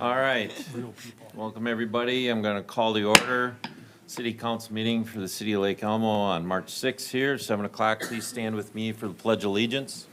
All right. Welcome, everybody. I'm going to call the order. City Council meeting for the City of Lake Elmo on March 6th here, 7 o'clock. Please stand with me for the Pledge of Allegiance.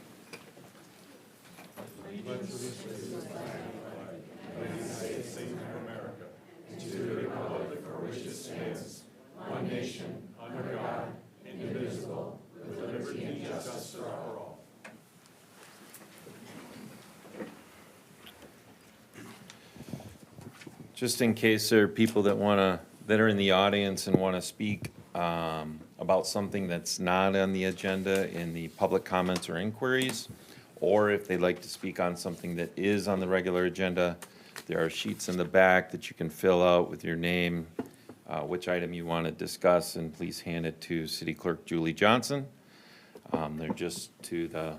Just in case there are people that are in the audience and want to speak about something that's not on the agenda in the public comments or inquiries, or if they'd like to speak on something that is on the regular agenda, there are sheets in the back that you can fill out with your name, which item you want to discuss, and please hand it to City Clerk Julie Johnson. They're just to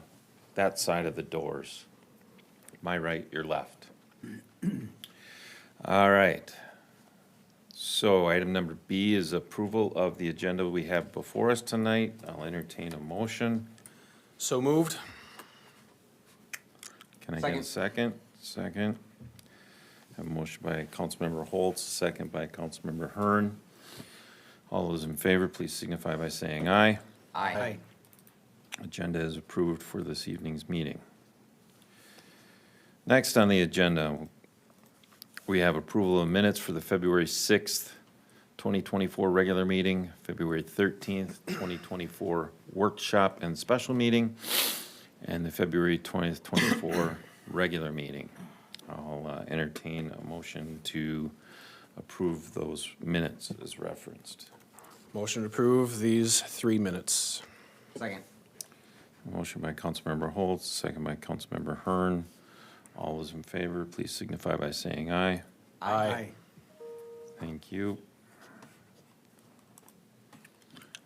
that side of the doors. My right, your left. All right. So item number B is approval of the agenda we have before us tonight. I'll entertain a motion. So moved. Can I get a second? Second. Have a motion by Councilmember Holtz, second by Councilmember Hearn. All those in favor, please signify by saying aye. Aye. Agenda is approved for this evening's meeting. Next on the agenda, we have approval of minutes for the February 6th, 2024 regular meeting, February 13th, 2024 workshop and special meeting, and the February 20th, 24 regular meeting. I'll entertain a motion to approve those minutes as referenced. Motion to approve these 3 minutes. Second. Motion by Councilmember Holtz, second by Councilmember Hearn. All those in favor, please signify by saying aye. Aye. Thank you.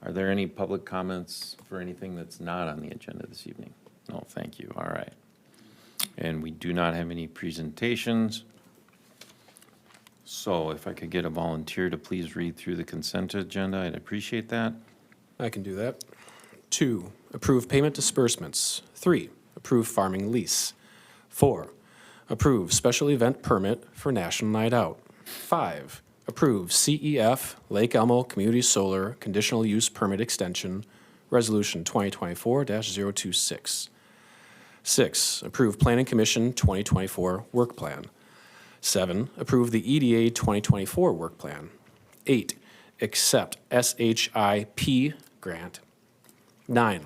Are there any public comments for anything that's not on the agenda this evening? No, thank you. All right. And we do not have any presentations. So if I could get a volunteer to please read through the consent agenda, I'd appreciate that. I can do that. 2, approve payment disbursements. 3, approve farming lease. 4, approve special event permit for National Night Out. 5, approve CEF Lake Elmo Community Solar Conditional Use Permit Extension, Resolution 2024-026. 6, approve Planning Commission 2024 Work Plan. 7, approve the EDA 2024 Work Plan. 8, accept SHIP grant. 9,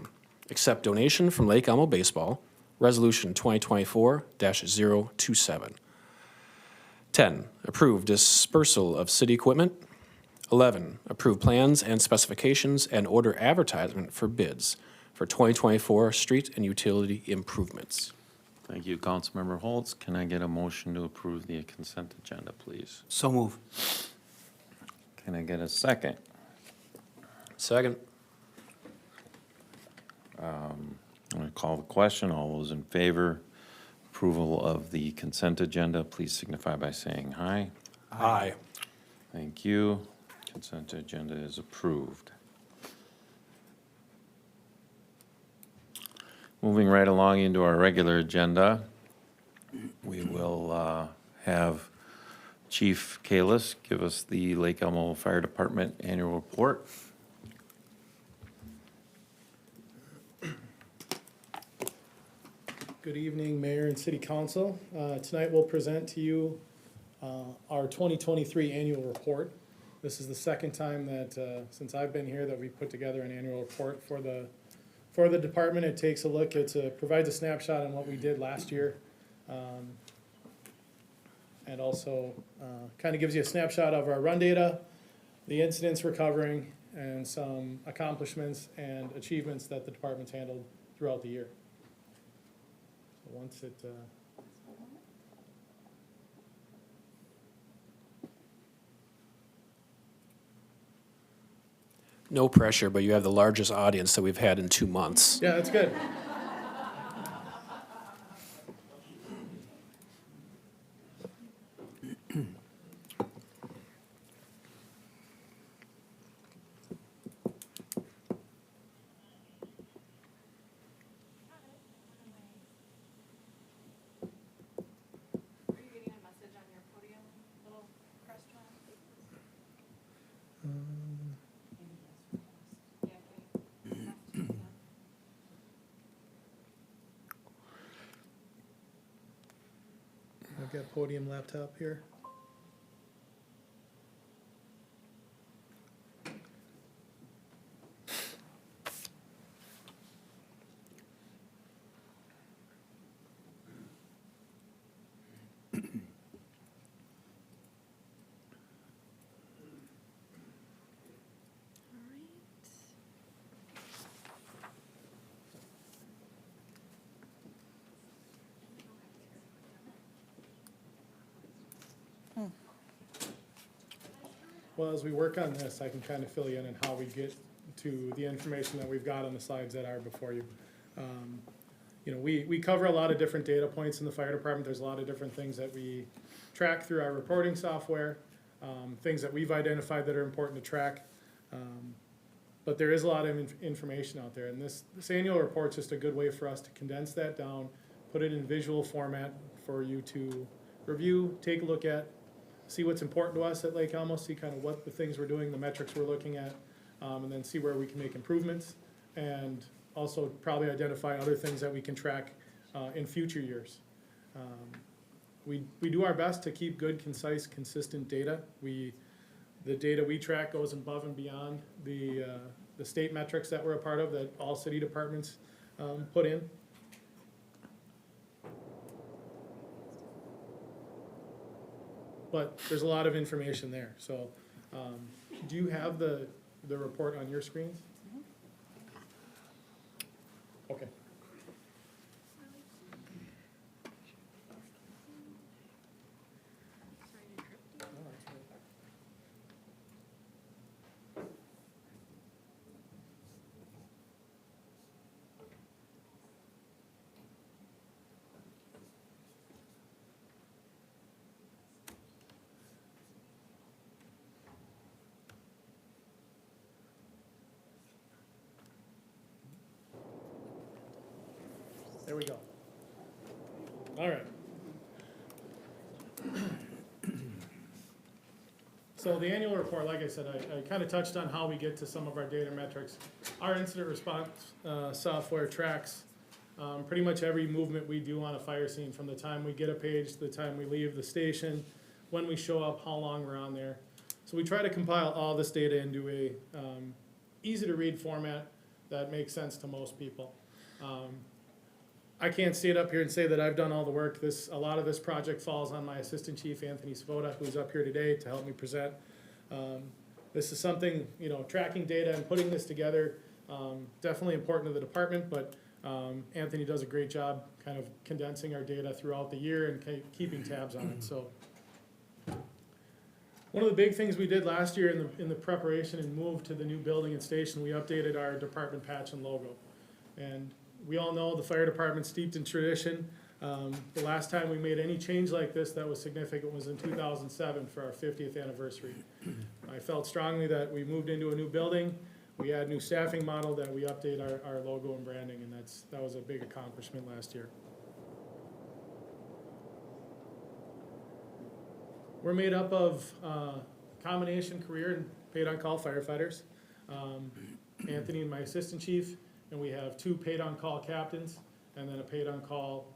accept donation from Lake Elmo Baseball, Resolution 2024-027. 10, approve dispersal of city equipment. 11, approve plans and specifications and order advertisement for bids for 2024 street and utility improvements. Thank you, Councilmember Holtz. Can I get a motion to approve the consent agenda, please? So move. Can I get a second? Second. I'm going to call the question. All those in favor, approval of the consent agenda, please signify by saying aye. Aye. Thank you. Consent agenda is approved. Moving right along into our regular agenda, we will have Chief Kalis give us the Lake Elmo Fire Department annual report. Good evening, Mayor and City Council. Tonight we'll present to you our 2023 annual report. This is the second time that, since I've been here, that we put together an annual report for the department. It takes a look, it provides a snapshot on what we did last year. And also kind of gives you a snapshot of our run data, the incidents we're covering, and some accomplishments and achievements that the department's handled throughout the year. Once it, No pressure, but you have the largest audience that we've had in 2 months. yeah, that's good. I've got podium laptop here. Well, as we work on this, I can kind of fill you in on how we get to the information that we've got on the slides that are before you. You know, we cover a lot of different data points in the fire department. There's a lot of different things that we track through our reporting software, things that we've identified that are important to track. But there is a lot of information out there, and this annual report's just a good way for us to condense that down, put it in visual format for you to review, take a look at, see what's important to us at Lake Elmo, see kind of what the things we're doing, the metrics we're looking at, and then see where we can make improvements, and also probably identify other things that we can track in future years. We do our best to keep good, concise, consistent data. The data we track goes above and beyond the state metrics that we're a part of, that all city departments put in. But there's a lot of information there, so, do you have the report on your screens? Okay. There we go. All right. So the annual report, like I said, I kind of touched on how we get to some of our data metrics. Our incident response software tracks pretty much every movement we do on a fire scene, from the time we get a page to the time we leave the station, when we show up, how long we're on there. So we try to compile all this data into a easy to read format that makes sense to most people. I can't stand up here and say that I've done all the work. A lot of this project falls on my assistant chief, Anthony Svoda, who's up here today to help me present. This is something, you know, tracking data and putting this together, definitely important to the department, but Anthony does a great job kind of condensing our data throughout the year and keeping tabs on it. So one of the big things we did last year in the preparation and move to the new building and station, we updated our department patch and logo. And we all know the fire department's steeped in tradition. The last time we made any change like this that was significant was in 2007 for our 50th anniversary. I felt strongly that we moved into a new building, we had a new staffing model, that we update our logo and branding, and that was a big accomplishment last year. We're made up of combination career and paid on-call firefighters. Anthony and my assistant chief, and we have 2 paid-on-call captains, and then a paid-on-call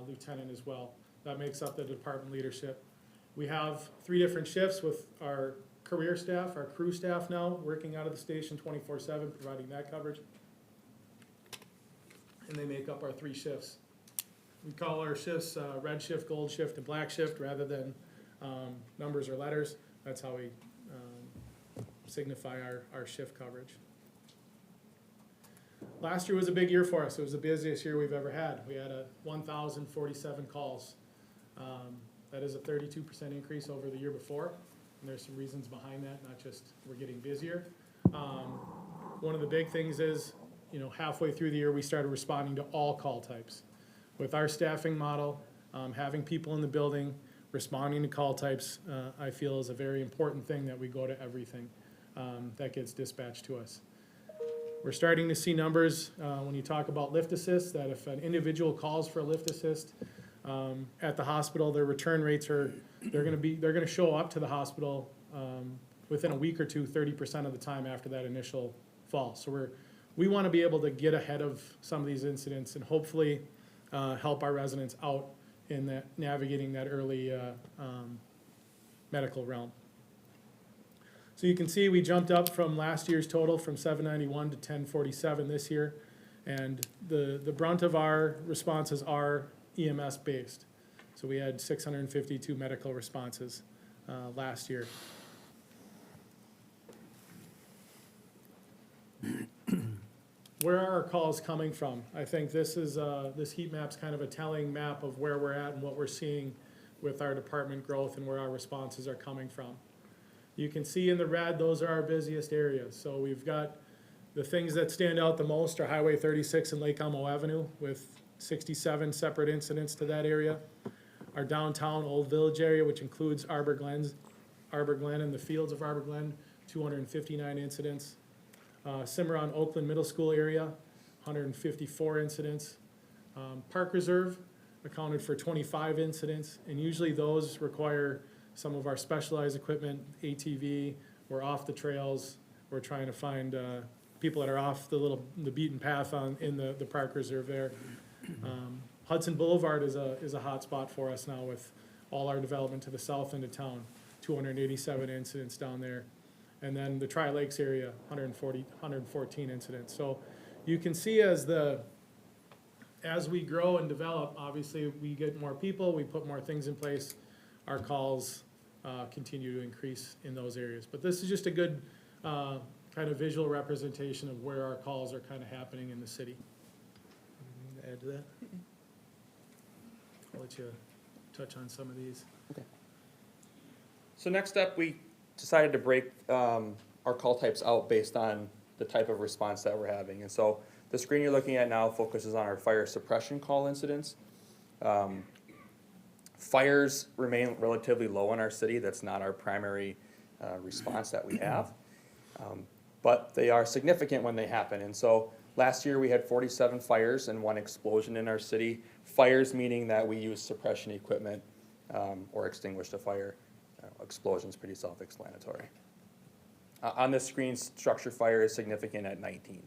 lieutenant as well. That makes up the department leadership. We have 3 different shifts with our career staff, our crew staff now, working out of the station 24/7, providing that coverage. And they make up our 3 shifts. We call our shifts red shift, gold shift, and black shift, rather than numbers or letters. That's how we signify our shift coverage. Last year was a big year for us. It was the busiest year we've ever had. We had 1,047 calls. That is a 32% increase over the year before. And there's some reasons behind that, not just we're getting busier. One of the big things is, you know, halfway through the year, we started responding to all call types. With our staffing model, having people in the building, responding to call types, I feel is a very important thing, that we go to everything that gets dispatched to us. We're starting to see numbers when you talk about lift assist, that if an individual calls for a lift assist at the hospital, their return rates are, they're gonna show up to the hospital within a week or two, 30% of the time after that initial fall. So we wanna be able to get ahead of some of these incidents and hopefully help our residents out in that, navigating that early medical realm. So you can see we jumped up from last year's total from 791 to 1047 this year. And the brunt of our responses are EMS based. So we had 652 medical responses last year. Where are our calls coming from? I think this heat map's kind of a telling map of where we're at and what we're seeing with our department growth and where our responses are coming from. You can see in the red, those are our busiest areas. So we've got the things that stand out the most are Highway 36 and Lake Elmo Avenue with 67 separate incidents to that area. Our downtown Old Village area, which includes Arbor Glen and the fields of Arbor Glen, 259 incidents. Cimarron Oakland Middle School area, 154 incidents. Park Reserve accounted for 25 incidents, and usually those require some of our specialized equipment, ATV. We're off the trails. We're trying to find people that are off the beaten path in the Park Reserve there. Hudson Boulevard is a hot spot for us now with all our development to the south end of town, 287 incidents down there. And then the Tri-Lakes area, 114 incidents. So you can see as we grow and develop, obviously we get more people, we put more things in place, our calls continue to increase in those areas. But this is just a good kind of visual representation of where our calls are kind of happening in the city. Anything to add to that? I'll let you touch on some of these. So next up, we decided to break our call types out based on the type of response that we're having. And so the screen you're looking at now focuses on our fire suppression call incidents. Fires remain relatively low in our city. That's not our primary response that we have. But they are significant when they happen. And so last year we had 47 fires and 1 explosion in our city. Fires meaning that we use suppression equipment or extinguished a fire. Explosion's pretty self-explanatory. On this screen, structure fire is significant at 19.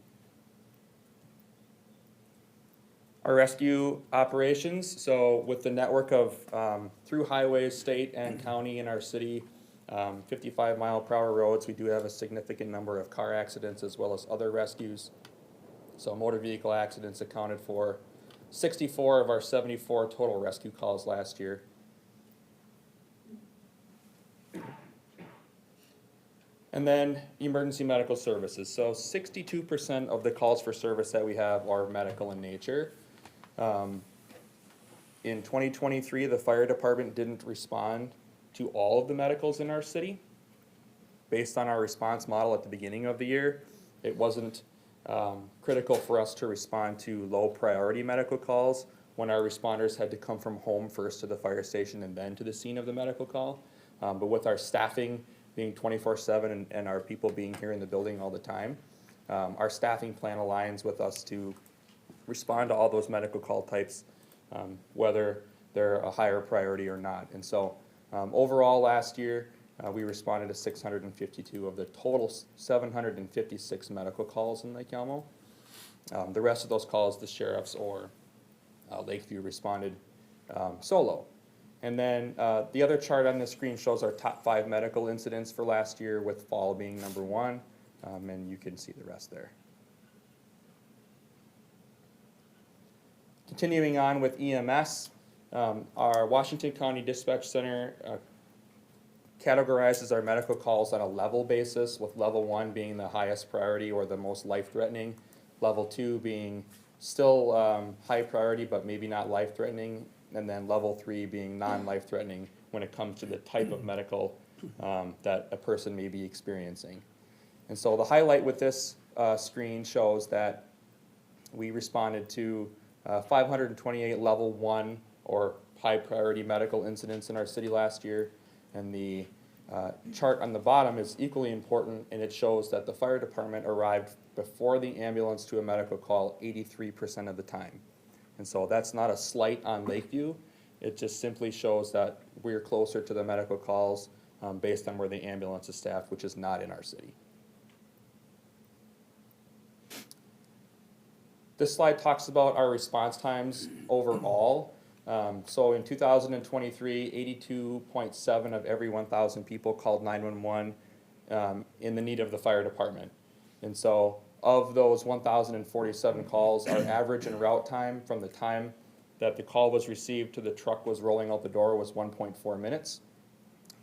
Our rescue operations, so with the network of through highways, state and county in our city, 55-mile-per-hour roads, we do have a significant number of car accidents as well as other rescues. So motor vehicle accidents accounted for 64 of our 74 total rescue calls last year. And then emergency medical services. So 62% of the calls for service that we have are medical in nature. In 2023, the fire department didn't respond to all of the medicals in our city. Based on our response model at the beginning of the year, it wasn't critical for us to respond to low priority medical calls when our responders had to come from home first to the fire station and then to the scene of the medical call. But with our staffing being 24/7 and our people being here in the building all the time, our staffing plan aligns with us to respond to all those medical call types, whether they're a higher priority or not. And so overall last year, we responded to 652 of the total 756 medical calls in Lake Elmo. The rest of those calls, the sheriffs or Lakeview responded solo. And then the other chart on the screen shows our top 5 medical incidents for last year, with fall being number 1, and you can see the rest there. Continuing on with EMS, our Washington County Dispatch Center categorizes our medical calls on a level basis, with level 1 being the highest priority or the most life-threatening, level 2 being still high priority but maybe not life-threatening, and then level 3 being non-life-threatening when it comes to the type of medical that a person may be experiencing. And so the highlight with this screen shows that we responded to 528 level 1 or high priority medical incidents in our city last year. And the chart on the bottom is equally important, and it shows that the fire department arrived before the ambulance to a medical call 83% of the time. And so that's not a slight on Lakeview. It just simply shows that we're closer to the medical calls based on where the ambulance is staffed, which is not in our city. This slide talks about our response times overall. So in 2023, 82.7 of every 1,000 people called 911 in the need of the fire department. And so of those 1,047 calls, our average en route time from the time that the call was received to the truck was rolling out the door was 1.4 minutes.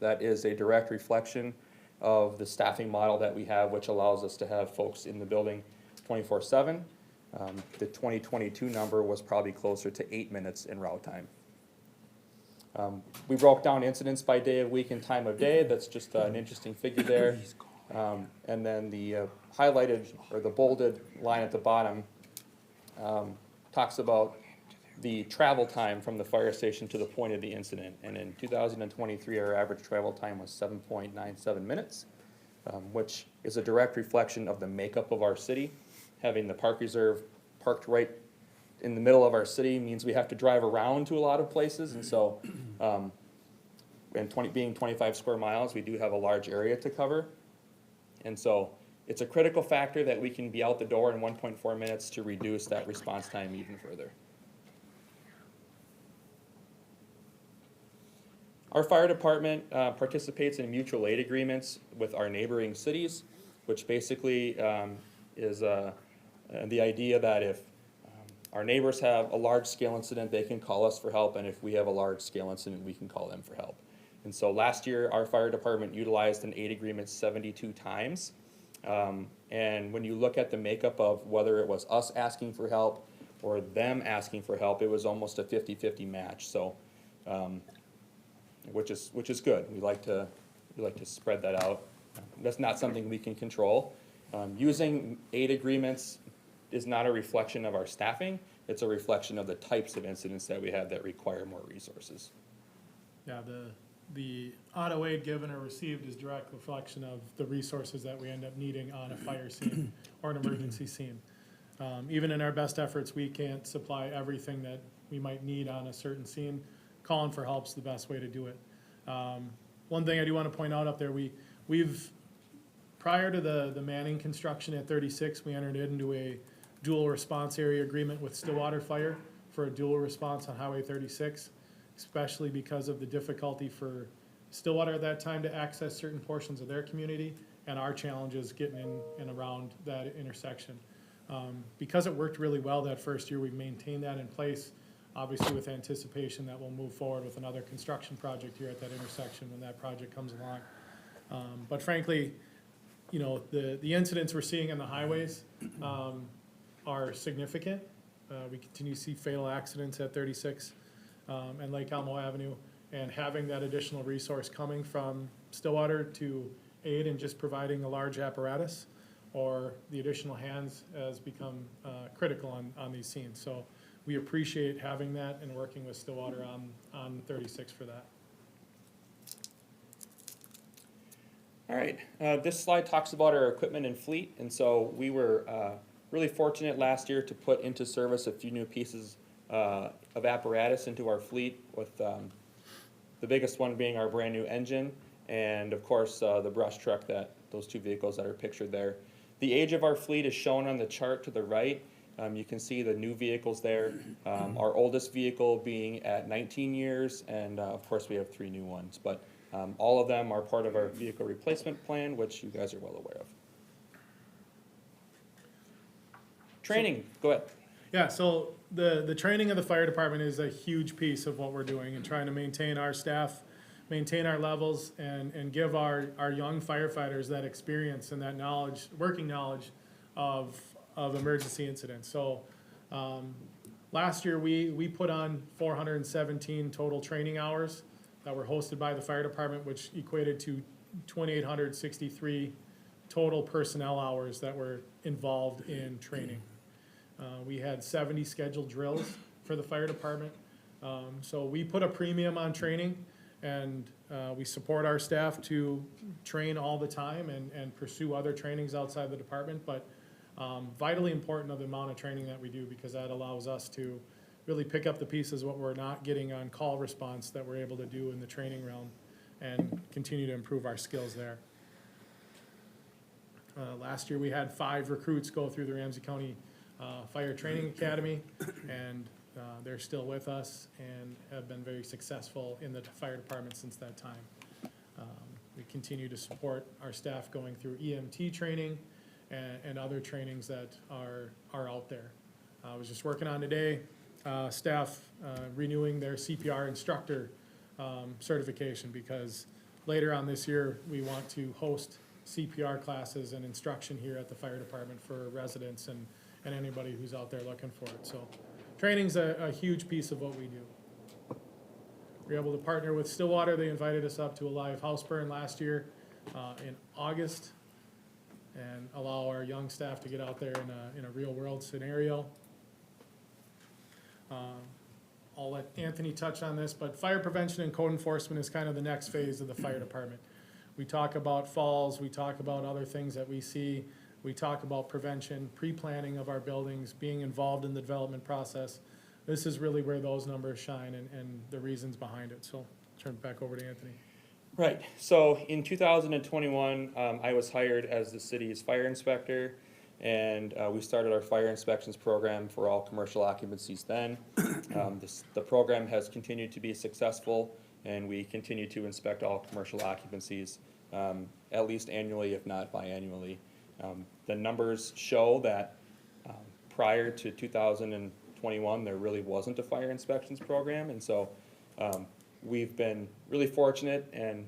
That is a direct reflection of the staffing model that we have, which allows us to have folks in the building 24/7. The 2022 number was probably closer to 8 minutes in route time. We broke down incidents by day of week and time of day. That's just an interesting figure there. And then the highlighted or the bolded line at the bottom talks about the travel time from the fire station to the point of the incident. And in 2023, our average travel time was 7.97 minutes, which is a direct reflection of the makeup of our city. Having the park reserve parked right in the middle of our city means we have to drive around to a lot of places. And so, and being 25 square miles, we do have a large area to cover. And so it's a critical factor that we can be out the door in 1.4 minutes to reduce that response time even further. Our fire department participates in mutual aid agreements with our neighboring cities, which basically is the idea that if our neighbors have a large-scale incident, they can call us for help, and if we have a large-scale incident, we can call them for help. And so last year, our fire department utilized an aid agreement 72 times. And when you look at the makeup of whether it was us asking for help or them asking for help, it was almost a 50-50 match. So, which is good. We like to spread that out. That's not something we can control. Using aid agreements is not a reflection of our staffing. It's a reflection of the types of incidents that we have that require more resources. Yeah, the auto aid given or received is direct reflection of the resources that we end up needing on a fire scene or an emergency scene. Even in our best efforts, we can't supply everything that we might need on a certain scene. Calling for help's the best way to do it. One thing I do want to point out up there, we've prior to the Manning construction at 36, we entered into a dual response area agreement with Stillwater Fire for a dual response on Highway 36, especially because of the difficulty for Stillwater at that time to access certain portions of their community and our challenges getting in and around that intersection. Because it worked really well that first year, we've maintained that in place, obviously with anticipation that we'll move forward with another construction project here at that intersection when that project comes along. But frankly, you know, the incidents we're seeing on the highways are significant. We continue to see fatal accidents at 36 and Lake Elmo Avenue, and having that additional resource coming from Stillwater to aid in just providing a large apparatus or the additional hands has become critical on these scenes. So we appreciate having that and working with Stillwater on 36 for that. All right, this slide talks about our equipment and fleet, and so we were really fortunate last year to put into service a few new pieces of apparatus into our fleet, with the biggest one being our brand new engine, and of course the brush truck, those two vehicles that are pictured there. The age of our fleet is shown on the chart to the right. You can see the new vehicles there, our oldest vehicle being at 19 years, and of course we have 3 new ones, but all of them are part of our vehicle replacement plan, which you guys are well aware of. Training, go ahead. Yeah, so the training of the fire department is a huge piece of what we're doing and trying to maintain our staff, maintain our levels, and give our young firefighters that experience and that knowledge, working knowledge of emergency incidents. So last year we put on 417 total training hours that were hosted by the fire department, which equated to 2,863 total personnel hours that were involved in training. We had 70 scheduled drills for the fire department. So we put a premium on training, and we support our staff to train all the time and pursue other trainings outside the department, but vitally important of the amount of training that we do, because that allows us to really pick up the pieces what we're not getting on call response that we're able to do in the training realm and continue to improve our skills there. Last year we had 5 recruits go through the Ramsey County Fire Training Academy, and they're still with us and have been very successful in the fire department since that time. We continue to support our staff going through EMT training and other trainings that are out there. I was just working on today, staff renewing their CPR instructor certification, because later on this year, we want to host CPR classes and instruction here at the fire department for residents and anybody who's out there looking for it. So training's a huge piece of what we do. We're able to partner with Stillwater. They invited us up to a live house burn last year in August, and allow our young staff to get out there in a real world scenario. I'll let Anthony touch on this, but fire prevention and code enforcement is kind of the next phase of the fire department. We talk about falls, we talk about other things that we see, we talk about prevention, pre-planning of our buildings, being involved in the development process. This is really where those numbers shine and the reasons behind it. So turn it back over to Anthony. Right, so in 2021, I was hired as the city's fire inspector, and we started our fire inspections program for all commercial occupancies then. The program has continued to be successful, and we continue to inspect all commercial occupancies, at least annually, if not biannually. The numbers show that prior to 2021, there really wasn't a fire inspections program, and so we've been really fortunate and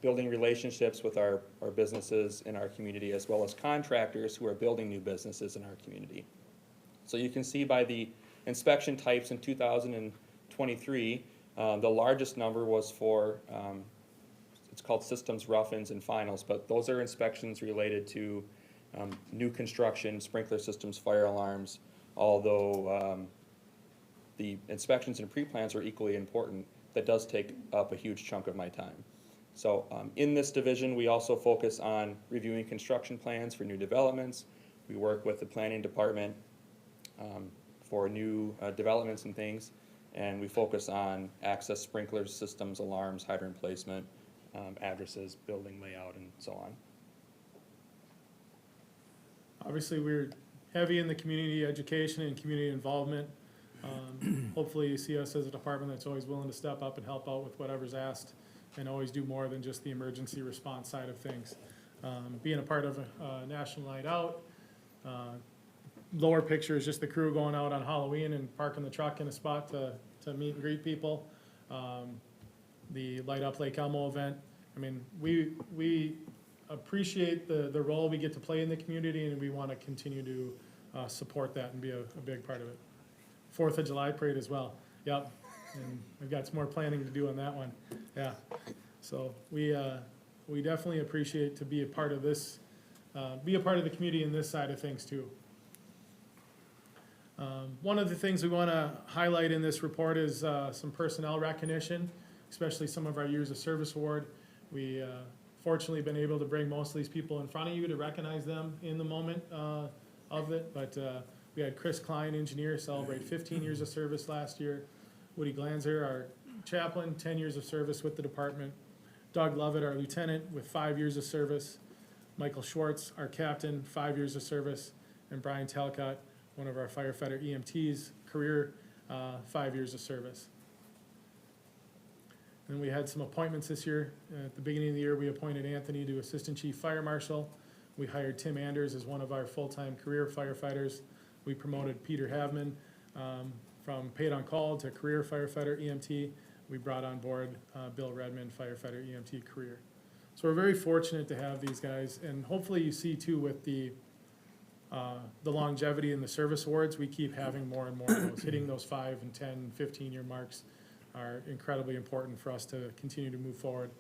building relationships with our businesses in our community, as well as contractors who are building new businesses in our community. So you can see by the inspection types in 2023, the largest number was for, it's called systems, rough-ins, and finals, but those are inspections related to new construction, sprinkler systems, fire alarms, although the inspections and pre-plans are equally important. That does take up a huge chunk of my time. So in this division, we also focus on reviewing construction plans for new developments. We work with the planning department for new developments and things, and we focus on access, sprinkler systems, alarms, hydrant placement, addresses, building layout, and so on. Obviously, we're heavy in the community education and community involvement. Hopefully you see us as a department that's always willing to step up and help out with whatever's asked, and always do more than just the emergency response side of things. Being a part of a National Night Out, lower picture is just the crew going out on Halloween and parking the truck in a spot to meet and greet people. The Light Up Lake Elmo event. I mean, we appreciate the role we get to play in the community, and we want to continue to support that and be a big part of it. 4th of July parade as well. Yep. And we've got some more planning to do on that one. Yeah. So we definitely appreciate to be a part of this, be a part of the community in this side of things too. One of the things we want to highlight in this report is some personnel recognition, especially some of our years of service award. We fortunately been able to bring most of these people in front of you to recognize them in the moment of it, but we had Chris Klein, engineer, celebrate 15 years of service last year. Woody Glanzer, our chaplain, 10 years of service with the department. Doug Lovett, our lieutenant, with 5 years of service. Michael Schwartz, our captain, 5 years of service. And Brian Talcott, one of our firefighter EMTs, career, 5 years of service. And we had some appointments this year. At the beginning of the year, we appointed Anthony to Assistant Chief Fire Marshal. We hired Tim Anders as one of our full-time career firefighters. We promoted Peter Havman from paid on call to career firefighter EMT. We brought on board Bill Redmond, firefighter EMT career. So we're very fortunate to have these guys, and hopefully you see too with the longevity in the service awards, we keep having more and more of those. Hitting those 5 and 10, 15-year marks are incredibly important for us to continue to move forward.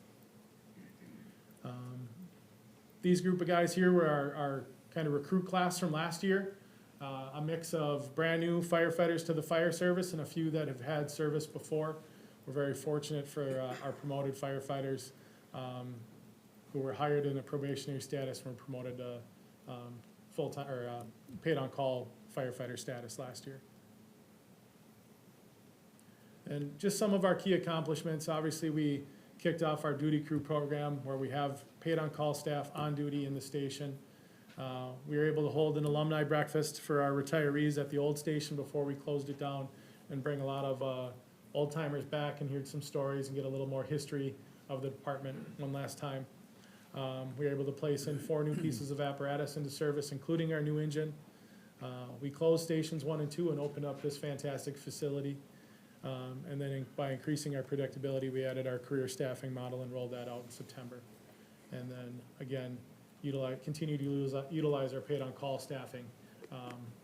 These group of guys here were our kind of recruit class from last year. A mix of brand new firefighters to the fire service and a few that have had service before. We're very fortunate for our promoted firefighters who were hired in a probationary status and were promoted to full-time or paid on call firefighter status last year. And just some of our key accomplishments. Obviously, we kicked off our duty crew program where we have paid on call staff on duty in the station. We were able to hold an alumni breakfast for our retirees at the old station before we closed it down and bring a lot of old timers back and hear some stories and get a little more history of the department one last time. We were able to place in 4 new pieces of apparatus into service, including our new engine. We closed stations 1 and 2 and opened up this fantastic facility. And then by increasing our predictability, we added our career staffing model and rolled that out in September. And then again, continue to utilize our paid on-call staffing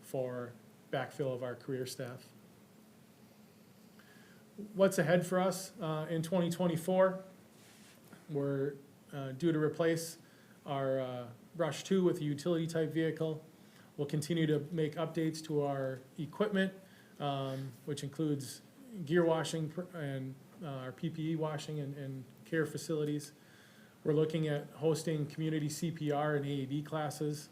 for backfill of our career staff. What's ahead for us in 2024? We're due to replace our Rush 2 with a utility-type vehicle. We'll continue to make updates to our equipment, which includes gear washing and our PPE washing and care facilities. We're looking at hosting community CPR and AED classes,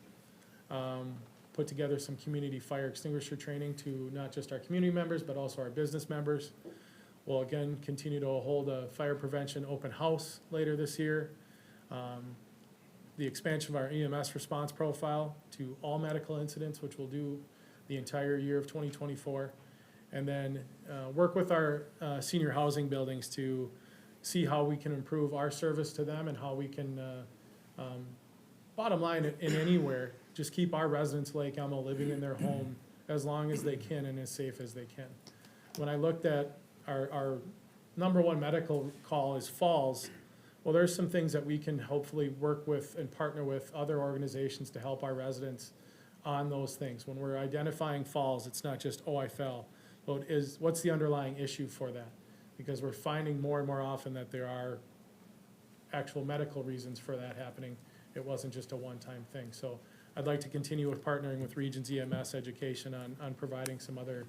put together some community fire extinguisher training to not just our community members, but also our business members. We'll again continue to hold a fire prevention open house later this year. The expansion of our EMS response profile to all medical incidents, which we'll do the entire year of 2024. And then work with our senior housing buildings to see how we can improve our service to them and how we can, bottom line, in anywhere, just keep our residents of Lake Elmo living in their home as long as they can and as safe as they can. When I looked at our number 1 medical call is falls, well, there's some things that we can hopefully work with and partner with other organizations to help our residents on those things. When we're identifying falls, it's not just, oh, I fell. But what's the underlying issue for that? Because we're finding more and more often that there are actual medical reasons for that happening. It wasn't just a one-time thing. So I'd like to continue with partnering with Regions EMS Education on providing some other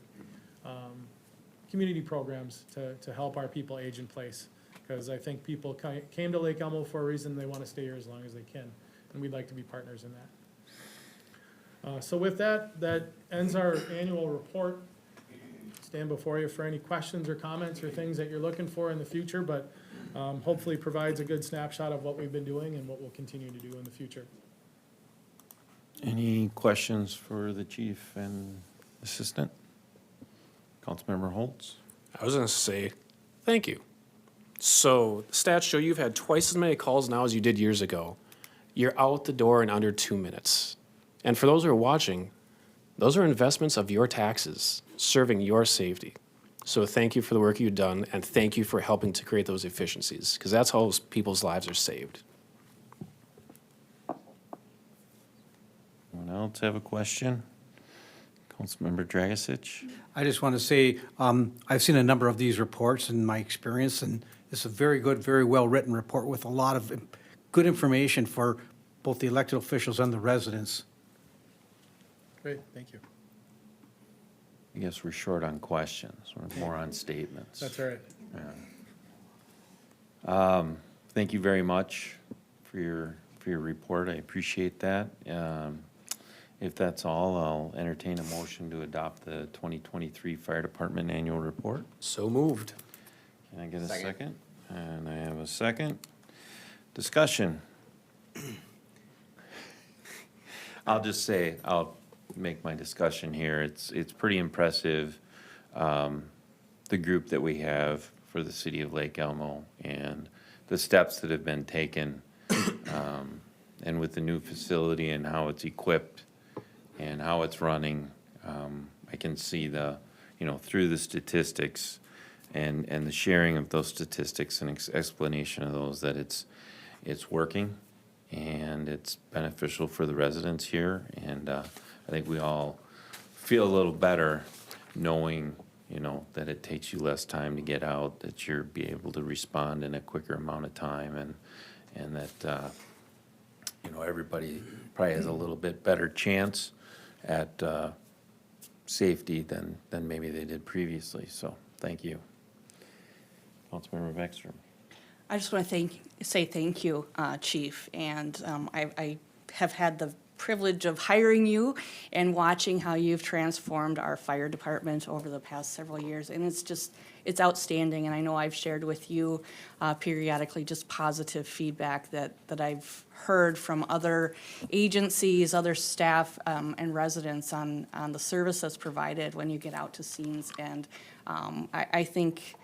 community programs to help our people age in place. Because I think people came to Lake Elmo for a reason. They want to stay here as long as they can. And we'd like to be partners in that. So with that, that ends our annual report. Stand before you for any questions or comments or things that you're looking for in the future, but hopefully provides a good snapshot of what we've been doing and what we'll continue to do in the future. Any questions for the chief and assistant? Councilmember Holtz? I was gonna say, thank you. So stats show you've had twice as many calls now as you did years ago. You're out the door in under 2 minutes. And for those who are watching, those are investments of your taxes serving your safety. So thank you for the work you've done, and thank you for helping to create those efficiencies, because that's how people's lives are saved. Anyone else have a question? Councilmember Dragisich? I just want to say, I've seen a number of these reports in my experience, and it's a very good, very well-written report with a lot of good information for both the elected officials and the residents. Great, thank you. I guess we're short on questions, we're more on statements. That's all right. Thank you very much for your report, I appreciate that. If that's all, I'll entertain a motion to adopt the 2023 Fire Department Annual Report. So moved. Can I get a second? And I have a second. Discussion. I'll just say, I'll make my discussion here. It's pretty impressive, the group that we have for the city of Lake Elmo and the steps that have been taken, and with the new facility and how it's equipped and how it's running. I can see through the statistics and the sharing of those statistics and explanation of those, that it's working and it's beneficial for the residents here. And I think we all feel a little better knowing, that it takes you less time to get out, that you'll be able to respond in a quicker amount of time, and that, everybody probably has a little bit better chance at safety than maybe they did previously. So, thank you. Councilmember Beckstrom. I just want to say thank you, Chief. And I have had the privilege of hiring you and watching how you've transformed our fire department over the past several years. And it's outstanding. And I know I've shared with you periodically just positive feedback that I've heard from other agencies, other staff, and residents on the service that's provided when you get out to scenes. And I think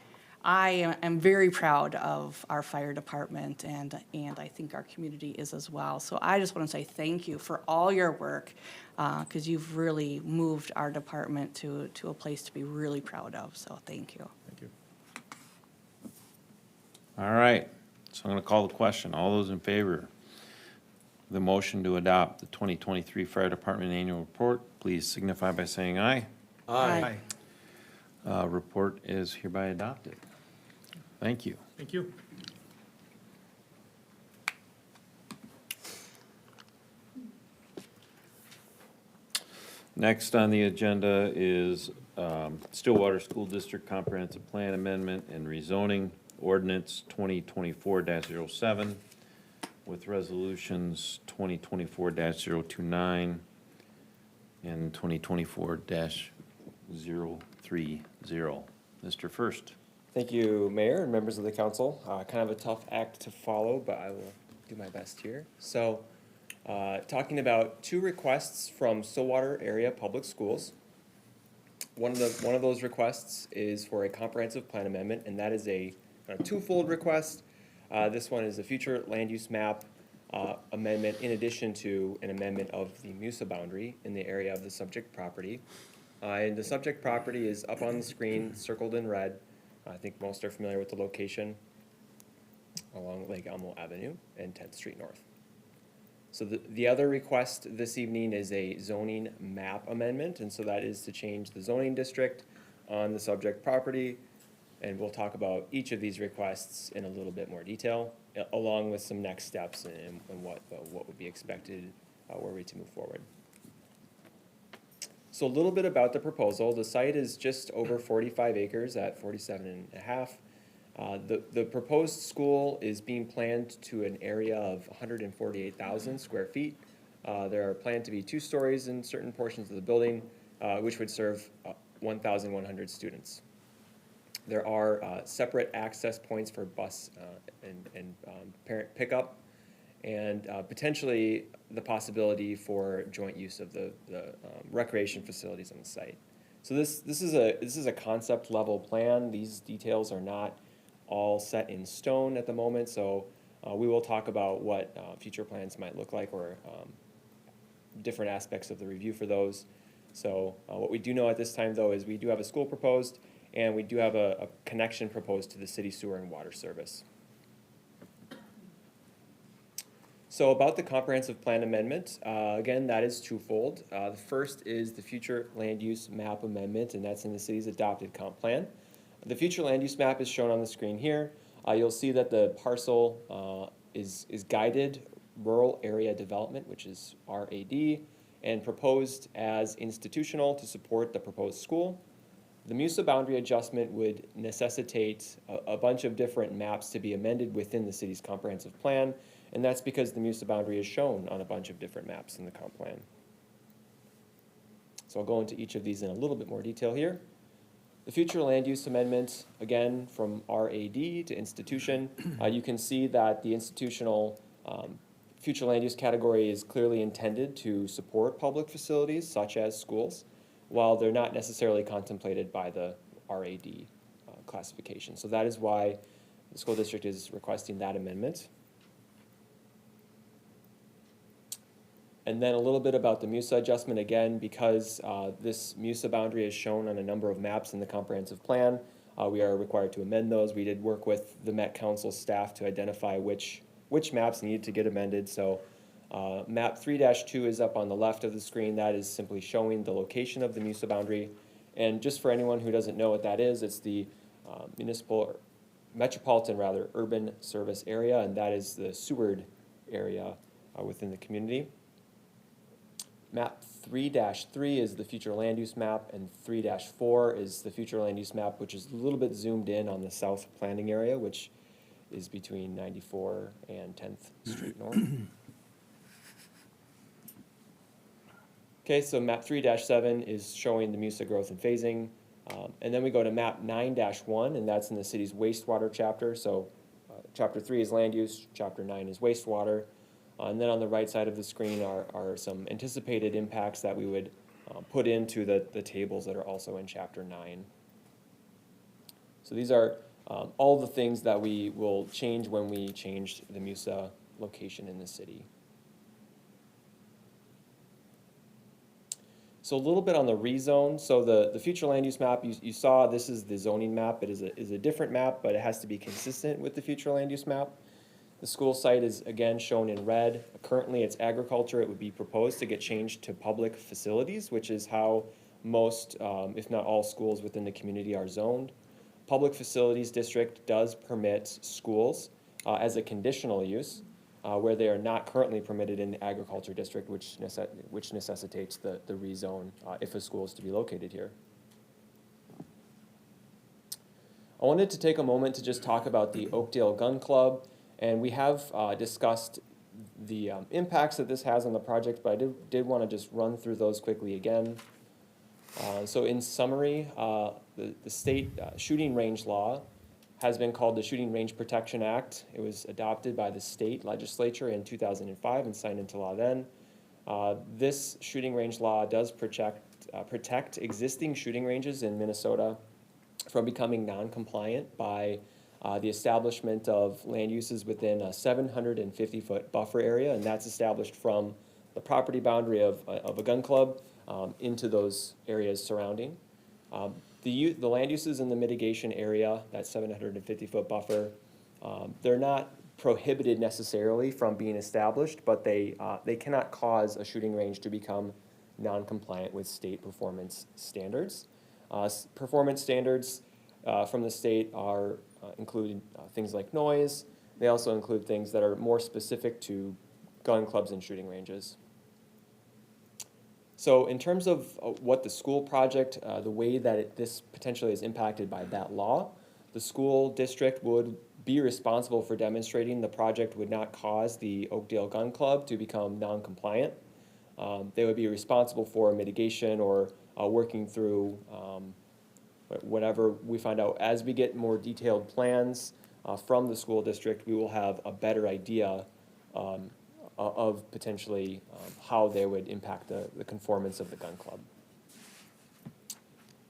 I am very proud of our fire department, and I think our community is as well. So I just want to say thank you for all your work, because you've really moved our department to a place to be really proud of. So thank you. Thank you. All right, so I'm gonna call the question. All those in favor of the motion to adopt the 2023 Fire Department Annual Report, please signify by saying aye. Aye. Report is hereby adopted. Thank you. Thank you. Next on the agenda is Stillwater School District Comprehensive Plan Amendment and Rezoning Ordinance 2024-07 with resolutions 2024-029 and 2024-030. Mr. First. Thank you, Mayor and members of the council. Kind of a tough act to follow, but I will do my best here. So, talking about two requests from Stillwater Area Public Schools. One of those requests is for a comprehensive plan amendment, and that is a twofold request. This one is a future land use map amendment in addition to an amendment of the MUSA boundary in the area of the subject property. And the subject property is up on the screen, circled in red. I think most are familiar with the location along Lake Elmo Avenue and 10th Street North. So the other request this evening is a zoning map amendment, and so that is to change the zoning district on the subject property. And we'll talk about each of these requests in a little bit more detail, along with some next steps and what would be expected were we to move forward. So a little bit about the proposal. The site is just over 45 acres at 47 and a half. The proposed school is being planned to an area of 148,000 square feet. There are planned to be 2 stories in certain portions of the building, which would serve 1,100 students. There are separate access points for bus and parent pickup, and potentially the possibility for joint use of the recreation facilities on the site. So this is a concept level plan. These details are not all set in stone at the moment, so we will talk about what future plans might look like, or different aspects of the review for those. So what we do know at this time, though, is we do have a school proposed, and we do have a connection proposed to the city sewer and water service. So about the comprehensive plan amendment, again, that is twofold. The first is the future land use map amendment, and that's in the city's adopted comp plan. The future land use map is shown on the screen here. You'll see that the parcel is guided rural area development, which is RAD, and proposed as institutional to support the proposed school. The MUSA boundary adjustment would necessitate a bunch of different maps to be amended within the city's comprehensive plan, and that's because the MUSA boundary is shown on a bunch of different maps in the comp plan. So I'll go into each of these in a little bit more detail here. The future land use amendment, again, from RAD to institution, you can see that the institutional future land use category is clearly intended to support public facilities such as schools, while they're not necessarily contemplated by the RAD classification. So that is why the school district is requesting that amendment. And then a little bit about the MUSA adjustment, again, because this MUSA boundary is shown on a number of maps in the comprehensive plan. We are required to amend those. We did work with the Met Council staff to identify which maps needed to get amended. So map 3-2 is up on the left of the screen. That is simply showing the location of the MUSA boundary. And just for anyone who doesn't know what that is, it's the metropolitan urban service area, and that is the Seward area within the community. Map 3-3 is the future land use map, and 3-4 is the future land use map, which is a little bit zoomed in on the south planning area, which is between 94 and 10th Street North. Okay, so map 3-7 is showing the MUSA growth and phasing. And then we go to map 9-1, and that's in the city's wastewater chapter. So chapter 3 is land use, chapter 9 is wastewater. And then on the right side of the screen are some anticipated impacts that we would put into the tables that are also in chapter 9. So these are all the things that we will change when we change the MUSA location in the city. So a little bit on the rezone. So the future land use map, you saw this is the zoning map. It is a different map, but it has to be consistent with the future land use map. The school site is again shown in red. Currently it's agriculture. It would be proposed to get changed to public facilities, which is how most, if not all schools within the community are zoned. Public facilities district does permit schools as a conditional use, where they are not currently permitted in the agriculture district, which necessitates the rezone if a school is to be located here. I wanted to take a moment to just talk about the Oakdale Gun Club, and we have discussed the impacts that this has on the project, but I did want to just run through those quickly again. So in summary, the state shooting range law has been called the Shooting Range Protection Act. It was adopted by the state legislature in 2005 and signed into law then. This shooting range law does protect existing shooting ranges in Minnesota from becoming non-compliant by the establishment of land uses within a 750-foot buffer area, and that's established from the property boundary of a gun club into those areas surrounding. The land uses in the mitigation area, that 750-foot buffer, they're not prohibited necessarily from being established, but they cannot cause a shooting range to become non-compliant with state performance standards. Performance standards from the state are include things like noise. They also include things that are more specific to gun clubs and shooting ranges. So in terms of what the school project, the way that this potentially is impacted by that law, the school district would be responsible for demonstrating the project would not cause the Oakdale Gun Club to become non-compliant. They would be responsible for mitigation or working through whatever we find out. As we get more detailed plans from the school district, we will have a better idea of potentially how they would impact the conformance of the gun club.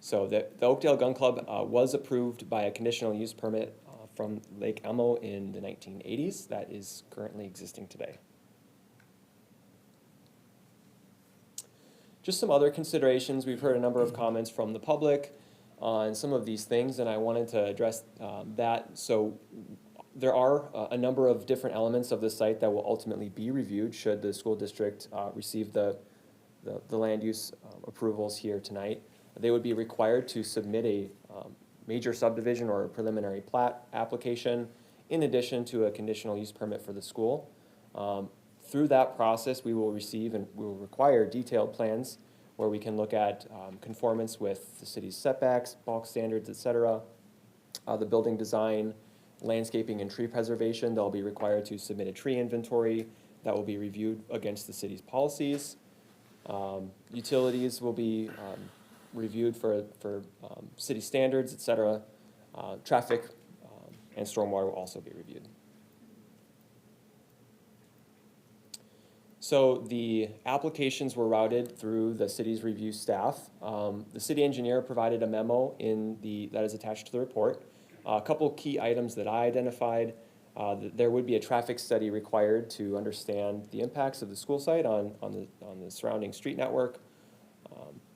So the Oakdale Gun Club was approved by a conditional use permit from Lake Elmo in the 1980s. That is currently existing today. Just some other considerations. We've heard a number of comments from the public on some of these things, and I wanted to address that. So there are a number of different elements of the site that will ultimately be reviewed should the school district receive the land use approvals here tonight. They would be required to submit a major subdivision or a preliminary plat application in addition to a conditional use permit for the school. Through that process, we will receive and we will require detailed plans where we can look at conformance with the city's setbacks, bulk standards, et cetera, the building design, landscaping and tree preservation. They'll be required to submit a tree inventory that will be reviewed against the city's policies. Utilities will be reviewed for city standards, et cetera. Traffic and stormwater will also be reviewed. So the applications were routed through the city's review staff. The city engineer provided a memo that is attached to the report. A couple key items that I identified. There would be a traffic study required to understand the impacts of the school site on the surrounding street network.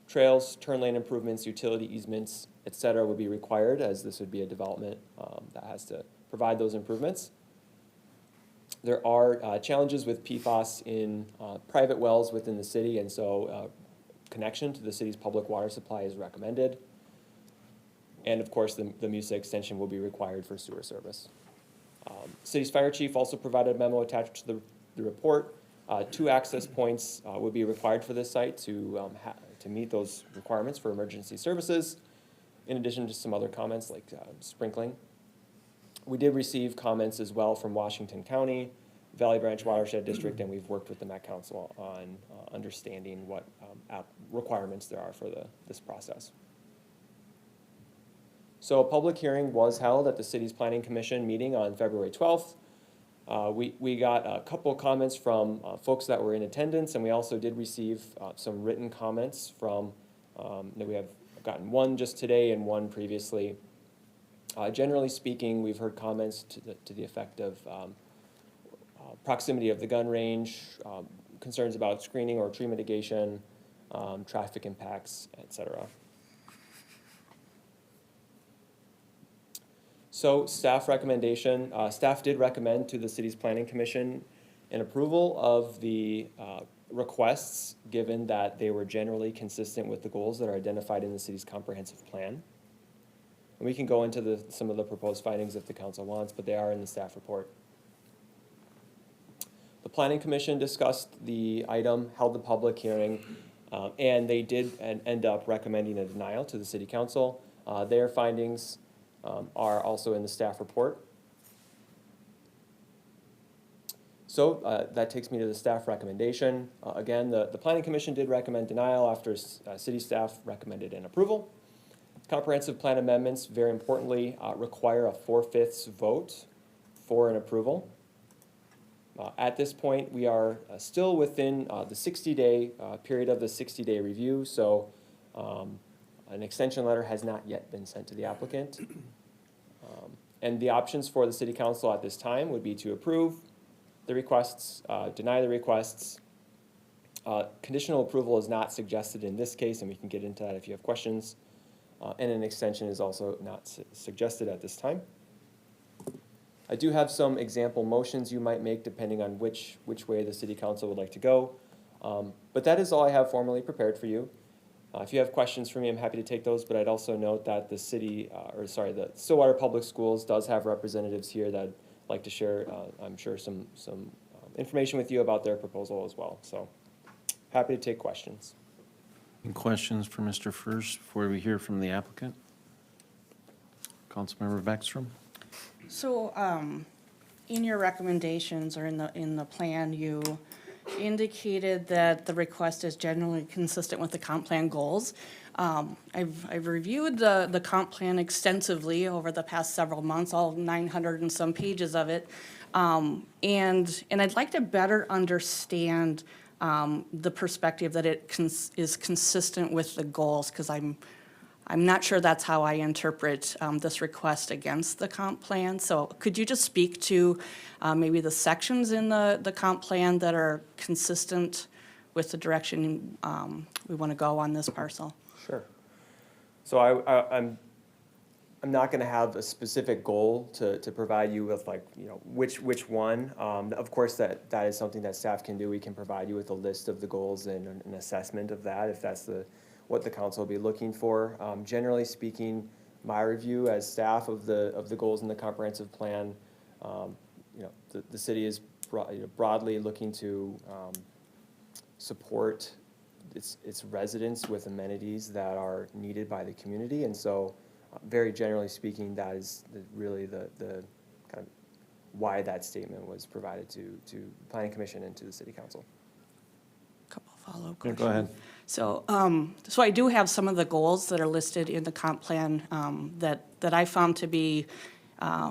Trails, turn lane improvements, utility easements, et cetera, would be required, as this would be a development that has to provide those improvements. There are challenges with PFAS in private wells within the city, and so connection to the city's public water supply is recommended. And of course, the MUSA extension will be required for sewer service. City's fire chief also provided a memo attached to the report. 2 access points would be required for this site to meet those requirements for emergency services, in addition to some other comments like sprinkling. We did receive comments as well from Washington County, Valley Branch Watershed District, and we've worked with the Met Council on understanding what requirements there are for this process. So a public hearing was held at the city's planning commission meeting on February 12th. We got a couple comments from folks that were in attendance, and we also did receive some written comments from, we have gotten one just today and one previously. Generally speaking, we've heard comments to the effect of proximity of the gun range, concerns about screening or tree mitigation, traffic impacts, et cetera. So staff recommendation, staff did recommend to the city's planning commission an approval of the requests, given that they were generally consistent with the goals that are identified in the city's comprehensive plan. And we can go into some of the proposed findings if the council wants, but they are in the staff report. The planning commission discussed the item, held the public hearing, and they did end up recommending a denial to the city council. Their findings are also in the staff report. So that takes me to the staff recommendation. Again, the planning commission did recommend denial after city staff recommended an approval. Comprehensive plan amendments, very importantly, require a 4/5 vote for an approval. At this point, we are still within the 60-day period of the 60-day review, so an extension letter has not yet been sent to the applicant. And the options for the city council at this time would be to approve the requests, deny the requests. Conditional approval is not suggested in this case, and we can get into that if you have questions. And an extension is also not suggested at this time. I do have some example motions you might make depending on which way the city council would like to go. But that is all I have formally prepared for you. If you have questions for me, I'm happy to take those, but I'd also note that the city, the Stillwater Public Schools does have representatives here that I'd like to share, I'm sure, some information with you about their proposal as well. So happy to take questions. Any questions for Mr. First before we hear from the applicant? Councilmember Beckstrom? So, in your recommendations or in the plan, you indicated that the request is generally consistent with the comp plan goals. I've reviewed the comp plan extensively over the past several months, all 900 and some pages of it. And I'd like to better understand the perspective that it is consistent with the goals, because I'm not sure that's how I interpret this request against the comp plan. So could you just speak to maybe the sections in the comp plan that are consistent with the direction we want to go on this parcel? Sure. So I'm not going to have a specific goal to provide you with, like, you know, which one. Of course, that is something that staff can do. We can provide you with a list of the goals and an assessment of that if that's what the council will be looking for. Generally speaking, my review as staff of the goals in the comprehensive plan, you know, the city is broadly looking to support its residents with amenities that are needed by the community, and so very generally speaking, that is really the kind of why that statement was provided to the Planning Commission and to the City Council. Couple follow-up Yeah, questions. go ahead. So, so I do have some of the goals that are listed in the comp plan that I found to be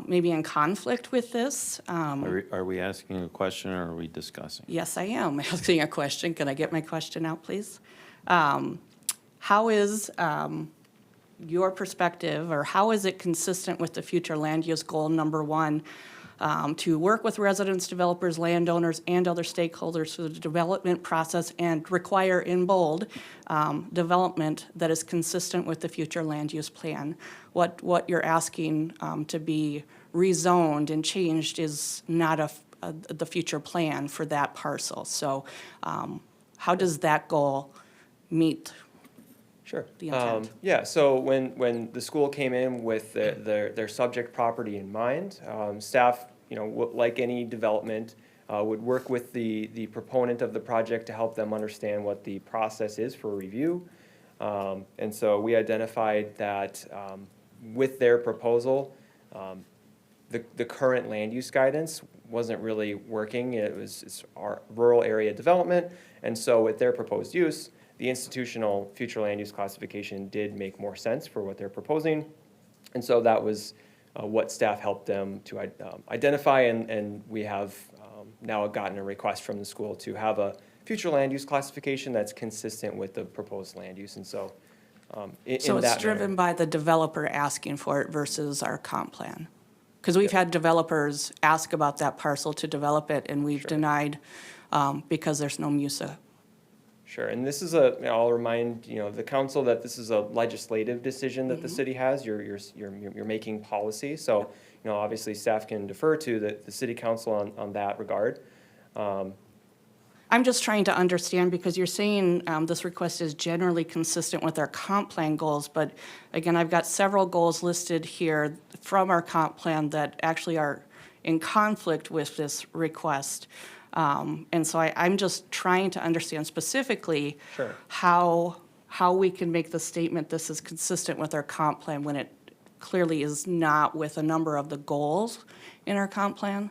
maybe in conflict with this. Are we asking a question or are we discussing? Yes, I am asking a question. Can I get my question out, please? How is your perspective, or how is it consistent with the future land use goal number 1, to work with residents, developers, landowners, and other stakeholders through the development process and require, in bold, development that is consistent with the future land use plan? What you're asking to be rezoned and changed is not the future plan for that parcel. So how does that goal meet Sure. the intent? Yeah, so when the school came in with their subject property in mind, staff, you know, like any development, would work with the proponent of the project to help them understand what the process is for review. And so we identified that with their proposal, the current land use guidance wasn't really working. It's our rural area development. And so with their proposed use, the institutional future land use classification did make more sense for what they're proposing. And so that was what staff helped them to identify, and we have now gotten a request from the school to have a future land use classification that's consistent with the proposed land use. And so in So it's that driven manner- by the developer asking for it versus our comp plan? Because we've had developers ask about that parcel to develop it, and we've denied because there's no MUSA. Sure, and this is I'll remind, the council that this is a legislative decision that the city has. You're making policy. So, obviously staff can defer to the city council on that regard. I'm just trying to understand, because you're saying this request is generally consistent with our comp plan goals, but again, I've got several goals listed here from our comp plan that actually are in conflict with this request. And so I'm just trying to understand specifically Sure. how we can make the statement this is consistent with our comp plan when it clearly is not with a number of the goals in our comp plan.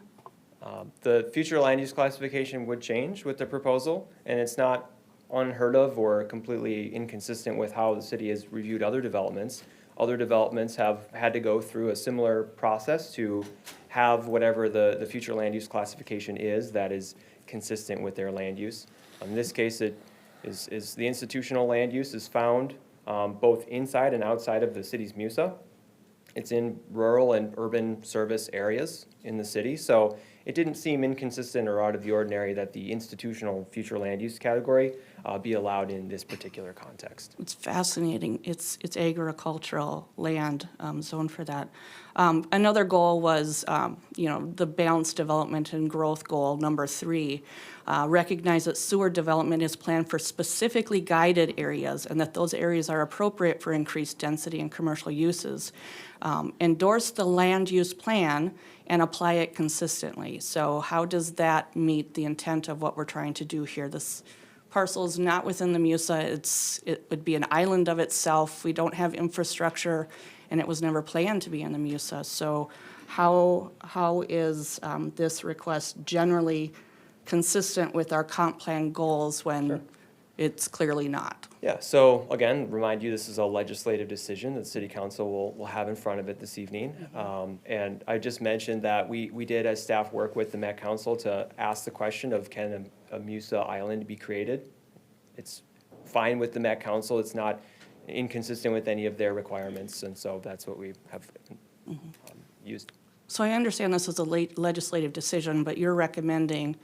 The future land use classification would change with the proposal, and it's not unheard of or completely inconsistent with how the city has reviewed other developments. Other developments have had to go through a similar process to have whatever the future land use classification is that is consistent with their land use. In this case, it is the institutional land use is found both inside and outside of the city's MUSA. It's in rural and urban service areas in the city, so it didn't seem inconsistent or out of the ordinary that the institutional future land use category be allowed in this particular context. It's fascinating. It's agricultural land zone for that. Another goal was, the balanced development and growth goal, number 3. Recognize that sewer development is planned for specifically guided areas and that those areas are appropriate for increased density and commercial uses. Endorse the land use plan and apply it consistently. So how does that meet the intent of what we're trying to do here? This parcel is not within the MUSA. It would be an island of itself. We don't have infrastructure, and it was never planned to be in the MUSA. So how is this request generally consistent with our comp plan goals when it's clearly not? Yeah, so again, remind you, this is a legislative decision that city council will have in front of it this evening. And I just mentioned that we did, as staff, work with the Met Council to ask the question of can a MUSA island be created? It's fine with the Met Council. It's not inconsistent with any of their requirements, and so that's what we have used. So I understand this is a late legislative decision, but you're recommending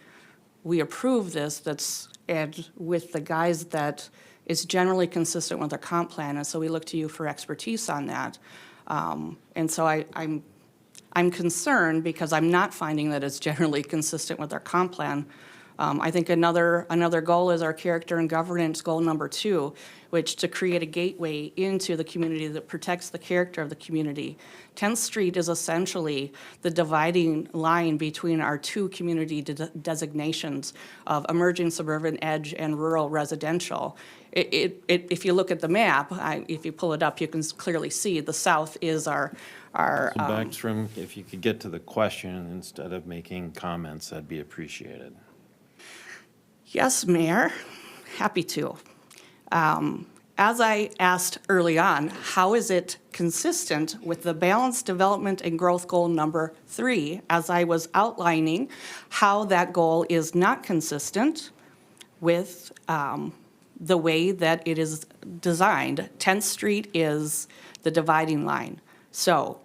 we approve this and with the guise that is generally consistent with our comp plan, and so we look to you for expertise on that. And so I'm concerned because I'm not finding that it's generally consistent with our comp plan. I think another goal is our character and governance goal number 2, which to create a gateway into the community that protects the character of the community. 10th Street is essentially the dividing line between our two community designations of emerging suburban edge and rural residential. If you look at the map, if you pull it up, you can clearly see the south is our Backstrom, if you could get to the question instead of making comments, that'd be appreciated. Yes, Mayor, happy to. As I asked early on, how is it consistent with the balanced development and growth goal number 3, as I was outlining how that goal is not consistent with the way that it is designed. 10th Street is the dividing line. So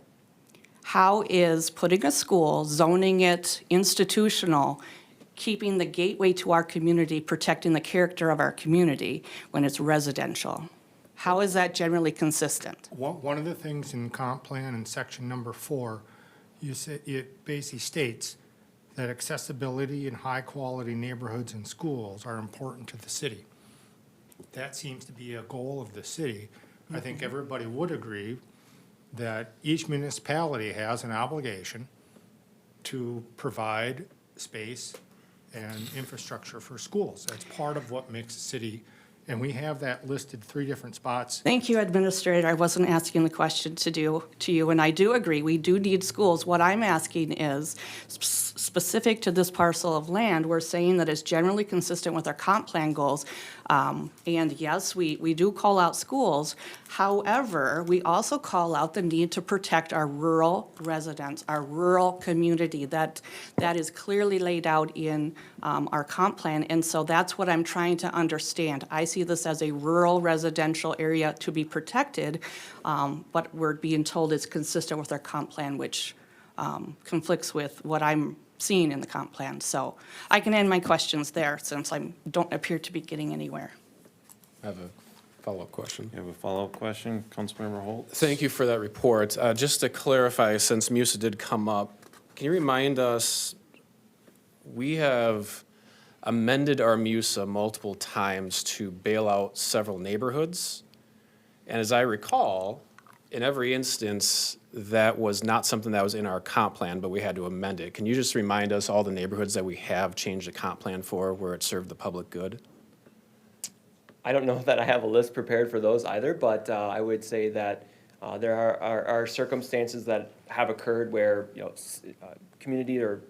how is putting a school, zoning it institutional, keeping the gateway to our community, protecting the character of our community when it's residential? How is that generally consistent? One of the things in comp plan in section number 4, it basically states that accessibility and high-quality neighborhoods and schools are important to the city. That seems to be a goal of the city. I think everybody would agree that each municipality has an obligation to provide space and infrastructure for schools. That's part of what makes a city And we have that listed 3 different spots. Thank you, Administrator. I wasn't asking the question to you, and I do agree, we do need schools. What I'm asking is, specific to this parcel of land, we're saying that it's generally consistent with our comp plan goals. And yes, we do call out schools. However, we also call out the need to protect our rural residents, our rural community. That is clearly laid out in our comp plan, and so that's what I'm trying to understand. I see this as a rural residential area to be protected, but we're being told it's consistent with our comp plan, which conflicts with what I'm seeing in the comp plan. So I can end my questions there since I don't appear to be getting anywhere. I have a follow-up question. You have a follow-up question, Councilmember Holt? Thank you for that report. Just to clarify, since MUSA did come up, can you remind us, we have amended our MUSA multiple times to bail out several neighborhoods. And as I recall, in every instance, that was not something that was in our comp plan, but we had to amend it. Can you just remind us all the neighborhoods that we have changed the comp plan for where it served the public good? I don't know that I have a list prepared for those either, but I would say that there are circumstances that have occurred where, community or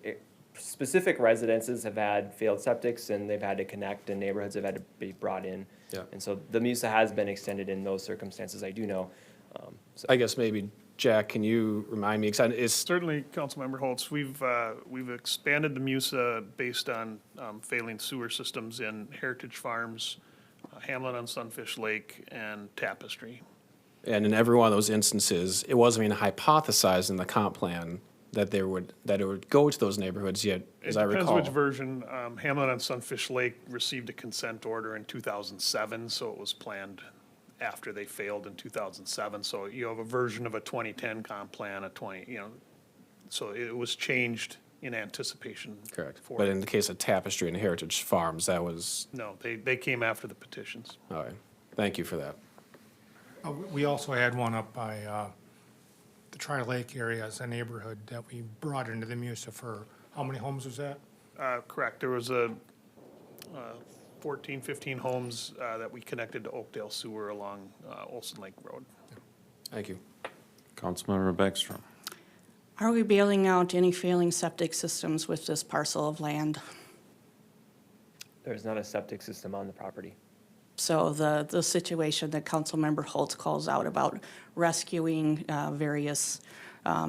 specific residences have had failed septics and they've had to connect and neighborhoods have had to be brought in. Yeah. And so the MUSA has been extended in those circumstances, I do know. I guess maybe, Jack, can you remind me, because it's, Certainly, Councilmember Holtz, we've expanded the MUSA based on failing sewer systems in Heritage Farms, Hamlet on Sunfish Lake, and Tapestry. and in every one of those instances, it wasn't even hypothesized in the comp plan that it would go to those neighborhoods yet, as I It recall. depends which version. Hamlet on Sunfish Lake received a consent order in 2007, so it was planned after they failed in 2007. So you have a version of a 2010 comp plan, so it was changed in anticipation. Correct. for But it. in the case of Tapestry and Heritage Farms, that was, No, they came after the petitions. all right. Thank you for that. We also had one up by the Tri-Lake area as a neighborhood that we brought into the MUSA for, how many homes was that? Correct, there was a 14, 15 homes that we connected to Oakdale Sewer along Olson Lake Road. Thank you. Councilmember Beckstrom? Are we bailing out any failing septic systems with this parcel of land? There's not a septic system on the property. So the situation that Councilmember Holtz calls out about rescuing various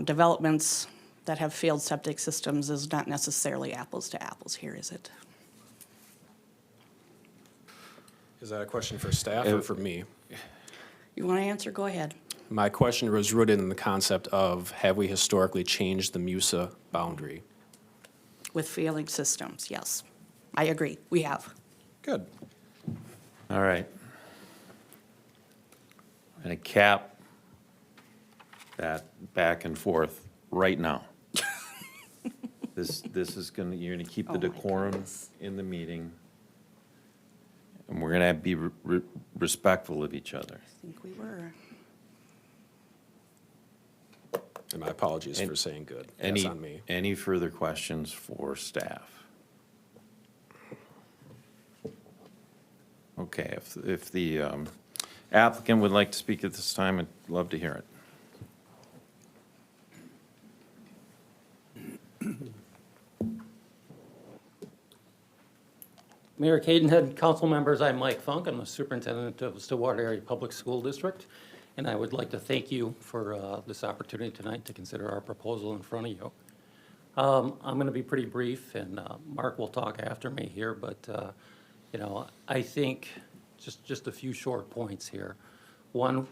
developments that have failed septic systems is not necessarily apples to apples here, is it? Is that a question for staff or for me? You want to answer? Go ahead. My question was rooted in the concept of, have we historically changed the MUSA boundary? With failing systems, yes. I agree, we have. Good. All right. I'm going to cap that back and forth right now. This is going to, you're going to keep Oh the my decorum goodness. in the meeting. And we're going to be respectful of each other. I think we were. And my apologies And for saying good. That's on me. Any further questions for staff? Okay, if the applicant would like to speak at this time, I'd love to hear it. Mayor Cadenhead, council members, I'm Mike Funk. I'm the superintendent of Stillwater Area Public School District, and I would like to thank you for this opportunity tonight to consider our proposal in front of you. I'm going to be pretty brief, and Mark will talk after me here, but, I think just a few short points here. One,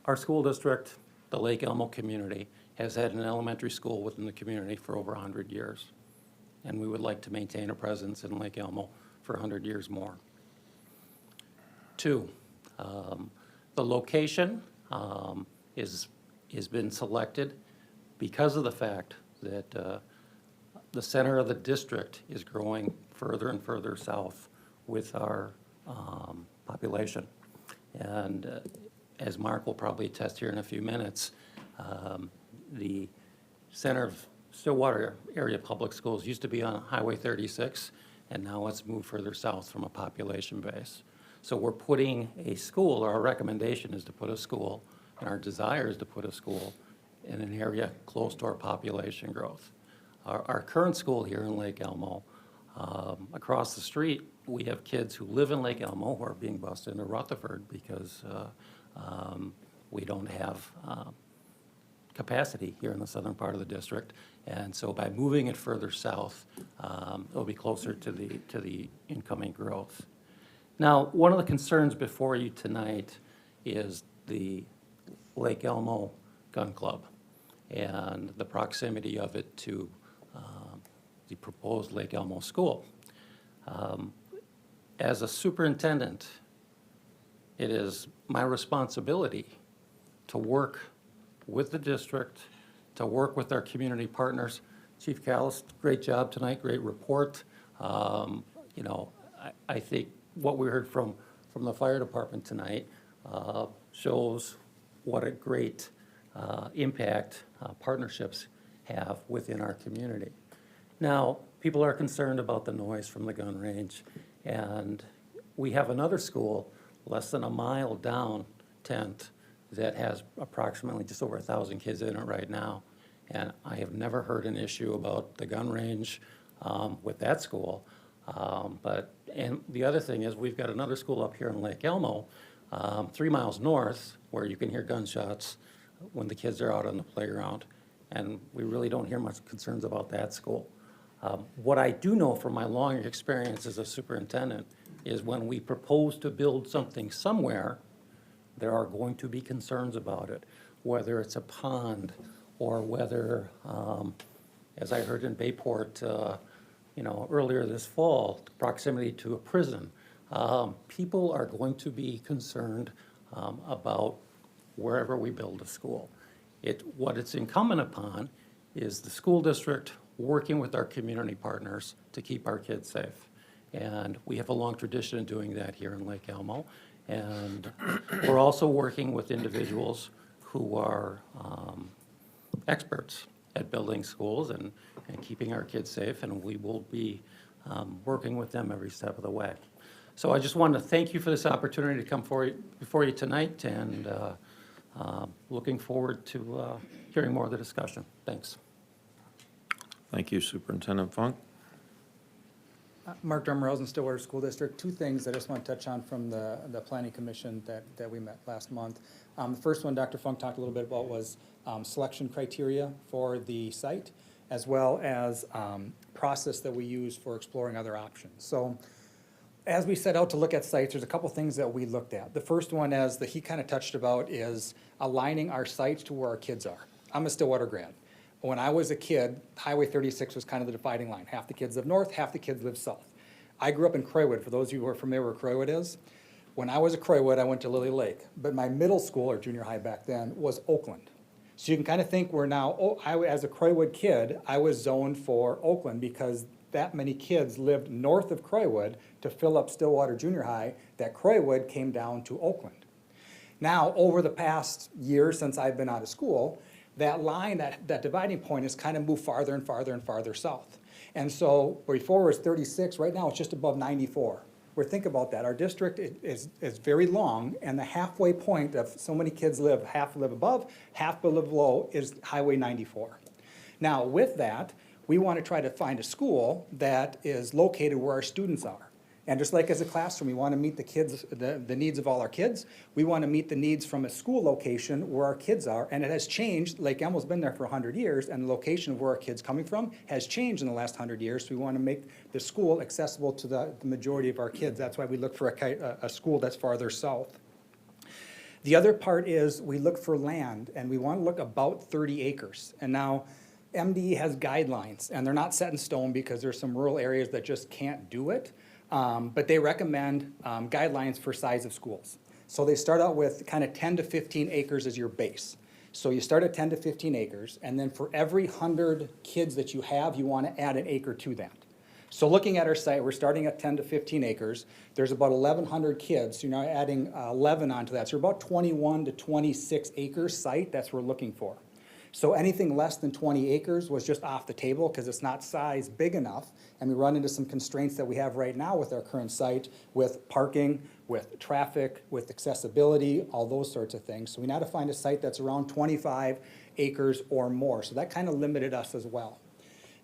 our school district, the Lake Elmo community, has had an elementary school within the community for over 100 years. And we would like to maintain a presence in Lake Elmo for 100 years more. Two, the location has been selected because of the fact that the center of the district is growing further and further south with our population. And as Mark will probably attest here in a few minutes, the center of Stillwater Area Public Schools used to be on Highway 36, and now it's moved further south from a population base. So we're putting a school, or our recommendation is to put a school, and our desire is to put a school in an area close to our population growth. Our current school here in Lake Elmo, across the street, we have kids who live in Lake Elmo who are being bused into Rutherford because we don't have capacity here in the southern part of the district. And so by moving it further south, it'll be closer to the incoming growth. Now, one of the concerns before you tonight is the Lake Elmo Gun Club and the proximity of it to the proposed Lake Elmo School. As a superintendent, it is my responsibility to work with the district, to work with our community partners. Chief Callis, great job tonight, great report. You know, I think what we heard from the fire department tonight shows what a great impact partnerships have within our community. Now, people are concerned about the noise from the gun range, and we have another school less than a mile down, Tent, that has approximately just over 1,000 kids in it right now. And I have never heard an issue about the gun range with that school. And the other thing is, we've got another school up here in Lake Elmo, 3 miles north, where you can hear gunshots when the kids are out on the playground. And we really don't hear much concerns about that school. What I do know from my long experience as a superintendent is when we propose to build something somewhere, there are going to be concerns about it, whether it's a pond or whether, as I heard in Bayport, you know, earlier this fall, proximity to a prison. People are going to be concerned about wherever we build a school. What it's incumbent upon is the school district working with our community partners to keep our kids safe. And we have a long tradition of doing that here in Lake Elmo. And we're also working with individuals who are experts at building schools and keeping our kids safe, and we will be working with them every step of the way. So I just wanted to thank you for this opportunity to come before you tonight, and looking forward to hearing more of the discussion. Thanks. Thank you, Superintendent Funk. Mark Drummer, Rosen, Stillwater School District. Two things I just want to touch on from the Planning Commission that we met last month. The first one Dr. Funk talked a little bit about was selection criteria for the site, as well as process that we use for exploring other options. So as we set out to look at sites, there's a couple things that we looked at. The first one, as he kind of touched about, is aligning our sites to where our kids are. I'm a Stillwater grad. When I was a kid, Highway 36 was kind of the dividing line. Half the kids live north, half the kids live south. I grew up in Croywood. For those of you who are familiar where Croywood is, when I was at Croywood, I went to Lily Lake. But my middle school, or junior high back then, was Oakland. So you can kind of think we're now, as a Croywood kid, I was zoned for Oakland because that many kids lived north of Croywood to fill up Stillwater Junior High, that Croywood came down to Oakland. Now, over the past year since I've been out of school, that line, that dividing point has kind of moved farther and farther and farther south. And so before it was 36, right now it's just above 94. Where think about that, our district is very long, and the halfway point of so many kids live, half live above, half live below, is Highway 94. Now with that, we want to try to find a school that is located where our students are. And just like as a classroom, we want to meet the kids, the needs of all our kids. We want to meet the needs from a school location where our kids are. And it has changed. Lake Elmo's been there for 100 years, and the location of where our kids coming from has changed in the last 100 years. So we want to make the school accessible to the majority of our kids. That's why we look for a school that's farther south. The other part is we look for land, and we want to look about 30 acres. And now MDE has guidelines, and they're not set in stone because there's some rural areas that just can't do it. But they recommend guidelines for size of schools. So they start out with kind of 10 to 15 acres as your base. So you start at 10 to 15 acres, and then for every 100 kids that you have, you want to add an acre to that. So looking at our site, we're starting at 10 to 15 acres. There's about 1,100 kids, so you're now adding 11 onto that. So about 21 to 26 acre site, that's what we're looking for. So anything less than 20 acres was just off the table because it's not size big enough. And we run into some constraints that we have right now with our current site, with parking, with traffic, with accessibility, all those sorts of things. So we now to find a site that's around 25 acres or more. So that kind of limited us as well.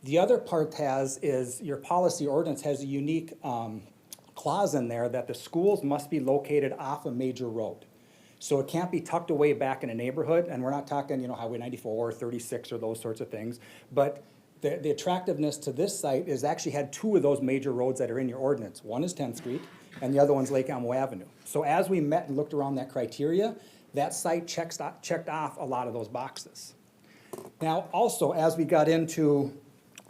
The other part is your policy ordinance has a unique clause in there that the schools must be located off a major road. So it can't be tucked away back in a neighborhood, and we're not talking, Highway 94 or 36 or those sorts of things. But the attractiveness to this site is actually had two of those major roads that are in your ordinance. One is 10th Street, and the other one's Lake Elmo Avenue. So as we met and looked around that criteria, that site checked off a lot of those boxes. Now, also, as we got into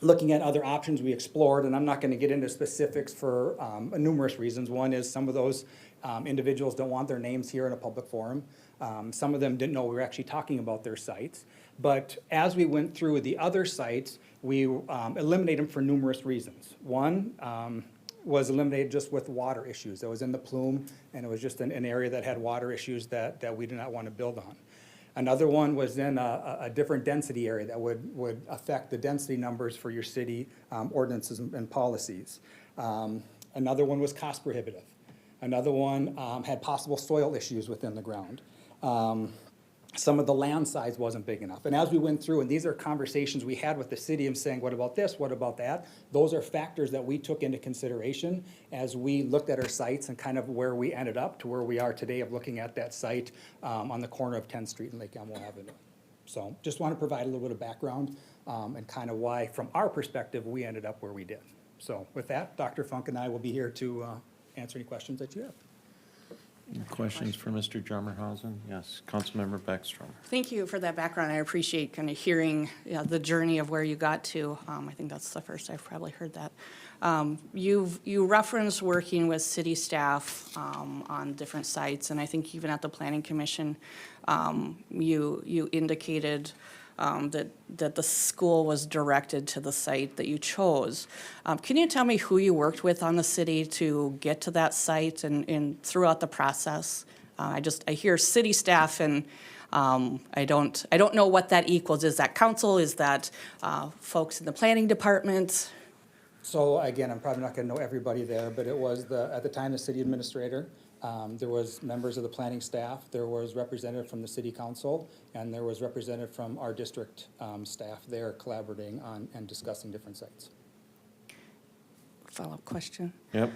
looking at other options we explored, and I'm not going to get into specifics for numerous reasons. One is some of those individuals don't want their names here in a public forum. Some of them didn't know we were actually talking about their sites. But as we went through the other sites, we eliminated them for numerous reasons. One was eliminated just with water issues. It was in the plume, and it was just an area that had water issues that we did not want to build on. Another one was in a different density area that would affect the density numbers for your city ordinances and policies. Another one was cost prohibitive. Another one had possible soil issues within the ground. Some of the land size wasn't big enough. And as we went through, and these are conversations we had with the city and saying, what about this, what about that? Those are factors that we took into consideration as we looked at our sites and kind of where we ended up to where we are today of looking at that site on the corner of 10th Street and Lake Elmo Avenue. So just want to provide a little bit of background and kind of why, from our perspective, we ended up where we did. So with that, Dr. Funk and I will be here to answer any questions that you have. Any questions for Mr. Drummerhausen? Yes, Councilmember Beckstrom. Thank you for that background. I appreciate kind of hearing the journey of where you got to. I think that's the first I've probably heard that. You referenced working with city staff on different sites, and I think even at the Planning Commission, you indicated that the school was directed to the site that you chose. Can you tell me who you worked with on the city to get to that site and throughout the process? I hear city staff and I don't know what that equals. Is that council? Is that folks in the planning department? So again, I'm probably not going to know everybody there, but it was at the time the city administrator. There was members of the planning staff, there was representative from the city council, and there was representative from our district staff there collaborating on and discussing different sites. Follow-up question. Yep.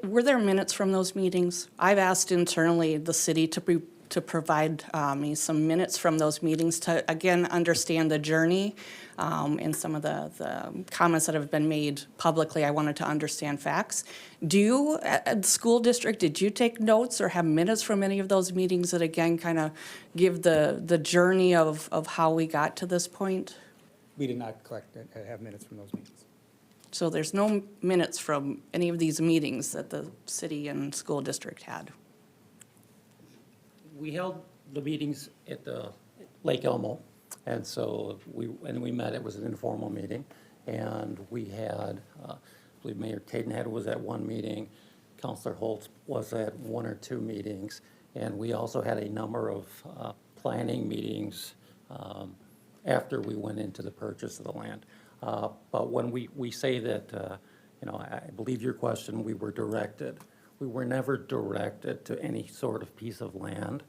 Were there minutes from those meetings? I've asked internally the city to provide me some minutes from those meetings to, again, understand the journey and some of the comments that have been made publicly. I wanted to understand facts. Do you, at the school district, did you take notes or have minutes from any of those meetings that, again, kind of give the journey of how we got to this point? We did not have minutes from those meetings. So there's no minutes from any of these meetings that the city and school district had? We held the meetings at the Lake Elmo, and so we met. It was an informal meeting, and we had, I believe Mayor Cadenhead was at one meeting, Councilor Holtz was at one or two meetings, and we also had a number of planning meetings after we went into the purchase of the land. But when we say that, I believe your question, we were directed. We were never directed to any sort of piece of land.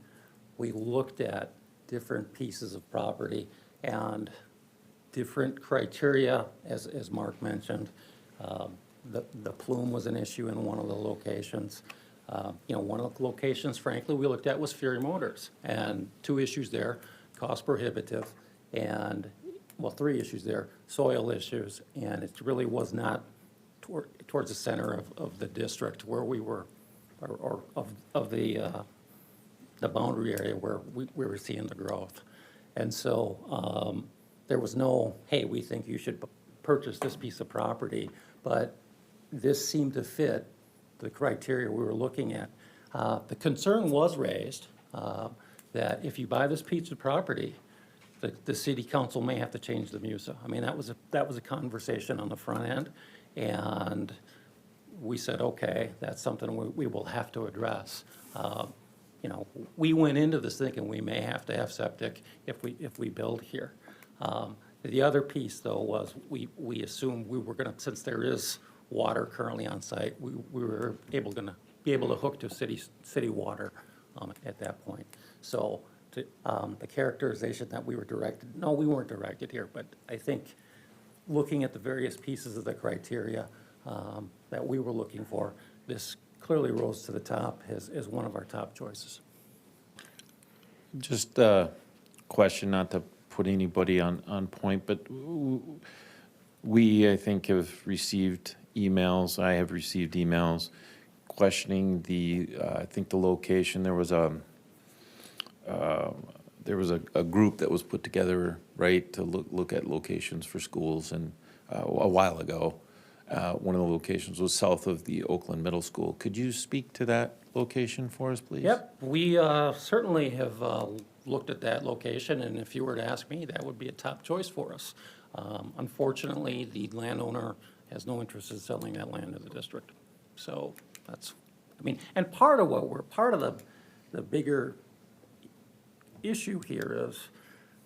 We looked at different pieces of property and different criteria, as Mark mentioned. The plume was an issue in one of the locations. One of the locations, frankly, we looked at was Fury Motors. And two issues there, cost prohibitive, and, well, three issues there, soil issues, and it really was not towards the center of the district where we were, or of the boundary area where we were seeing the growth. And so there was no, hey, we think you should purchase this piece of property, but this seemed to fit the criteria we were looking at. The concern was raised that if you buy this piece of property, the city council may have to change the MUSA. I mean, that was a conversation on the front end, and we said, okay, that's something we will have to address. you know, we went into this thinking we may have to have septic if we build here. The other piece, though, was we assumed we were gonna, since there is water currently on site, we were gonna be able to hook to city water at that point. So the characterization that we were directed, no, we weren't directed here, but I think looking at the various pieces of the criteria that we were looking for, this clearly rose to the top as one of our top choices. Just a question, not to put anybody on point, but we, I think, have received emails, I have received emails questioning I think the location. There was a group that was put together, right, to look at locations for schools, and a while ago, one of the locations was south of the Oakland Middle School. Could you speak to that location for us, please? Yep, we certainly have looked at that location, and if you were to ask me, that would be a top choice for us. Unfortunately, the landowner has no interest in selling that land to the district. So that's, I mean, and part of the bigger issue here is,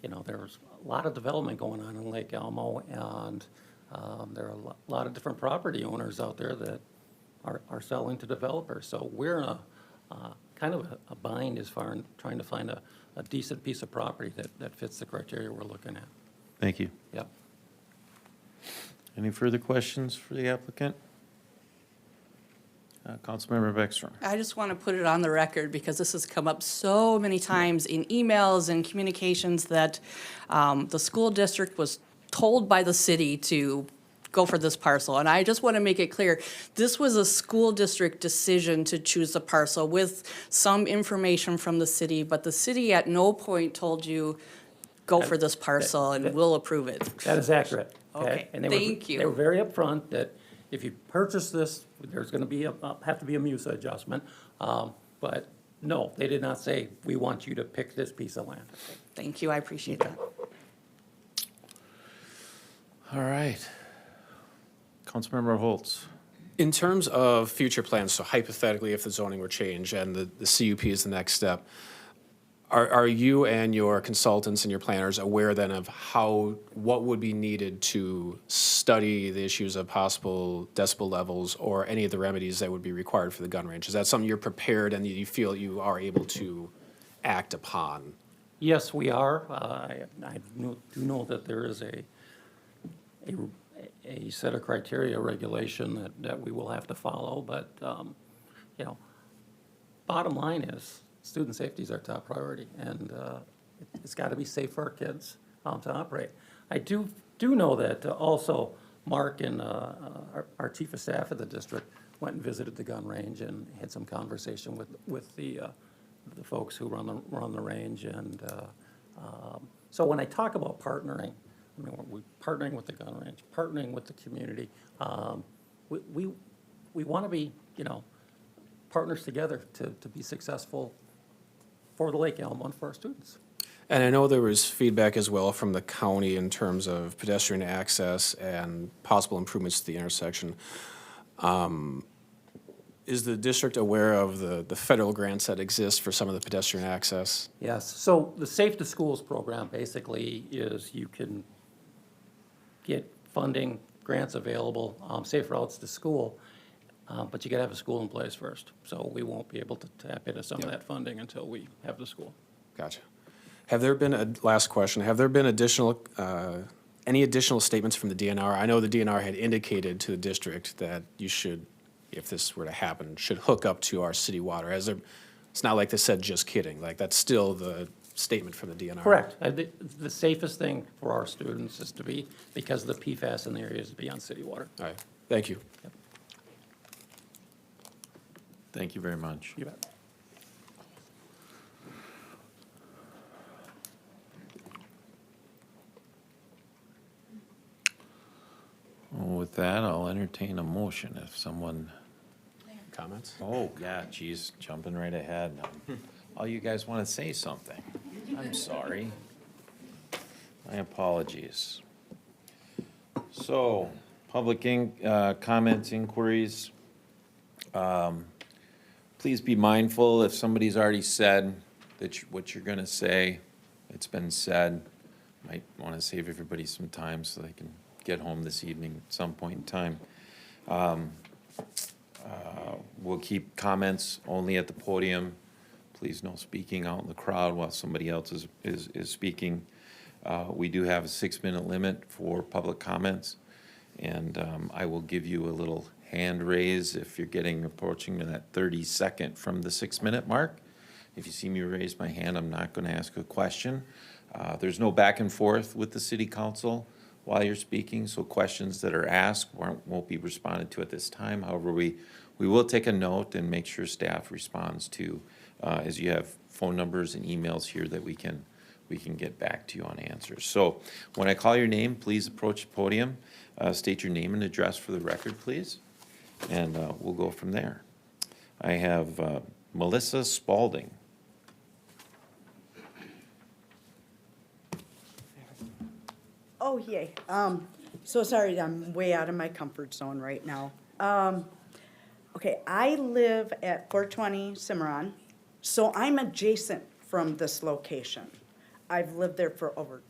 you know, there's a lot of development going on in Lake Elmo, and there are a lot of different property owners out there that are selling to developers. So we're in a kind of a bind as far as trying to find a decent piece of property that fits the criteria we're looking at. Thank you. Yep. Any further questions for the applicant? Councilmember Beckstrom. I just want to put it on the record because this has come up so many times in emails and communications that the school district was told by the city to go for this parcel. And I just want to make it clear, this was a school district decision to choose a parcel with some information from the city, but the city at no point told you, go for this parcel and we'll approve it. That is accurate. Okay, And they thank you. They were very upfront that if you purchase this, there's gonna be have to be a MUSA adjustment. But no, they did not say, we want you to pick this piece of land. Thank you, I appreciate that. All right. Councilmember Holtz. In terms of future plans, so hypothetically, if the zoning were changed and the CUP is the next step, are you and your consultants and your planners aware then of what would be needed to study the issues of possible decibel levels or any of the remedies that would be required for the gun range? Is that something you're prepared and you feel you are able to act upon? Yes, we are. I do know that there is a set of criteria, regulation that we will have to follow, but, you know, bottom line is, student safety is our top priority, and it's got to be safe for our kids to operate. I do know that also Mark and our chief of staff at the district went and visited the gun range and had some conversation with the folks who run the range, and so when I talk about partnering, I mean, we're partnering with the gun range, partnering with the community. We want to be, you know, partners together to be successful for the Lake Elmo and for our students. And I know there was feedback as well from the county in terms of pedestrian access and possible improvements to the intersection. Is the district aware of the federal grants that exist for some of the pedestrian access? Yes, so the Safe to Schools program basically is you can get funding, grants available, safe routes to school, but you gotta have a school in place first. So we won't be able to tap into some of that funding until we have the school. Gotcha. Have there been, last question, have there been any additional statements from the DNR? I know the DNR had indicated to the district that you should, if this were to happen, should hook up to our city water. It's not like they said, just kidding, like that's still the statement from the DNR. Correct. The safest thing for our students is to be, because of the PFAS in the area, is to be on city water. All right, thank you. Yep. Thank you very much. You bet. Well, with that, I'll entertain a motion if someone, Comments? oh, yeah, geez, jumping right ahead. All you guys want to say something. I'm sorry. My apologies. So, public comments, inquiries. Please be mindful if somebody's already said that what you're gonna say, it's been said. Might wanna save everybody some time so they can get home this evening at some point in time. We'll keep comments only at the podium. Please no speaking out in the crowd while somebody else is speaking. We do have a 6-minute limit for public comments, and I will give you a little hand raise if you're approaching that 30-second from the 6-minute mark. If you see me raise my hand, I'm not gonna ask a question. There's no back and forth with the city council while you're speaking, so questions that are asked won't be responded to at this time. However, we will take a note and make sure staff responds to, as you have phone numbers and emails here that we can get back to you on answers. So when I call your name, please approach the podium, state your name and address for the record, please, and we'll go from there. I have Melissa Spalding. Oh, yay. So sorry, I'm way out of my comfort zone right now. Okay, I live at 420 Cimarron, so I'm adjacent from this location. I've lived there for over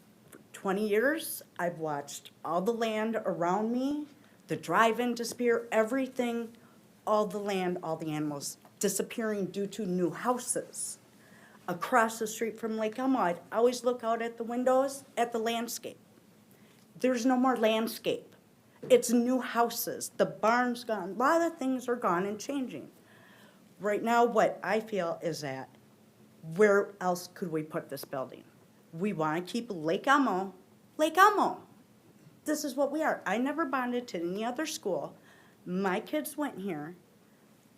20 years. I've watched all the land around me, the drive-in disappear, everything, all the land, all the animals disappearing due to new houses. Across the street from Lake Elmo, I'd always look out at the windows at the landscape. There's no more landscape. It's new houses. The barn's gone. A lot of things are gone and changing. Right now, what I feel is that where else could we put this building? We want to keep Lake Elmo, Lake Elmo. This is what we are. I never bonded to any other school. My kids went here.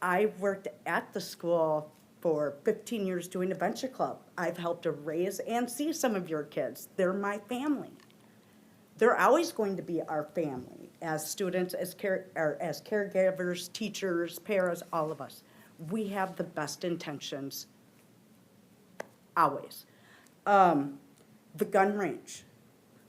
I worked at the school for 15 years doing Adventure Club. I've helped to raise and see some of your kids. They're my family. They're always going to be our family as students, as caregivers, teachers, parents, all of us. We have the best intentions, always. The gun range.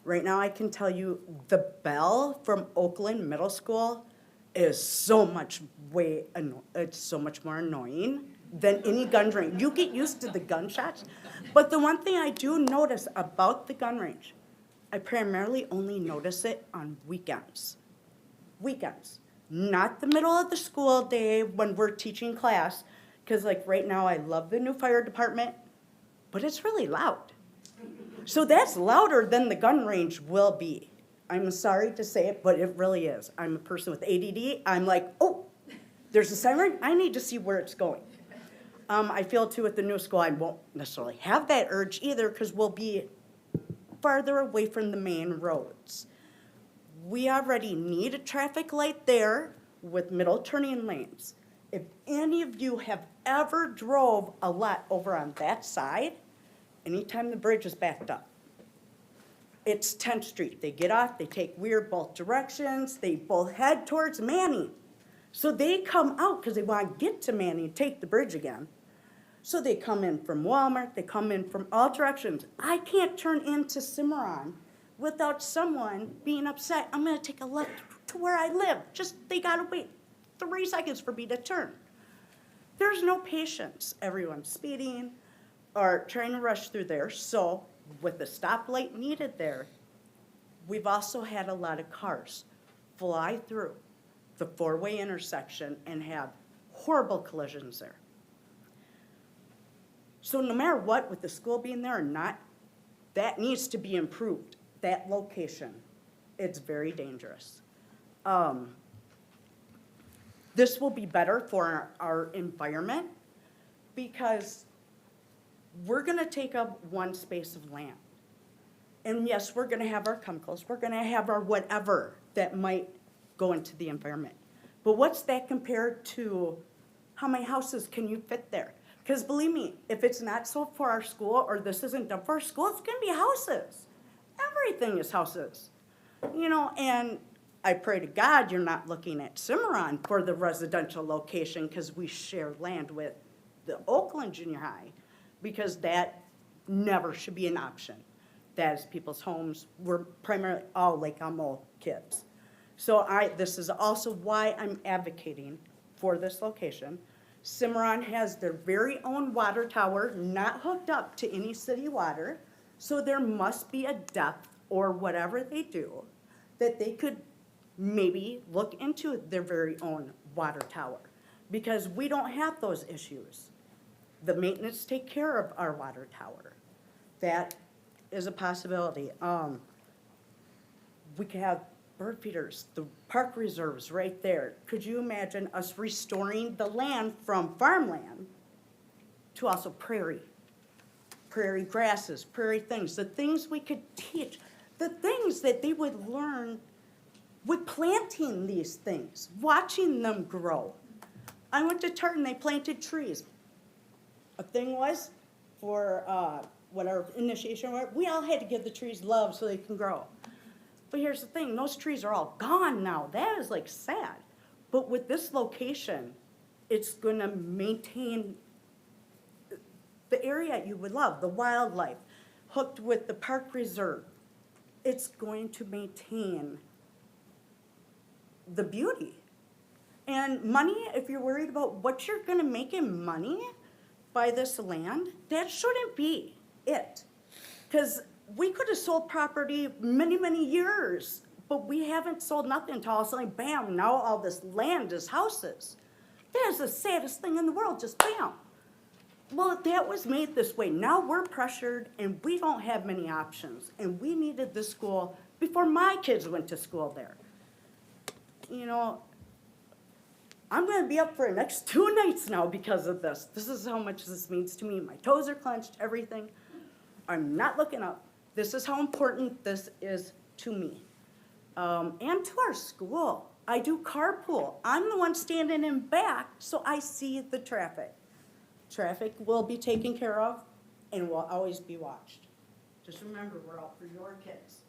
Right now I can tell you the bell from Oakland Middle School is so much it's so much more annoying than any gun range. You get used to the gunshots, but the one thing I do notice about the gun range, I primarily only notice it on weekends. Weekends, not the middle of the school day when we're teaching class, because like right now I love the new fire department, but it's really loud. So that's louder than the gun range will be. I'm sorry to say it, but it really is. I'm a person with ADD. I'm like, oh, there's a siren. I need to see where it's going. I feel too at the new school I won't necessarily have that urge either because we'll be farther away from the main roads. We already need a traffic light there with middle turning lanes. If any of you have ever drove a lot over on that side, anytime the bridge is backed up, it's 10th Street. They get off, they take Weir both directions, they both head towards Manning. So they come out because they want to get to Manning and take the bridge again. So they come in from Walmart, they come in from all directions. I can't turn into Cimarron without someone being upset. I'm gonna take a left to where I live. Just, they gotta wait 3 seconds for me to turn. There's no patience. Everyone's speeding or trying to rush through there. So with the stoplight needed there, we've also had a lot of cars fly through the 4-way intersection and have horrible collisions there. So no matter what, with the school being there or not, that needs to be improved, that location. It's very dangerous. This will be better for our environment because we're gonna take up one space of land. And yes, we're gonna have our chemicals, we're gonna have our whatever that might go into the environment. But what's that compared to how many houses can you fit there? Because believe me, if it's not sold for our school or this isn't done for our school, it's gonna be houses. Everything is houses. You know, and I pray to God you're not looking at Cimarron for the residential location because we share land with the Oakland Junior High, because that never should be an option. That is people's homes. We're primarily all Lake Elmo kids. So this is also why I'm advocating for this location, Cimarron has their very own water tower, not hooked up to any city water, so there must be a depth or whatever they do that they could maybe look into their very own water tower, because we don't have those issues. The maintenance take care of our water tower. That is a possibility. We could have bird feeders, the park reserves right there. Could you imagine us restoring the land from farmland to also prairie grasses, prairie things, the things we could teach, the things that they would learn with planting these things, watching them grow. I went to Tartan, they planted trees. A thing was, for what our initiation was, we all had to give the trees love so they can grow. But here's the thing, those trees are all gone now. That is like sad. But with this location, it's gonna maintain the area you would love, the wildlife, hooked with the park reserve. It's going to maintain the beauty. And money, if you're worried about what you're gonna make in money by this land, that shouldn't be it. Because we could have sold property many, many years, but we haven't sold nothing until all of a sudden, bam, now all this land is houses. That is the saddest thing in the world, just bam. Well, that was made this way. Now we're pressured and we don't have many options. And we needed this school before my kids went to school there. You know, I'm gonna be up for the next 2 nights now because of this. This is how much this means to me. My toes are clenched, everything. I'm not looking up. This is how important this is to me. And to our school. I do carpool. I'm the one standing in back, so I see the traffic. Traffic will be taken care of and will always be watched. Just remember, we're all for your kids.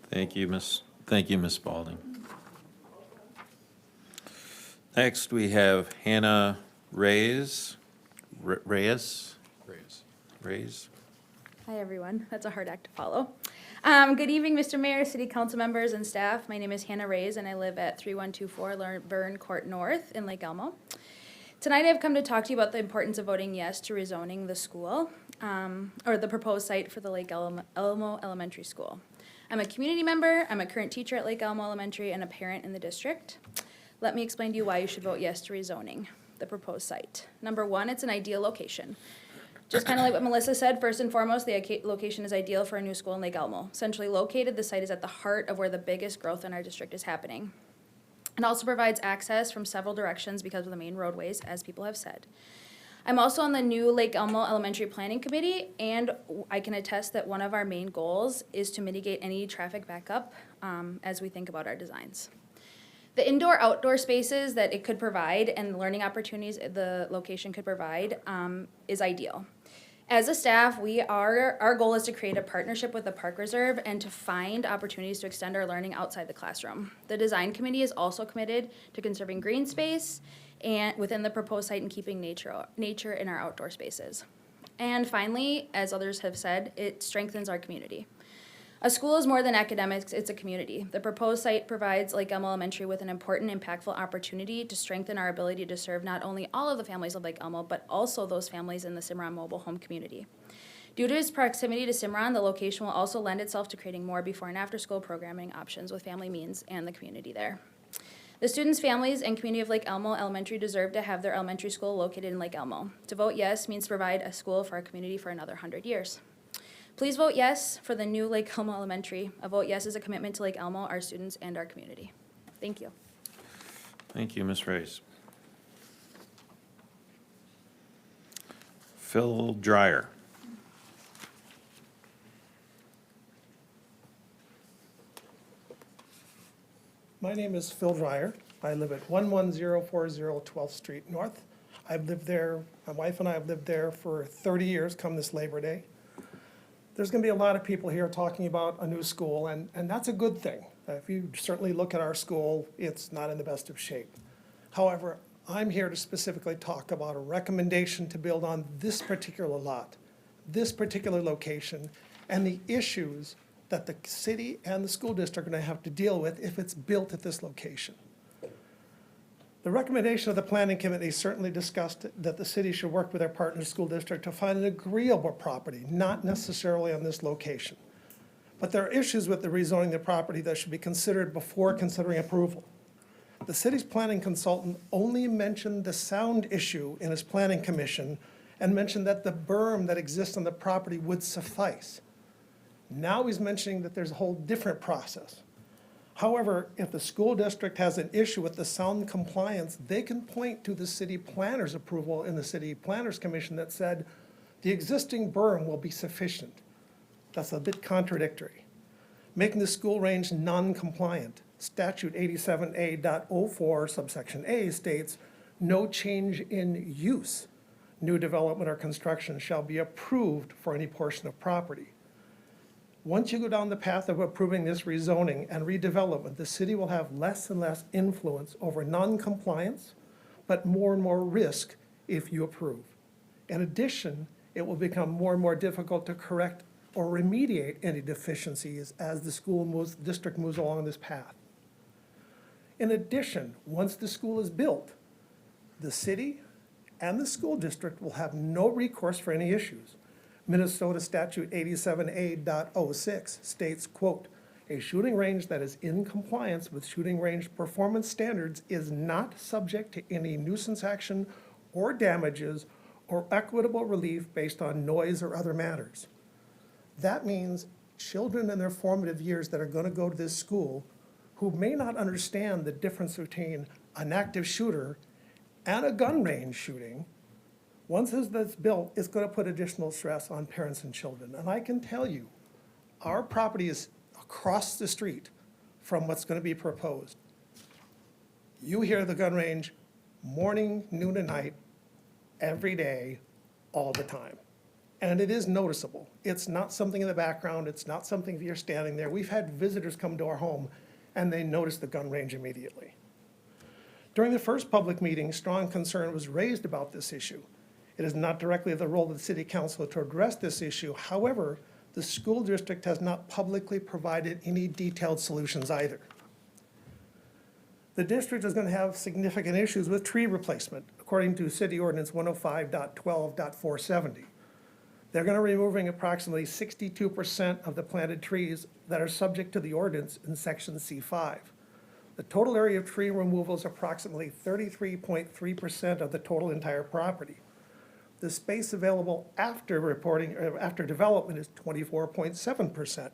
Thank you, Ms. Spalding. Next, we have Hannah Reyes. Reyes? Reyes. Hi, everyone. That's a hard act to follow. Good evening, Mr. Mayor, City Council members, and staff. My name is Hannah Reyes, and I live at 3124 Laverne Court North in Lake Elmo. Tonight, I've come to talk to you about the importance of voting yes to rezoning the school, or the proposed site for the Lake Elmo Elementary School. I'm a community member, I'm a current teacher at Lake Elmo Elementary, and a parent in the district. Let me explain to you why you should vote yes to rezoning the proposed site. Number one, it's an ideal location. Just kind of like what Melissa said, first and foremost, the location is ideal for a new school in Lake Elmo. Centrally located, the site is at the heart of where the biggest growth in our district is happening. It also provides access from several directions because of the main roadways, as people have said. I'm also on the new Lake Elmo Elementary Planning Committee, and I can attest that one of our main goals is to mitigate any traffic backup as we think about our designs. The indoor-outdoor spaces that it could provide and learning opportunities the location could provide is ideal. As a staff, our goal is to create a partnership with the Park Reserve and to find opportunities to extend our learning outside the classroom. The design committee is also committed to conserving green space and within the proposed site and keeping nature in our outdoor spaces. And finally, as others have said, it strengthens our community. A school is more than academics, it's a community. The proposed site provides Lake Elmo Elementary with an important, impactful opportunity to strengthen our ability to serve not only all of the families of Lake Elmo, but also those families in the Cimarron Mobile Home community. Due to its proximity to Cimarron, the location will also lend itself to creating more before and after school programming options with family means and the community there. The students, families, and community of Lake Elmo Elementary deserve to have their elementary school located in Lake Elmo. To vote yes means to provide a school for our community for another 100 years. Please vote yes for the new Lake Elmo Elementary. A vote yes is a commitment to Lake Elmo, our students, and our community. Thank you. Thank you, Ms. Reyes. Phil Dreyer. My name is Phil Dreyer. I live at 11040 12th Street North. I've lived there, my wife and I have lived there for 30 years come this Labor Day. There's going to be a lot of people here talking about a new school, and that's a good thing. If you certainly look at our school, it's not in the best of shape. However, I'm here to specifically talk about a recommendation to build on this particular lot, this particular location, and the issues that the city and the school district are going to have to deal with if it's built at this location. The recommendation of the planning committee certainly discussed that the city should work with our partner school district to find an agreeable property, not necessarily on this location. But there are issues with the rezoning the property that should be considered before considering approval. The city's planning consultant only mentioned the sound issue in his planning commission and mentioned that the berm that exists on the property would suffice. Now he's mentioning that there's a whole different process. However, if the school district has an issue with the sound compliance, they can point to the city planner's approval in the city planners commission that said the existing berm will be sufficient. That's a bit contradictory. Making the school range non-compliant. Statute 87A.04 subsection A states, no change in use, new development or construction shall be approved for any portion of property. Once you go down the path of approving this rezoning and redevelopment, the city will have less and less influence over non-compliance, but more and more risk if you approve. In addition, it will become more and more difficult to correct or remediate any deficiencies as the district moves along this path. In addition, once the school is built, the city and the school district will have no recourse for any issues. Minnesota Statute 87A.06 states, quote, "A shooting range that is in compliance with shooting range performance standards is not subject to any nuisance action or damages or equitable relief based on noise or other matters." That means children in their formative years that are going to go to this school who may not understand the difference between an active shooter and a gun range shooting, once that's built, it's going to put additional stress on parents and children. And I can tell you, our property is across the street from what's going to be proposed. You hear the gun range morning, noon, and night, every day, all the time. And it is noticeable. It's not something in the background. It's not something that you're standing there. We've had visitors come to our home, and they notice the gun range immediately. During the first public meeting, strong concern was raised about this issue. It is not directly the role of the city council to address this issue. However, the school district has not publicly provided any detailed solutions either. The district is going to have significant issues with tree replacement, according to City Ordinance 105.12.470. They're going to be removing approximately 62% of the planted trees that are subject to the ordinance in section C5. The total area of tree removal is approximately 33.3% of the total entire property. The space available after development is 24.7%.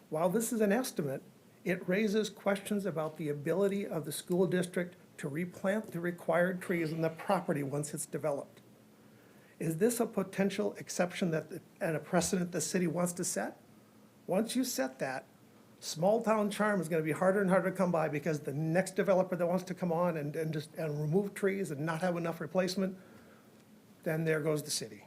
While this is an estimate, it raises questions about the ability of the school district to replant the required trees on the property once it's developed. Is this a potential exception and a precedent the city wants to set? Once you set that, small-town charm is going to be harder and harder to come by because the next developer that wants to come on and remove trees and not have enough replacement, then there goes the city.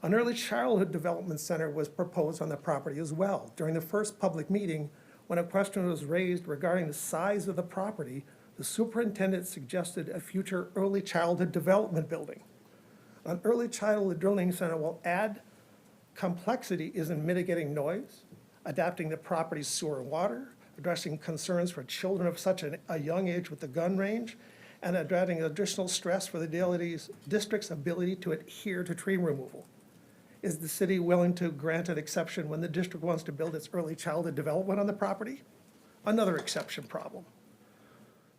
An early childhood development center was proposed on the property as well. During the first public meeting, when a question was raised regarding the size of the property, the superintendent suggested a future early childhood development building. An early childhood learning center will add complexity is in mitigating noise, adapting the property's sewer and water, addressing concerns for children of such a young age with the gun range, and addressing additional stress for the district's ability to adhere to tree removal. Is the city willing to grant an exception when the district wants to build its early childhood development on the property? Another exception problem.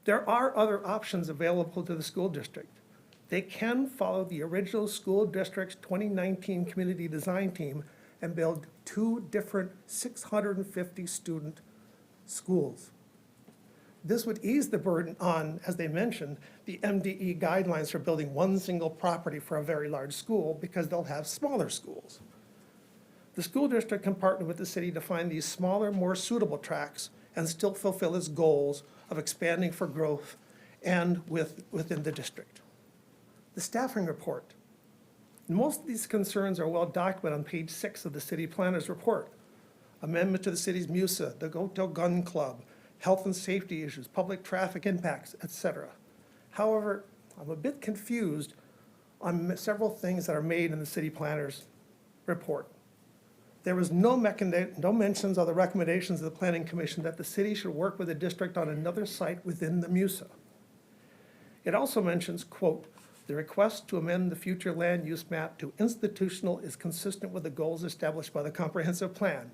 There are other options available to the school district. They can follow the original school district's 2019 community design team and build 2 different 650-student schools. This would ease the burden on, as they mentioned, the MDE guidelines for building one single property for a very large school because they'll have smaller schools. The school district can partner with the city to find these smaller, more suitable tracks and still fulfill its goals of expanding for growth and within the district. The staffing report. Most of these concerns are well documented on page 6 of the city planner's report. Amendment to the city's MUSA, the Goat Gun Club, health and safety issues, public traffic impacts, etc. However, I'm a bit confused on several things that are made in the city planner's report. There was no mentions of the recommendations of the Planning Commission that the city should work with the district on another site within the MUSA. It also mentions, quote, "The request to amend the future land use map to institutional is consistent with the goals established by the comprehensive plan."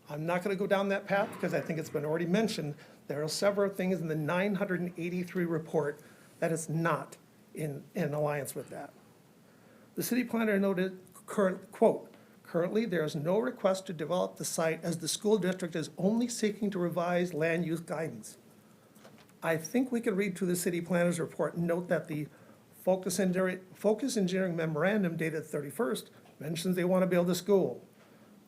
I'm not going to go down that path because I think it's been already mentioned. There are several things in the 983 report that is not in alliance with that. The city planner noted, quote, "Currently, there is no request to develop the site as the school district is only seeking to revise land use guidance." I think we could read through the city planner's report and note that the Focus Engineering memorandum dated 31st mentions they want to build a school.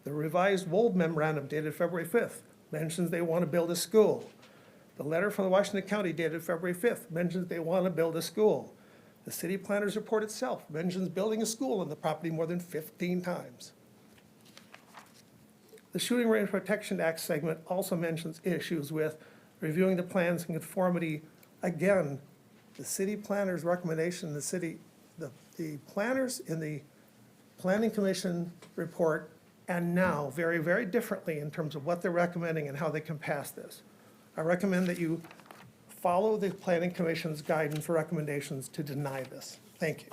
The revised Wold memorandum dated February 5th mentions they want to build a school. The letter from the Washington County dated February 5th mentions they want to build a school. The city planner's report itself mentions building a school on the property more than 15 times. The Shooting Range Protection Act segment also mentions issues with reviewing the plans in conformity. Again, the city planner's recommendation, the planners in the Planning Commission report and now very, very differently in terms of what they're recommending and how they can pass this. I recommend that you follow the Planning Commission's guidance or recommendations to deny this. Thank you.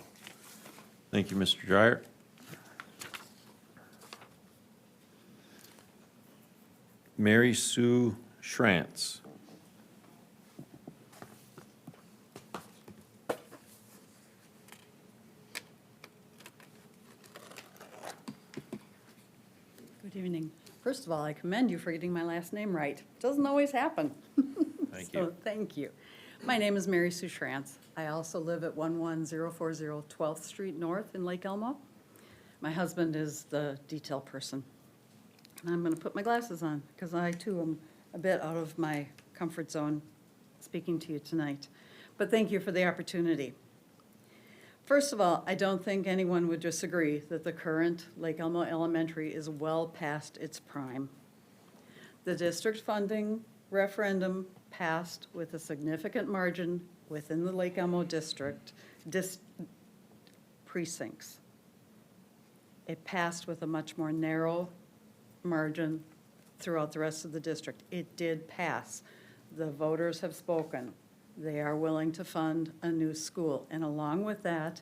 Thank you, Mr. Dryer. Mary Sue Schrantz. Good evening. First of all, I commend you for getting my last name right. Doesn't always happen. Thank So, you. thank you. My name is Mary Sue Schrantz. I also live at 11040 12th Street North in Lake Elmo. My husband is the detail person. And I'm going to put my glasses on because I too am a bit out of my comfort zone speaking to you tonight. But thank you for the opportunity. First of all, I don't think anyone would disagree that the current Lake Elmo Elementary is well past its prime. The district funding referendum passed with a significant margin within the Lake Elmo district precincts. It passed with a much more narrow margin throughout the rest of the district. It did pass. The voters have spoken. They are willing to fund a new school. And along with that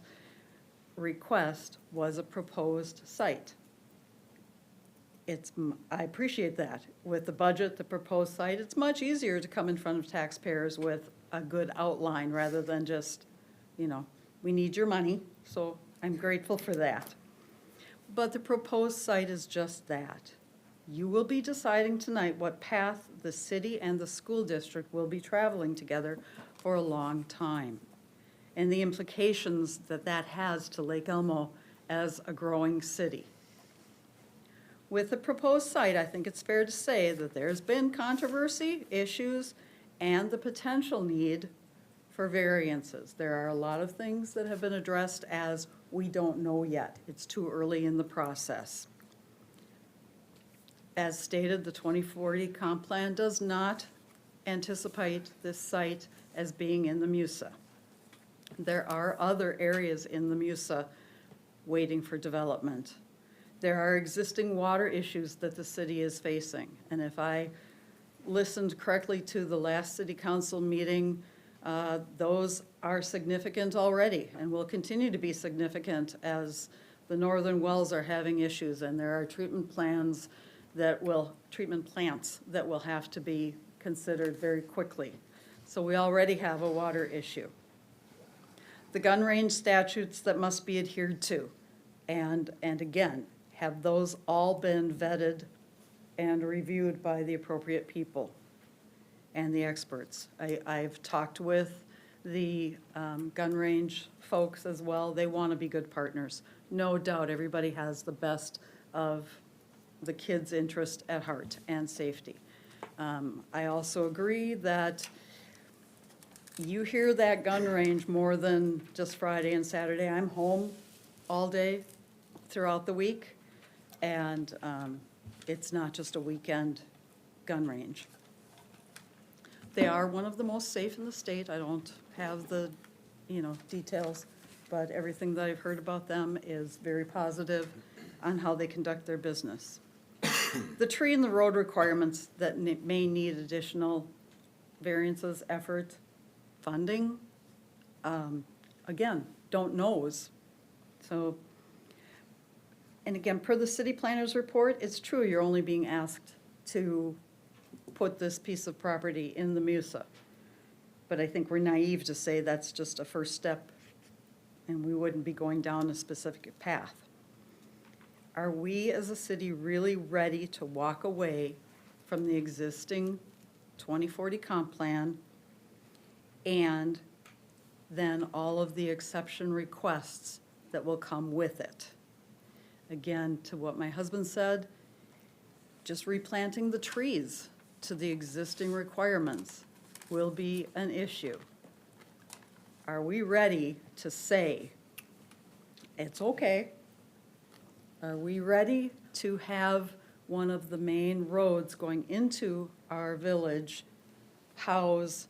request was a proposed site. I appreciate that. With the budget, the proposed site, it's much easier to come in front of taxpayers with a good outline rather than just, we need your money. So I'm grateful for that. But the proposed site is just that. You will be deciding tonight what path the city and the school district will be traveling together for a long time, and the implications that that has to Lake Elmo as a growing city. With the proposed site, I think it's fair to say that there's been controversy, issues, and the potential need for variances. There are a lot of things that have been addressed as we don't know yet. It's too early in the process. As stated, the 2040 comp plan does not anticipate this site as being in the MUSA. There are other areas in the MUSA waiting for development. There are existing water issues that the city is facing. And if I listened correctly to the last city council meeting, those are significant already and will continue to be significant as the northern wells are having issues and there are treatment plants that will have to be considered very quickly. So we already have a water issue. The gun range statutes that must be adhered to, and again, have those all been vetted and reviewed by the appropriate people and the experts. I've talked with the gun range folks as well. They want to be good partners. No doubt everybody has the best of the kids' interest at heart and safety. I also agree that you hear that gun range more than just Friday and Saturday. I'm home all day throughout the week, and it's not just a weekend gun range. They are one of the most safe in the state. I don't have the, details, but everything that I've heard about them is very positive on how they conduct their business. The tree and the road requirements that may need additional variances, effort, funding, again, don't knows. So, and again, per the city planner's report, it's true, you're only being asked to put this piece of property in the MUSA. But I think we're naive to say that's just a first step, and we wouldn't be going down a specific path. Are we as a city really ready to walk away from the existing 2040 comp plan and then all of the exception requests that will come with it? Again, to what my husband said, just replanting the trees to the existing requirements will be an issue. Are we ready to say, it's okay? Are we ready to have one of the main roads going into our village house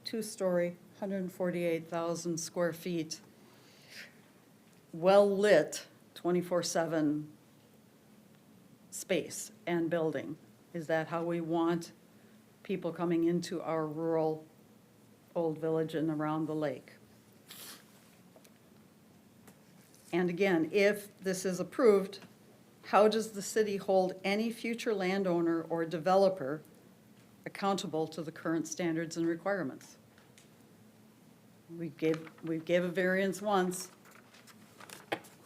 two-story, 148,000 square feet, well-lit, 24/7 space and building? Is that how we want people coming into our rural old village and around the lake? And again, if this is approved, how does the city hold any future landowner or developer accountable to the current standards and requirements? We gave a variance once.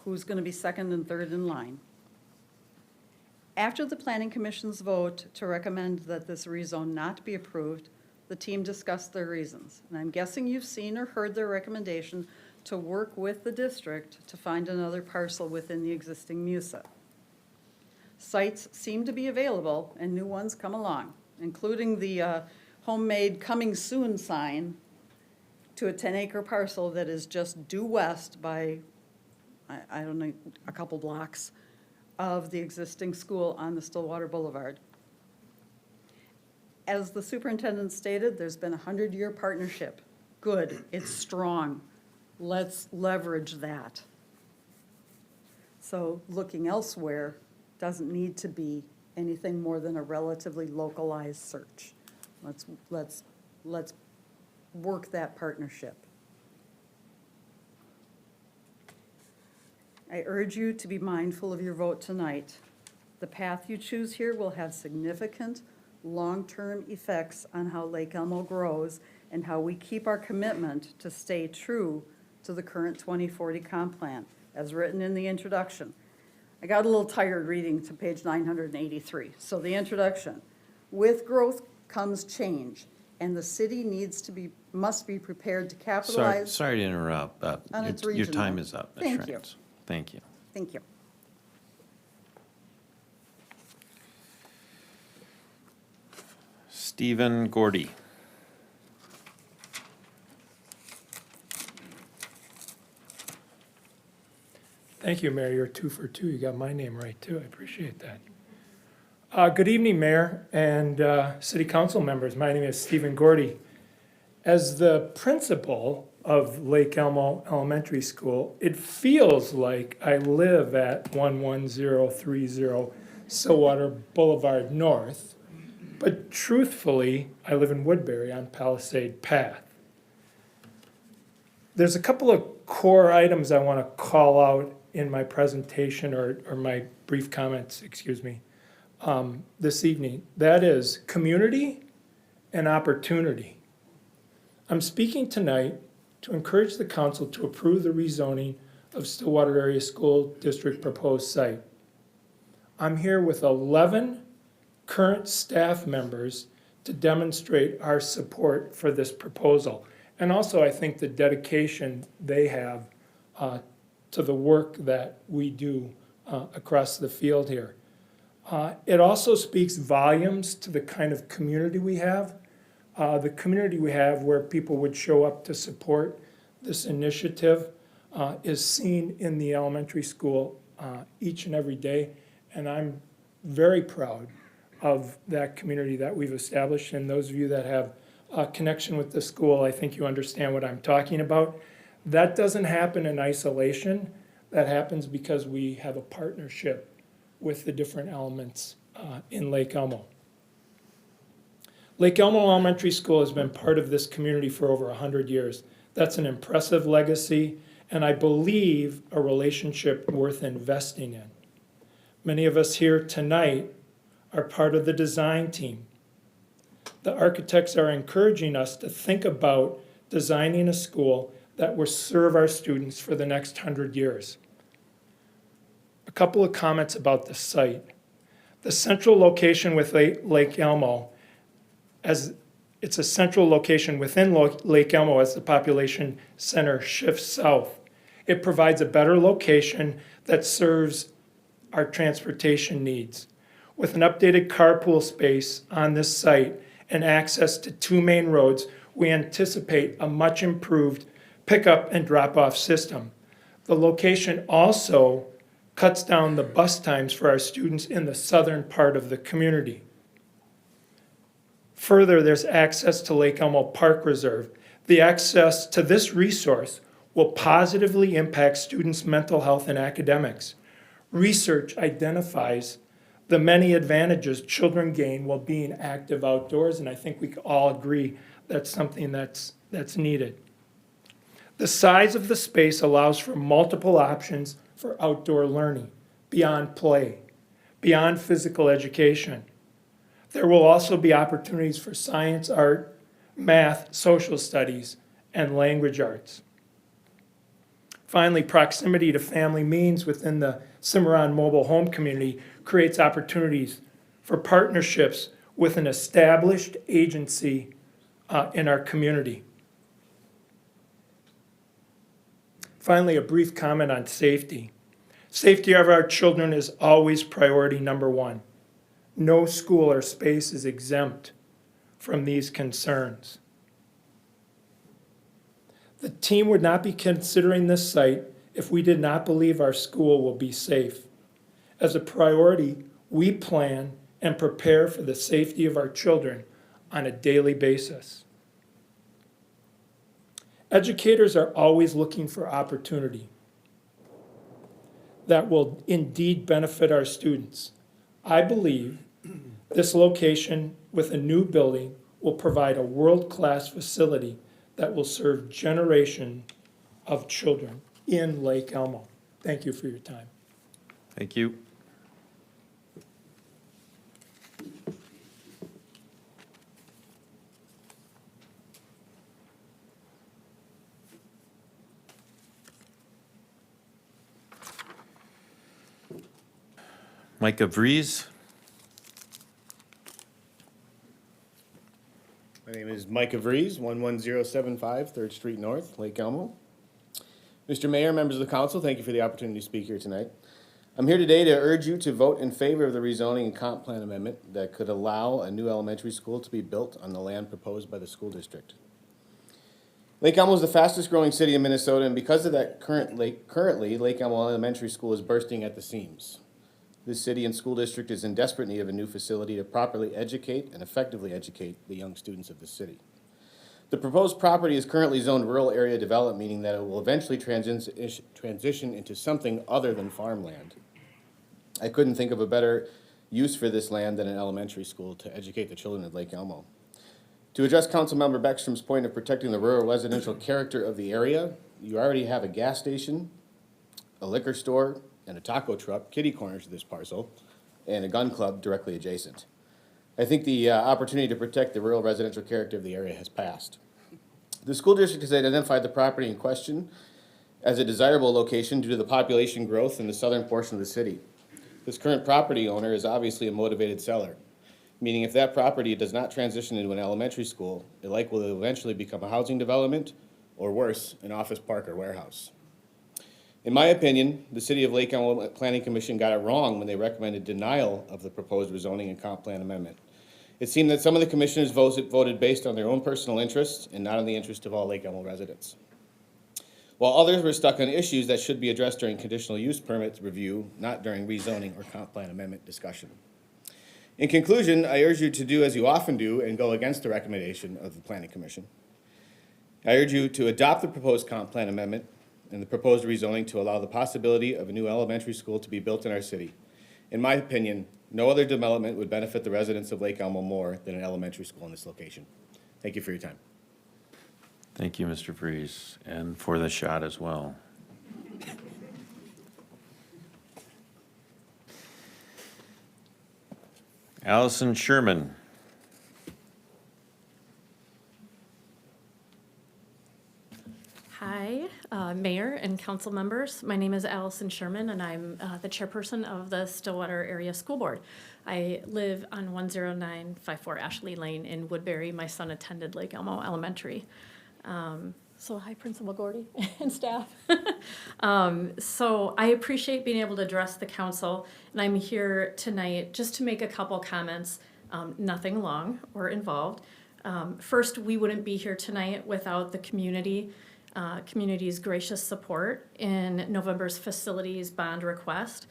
Who's going to be second and third in line? After the Planning Commission's vote to recommend that this rezone not be approved, the team discussed their reasons. And I'm guessing you've seen or heard their recommendation to work with the district to find another parcel within the existing MUSA. Sites seem to be available and new ones come along, including the homemade coming soon sign to a 10-acre parcel that is just due west by, I don't know, a couple blocks of the existing school on the Stillwater Boulevard. As the superintendent stated, there's been a 100-year partnership. Good, it's strong. Let's leverage that. So looking elsewhere doesn't need to be anything more than a relatively localized search. Let's work that partnership. I urge you to be mindful of your vote tonight. The path you choose here will have significant long-term effects on how Lake Elmo grows and how we keep our commitment to stay true to the current 2040 comp plan, as written in the introduction. I got a little tired reading to page 983. So the introduction: with growth comes change, and the city must be prepared to capitalize. Sorry to interrupt, but On its your regional. time is up. Ms. Thank you. Schranz. Thank you. Thank you. Stephen Gordy. Thank you, Mayor. You're 2 for 2. You got my name right, too. I appreciate that. Good evening, Mayor and City Council members. My name is Stephen Gordy. As the principal of Lake Elmo Elementary School, it feels like I live at 11030 Stillwater Boulevard North, but truthfully, I live in Woodbury on Palisade Path. There's a couple of core items I want to call out in my presentation or my brief comments, this evening. That is community and opportunity. I'm speaking tonight to encourage the council to approve the rezoning of Stillwater Area School District proposed site. I'm here with 11 current staff members to demonstrate our support for this proposal. And also, I think the dedication they have to the work that we do across the field here. It also speaks volumes to the kind of community we have. The community we have where people would show up to support this initiative is seen in the elementary school each and every day. And I'm very proud of that community that we've established. And those of you that have a connection with the school, I think you understand what I'm talking about. That doesn't happen in isolation. That happens because we have a partnership with the different elements in Lake Elmo. Lake Elmo Elementary School has been part of this community for over 100 years. That's an impressive legacy, and I believe a relationship worth investing in. Many of us here tonight are part of the design team. The architects are encouraging us to think about designing a school that will serve our students for the next 100 years. A couple of comments about the site. The central location with Lake Elmo, as it's a central location within Lake Elmo as the population center shifts south. It provides a better location that serves our transportation needs. With an updated carpool space on this site and access to 2 main roads, we anticipate a much improved pickup and drop-off system. The location also cuts down the bus times for our students in the southern part of the community. Further, there's access to Lake Elmo Park Reserve. The access to this resource will positively impact students' mental health and academics. Research identifies the many advantages children gain while being active outdoors, and I think we can all agree that's something that's needed. The size of the space allows for multiple options for outdoor learning, beyond play, beyond physical education. There will also be opportunities for science, art, math, social studies, and language arts. Finally, proximity to family means within the Cimarron Mobile Home Community creates opportunities for partnerships with an established agency in our community. Finally, a brief comment on safety. Safety of our children is always priority number one. No school or space is exempt from these concerns. The team would not be considering this site if we did not believe our school will be safe. As a priority, we plan and prepare for the safety of our children on a daily basis. Educators are always looking for opportunity that will indeed benefit our students. I believe this location with a new building will provide a world-class facility that will serve generations of children in Lake Elmo. Thank you for your time. Thank you. Micah Vries. My name is Micah Vries, 11075 3rd Street North, Lake Elmo. Mr. Mayor, members of the council, thank you for the opportunity to speak here tonight. I'm here today to urge you to vote in favor of the rezoning and comp plan amendment that could allow a new elementary school to be built on the land proposed by the school district. Lake Elmo is the fastest growing city in Minnesota, and because of that, currently Lake Elmo Elementary School is bursting at the seams. This city and school district is in desperate need of a new facility to properly educate and effectively educate the young students of the city. The proposed property is currently zoned rural area development, meaning that it will eventually transition into something other than farmland. I couldn't think of a better use for this land than an elementary school to educate the children of Lake Elmo. To address Councilmember Beckstrom's point of protecting the rural residential character of the area, you already have a gas station, a liquor store, and a taco truck, kitty corner to this parcel, and a gun club directly adjacent. I think the opportunity to protect the rural residential character of the area has passed. The school district has identified the property in question as a desirable location due to the population growth in the southern portion of the city. This current property owner is obviously a motivated seller, meaning if that property does not transition into an elementary school, it likely will eventually become a housing development, or worse, an office park or warehouse. In my opinion, the City of Lake Elmo Planning Commission got it wrong when they recommended denial of the proposed rezoning and comp plan amendment. It seemed that some of the commissioners voted based on their own personal interests and not on the interest of all Lake Elmo residents, while others were stuck on issues that should be addressed during conditional use permit review, not during rezoning or comp plan amendment discussion. In conclusion, I urge you to do as you often do and go against the recommendation of the Planning Commission. I urge you to adopt the proposed comp plan amendment and the proposed rezoning to allow the possibility of a new elementary school to be built in our city. In my opinion, no other development would benefit the residents of Lake Elmo more than an elementary school in this location. Thank you for your time. Thank you, Mr. Freeze, and for the shot as well. Allison Sherman. Hi, Mayor and council members. My name is Allison Sherman, and I'm the chairperson of the Stillwater Area School Board. I live on 10954 Ashley Lane in Woodbury. My son attended Lake Elmo Elementary. So hi, Principal Gordy and staff. So I appreciate being able to address the council, and I'm here tonight just to make a couple comments, nothing long or involved. First, we wouldn't be here tonight without the community's gracious support in November's facilities bond request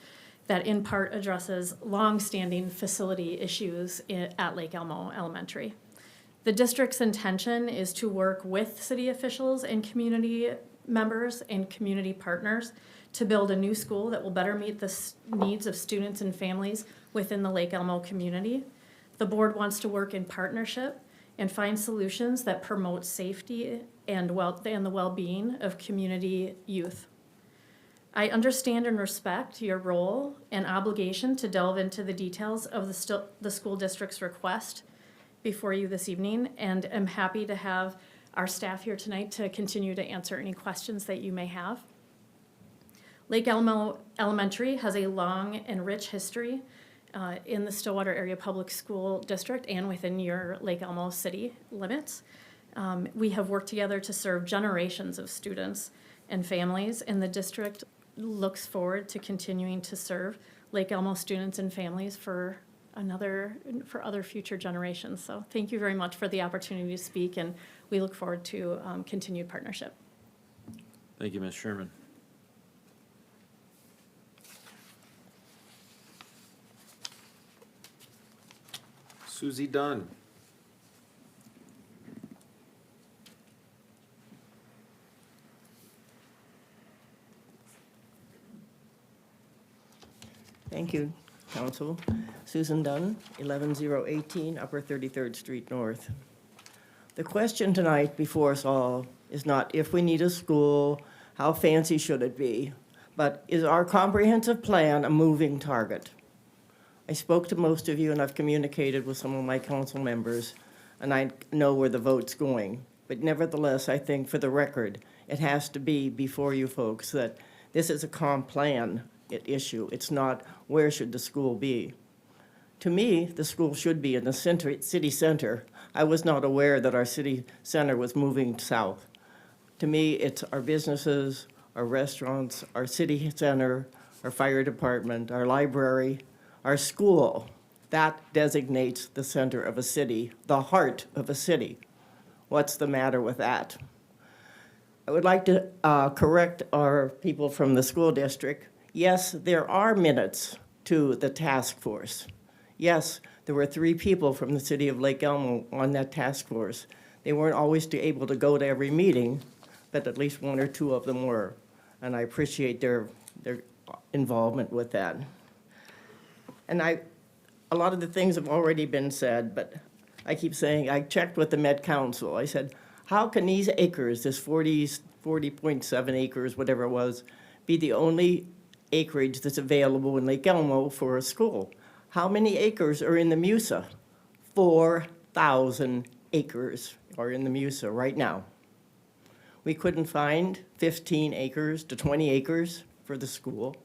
that in part addresses longstanding facility issues at Lake Elmo Elementary. The district's intention is to work with city officials and community members and community partners to build a new school that will better meet the needs of students and families within the Lake Elmo community. The board wants to work in partnership and find solutions that promote safety and the well-being of community youth. I understand and respect your role and obligation to delve into the details of the school district's request before you this evening, and am happy to have our staff here tonight to continue to answer any questions that you may have. Lake Elmo Elementary has a long and rich history in the Stillwater Area Public School District and within your Lake Elmo city limits. We have worked together to serve generations of students and families, and the district looks forward to continuing to serve Lake Elmo students and families for other future generations. So thank you very much for the opportunity to speak, and we look forward to continued partnership. Thank you, Ms. Sherman. Susie Dunn. Thank you, Council. Susan Dunn, 11018 Upper 33rd Street North. The question tonight before us all is not if we need a school, how fancy should it be, but is our comprehensive plan a moving target? I spoke to most of you and I've communicated with some of my council members, and I know where the vote's going. But nevertheless, I think for the record, it has to be before you folks that this is a comp plan issue. It's not where should the school be. To me, the school should be in the city center. I was not aware that our city center was moving south. To me, it's our businesses, our restaurants, our city center, our fire department, our library, our school. That designates the center of a city, the heart of a city. What's the matter with that? I would like to correct our people from the school district. Yes, there are minutes to the task force. Yes, there were 3 people from the city of Lake Elmo on that task force. They weren't always able to go to every meeting, but at least 1 or 2 of them were. And I appreciate their involvement with that. And a lot of the things have already been said, but I keep saying, I checked with the Met Council. I said, how can these acres, this 40.7 acres, whatever it was, be the only acreage that's available in Lake Elmo for a school? How many acres are in the MUSA? 4,000 acres are in the MUSA right now. We couldn't find 15 acres to 20 acres for the school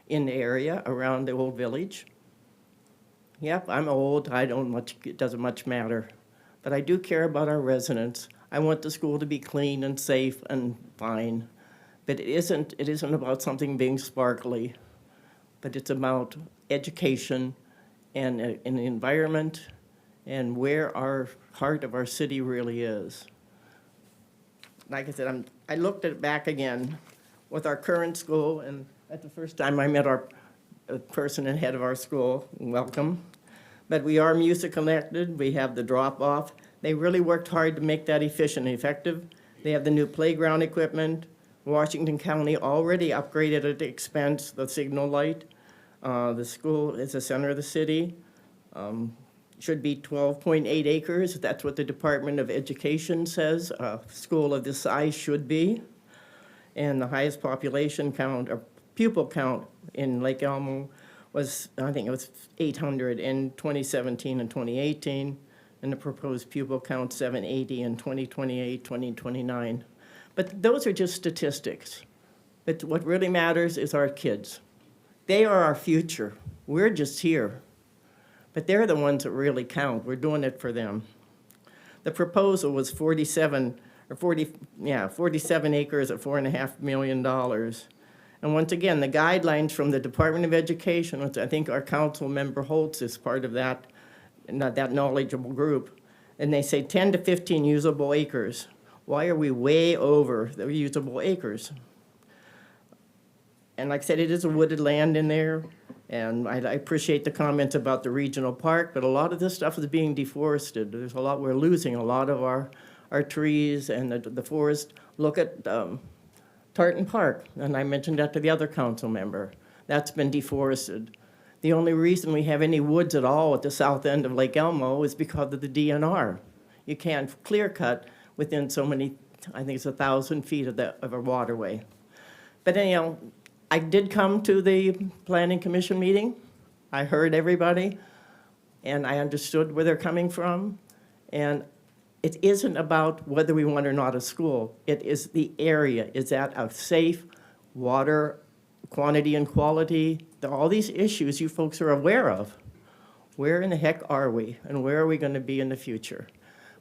in the area around the old village. Yep, I'm old, it doesn't much matter. But I do care about our residents. I want the school to be clean and safe and fine. But it isn't about something being sparkly, but it's about education and an environment and where our heart of our city really is. Like I said, I looked at it back again with our current school, and at the first time I met our person and head of our school, welcome. But we are MUSA connected, we have the drop-off. They really worked hard to make that efficient and effective. They have the new playground equipment. Washington County already upgraded at the expense the signal light. The school is the center of the city. should be 12.8 acres. That's what the Department of Education says a school of this size should be. And the highest population count, or pupil count in Lake Elmo was, I think it was 800 in 2017 and 2018, and the proposed pupil count 780 in 2028, 2029. But those are just statistics. But what really matters is our kids. They are our future. We're just here. But they're the ones that really count. We're doing it for them. The proposal was 47 acres at $4.5 million. And once again, the guidelines from the Department of Education, which I think our council member Holtz is part of that, not that knowledgeable group, and they say 10 to 15 usable acres. Why are we way over the usable acres? And like I said, it is a wooded land in there, and I appreciate the comments about the regional park, but a lot of this stuff is being deforested. There's a lot, we're losing a lot of our trees and the forest. Look at Tartan Park, and I mentioned that to the other council member. That's been deforested. The only reason we have any woods at all at the south end of Lake Elmo is because of the DNR. You can't clear cut within so many, I think it's 1,000 feet of a waterway. But anyhow, I did come to the Planning Commission meeting. I heard everybody, and I understood where they're coming from. And it isn't about whether we want or not a school. It is the area. Is that a safe water quantity and quality? All these issues you folks are aware of. Where in the heck are we, and where are we going to be in the future?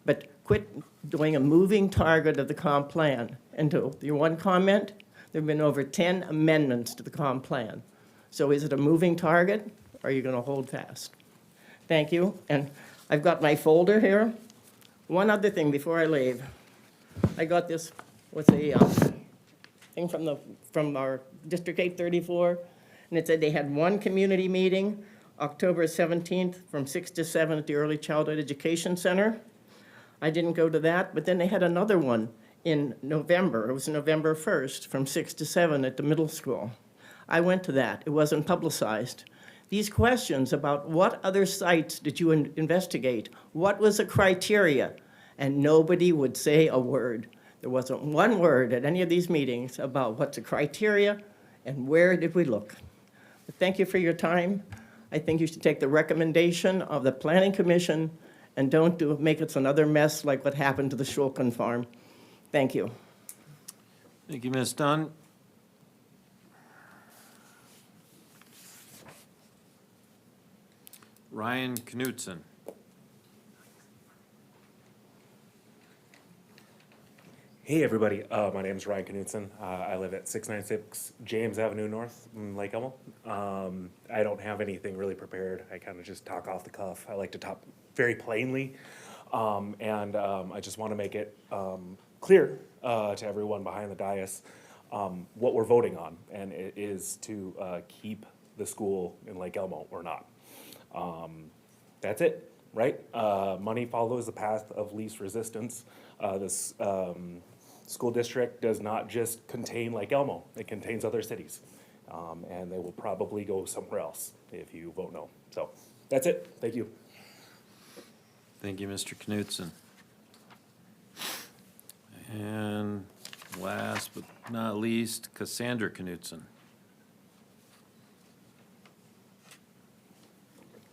But quit doing a moving target of the comp plan. And to your one comment, there have been over 10 amendments to the comp plan. So is it a moving target, or are you going to hold fast? Thank you. And I've got my folder here. One other thing before I leave. I got this with a thing from our District 834, and it said they had one community meeting, October 17th, from 6 to 7 at the Early Childhood Education Center. I didn't go to that, but then they had another one in November. It was November 1st, from 6 to 7 at the middle school. I went to that. It wasn't publicized. These questions about what other sites did you investigate? What was the criteria? And nobody would say a word. There wasn't one word at any of these meetings about what's the criteria and where did we look. But thank you for your time. I think you should take the recommendation of the Planning Commission and don't make it another mess like what happened to the Shulkin Farm. Thank you. Thank you, Ms. Dunn. Ryan Knutson. Hey, everybody. My name is Ryan Knutson. I live at 696 James Avenue North in Lake Elmo. I don't have anything really prepared. I kind of just talk off the cuff. I like to talk very plainly. I just want to make it clear to everyone behind the dais what we're voting on, and it is to keep the school in Lake Elmo or not. That's it, right? Money follows the path of least resistance. This school district does not just contain Lake Elmo, it contains other cities. And they will probably go somewhere else if you vote no. So that's it, thank you. Thank you, Mr. Knutson. And last but not least, Cassandra Knutson.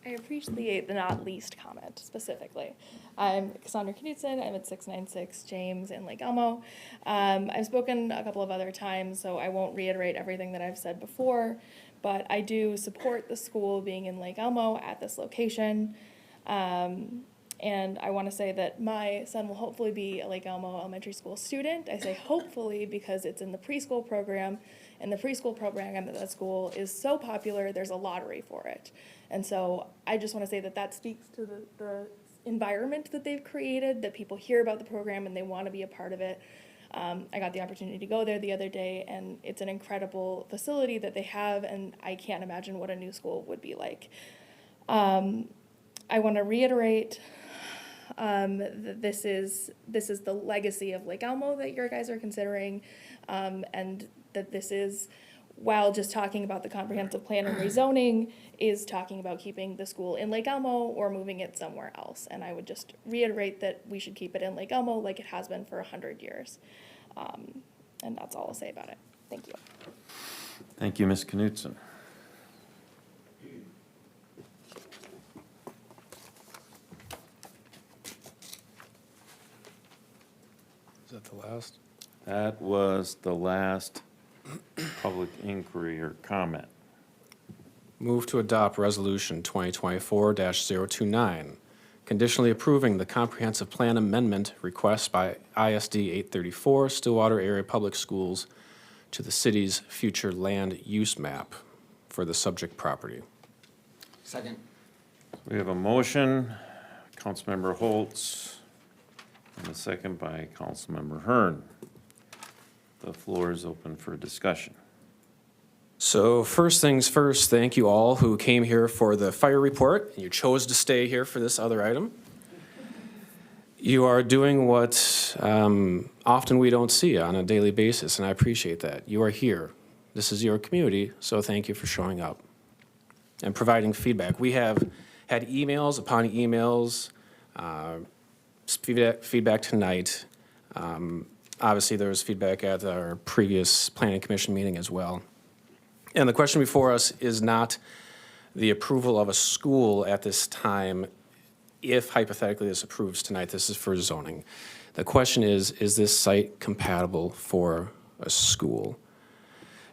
I appreciate the not least comment specifically. I'm Cassandra Knutson. I'm at 696 James in Lake Elmo. I've spoken a couple of other times, so I won't reiterate everything that I've said before, but I do support the school being in Lake Elmo at this location. And I want to say that my son will hopefully be a Lake Elmo Elementary School student. I say hopefully because it's in the preschool program, and the preschool program at that school is so popular, there's a lottery for it. And so I just want to say that that speaks to the environment that they've created, that people hear about the program and they want to be a part of it. I got the opportunity to go there the other day, and it's an incredible facility that they have, and I can't imagine what a new school would be like. I want to reiterate that this is the legacy of Lake Elmo that your guys are considering, and that this is while just talking about the comprehensive plan and rezoning is talking about keeping the school in Lake Elmo or moving it somewhere else. And I would just reiterate that we should keep it in Lake Elmo like it has been for 100 years. And that's all I'll say about it. Thank you. Thank you, Ms. Knutson. Is that the last? That was the last public inquiry or comment. Move to adopt Resolution 2024-029, conditionally approving the comprehensive plan amendment request by ISD 834 Stillwater Area Public Schools to the city's future land use map for the subject property. Second. We have a motion, Councilmember Holtz, and a second by Councilmember Hearn. The floor is open for discussion. So first things first, thank you all who came here for the fire report, and you chose to stay here for this other item. You are doing what often we don't see on a daily basis, and I appreciate that. You are here. This is your community, so thank you for showing up and providing feedback. We have had emails upon emails, feedback tonight. Obviously, there was feedback at our previous planning commission meeting as well. And the question before us is not the approval of a school at this time. If hypothetically this approves tonight, this is for zoning. The question is this site compatible for a school?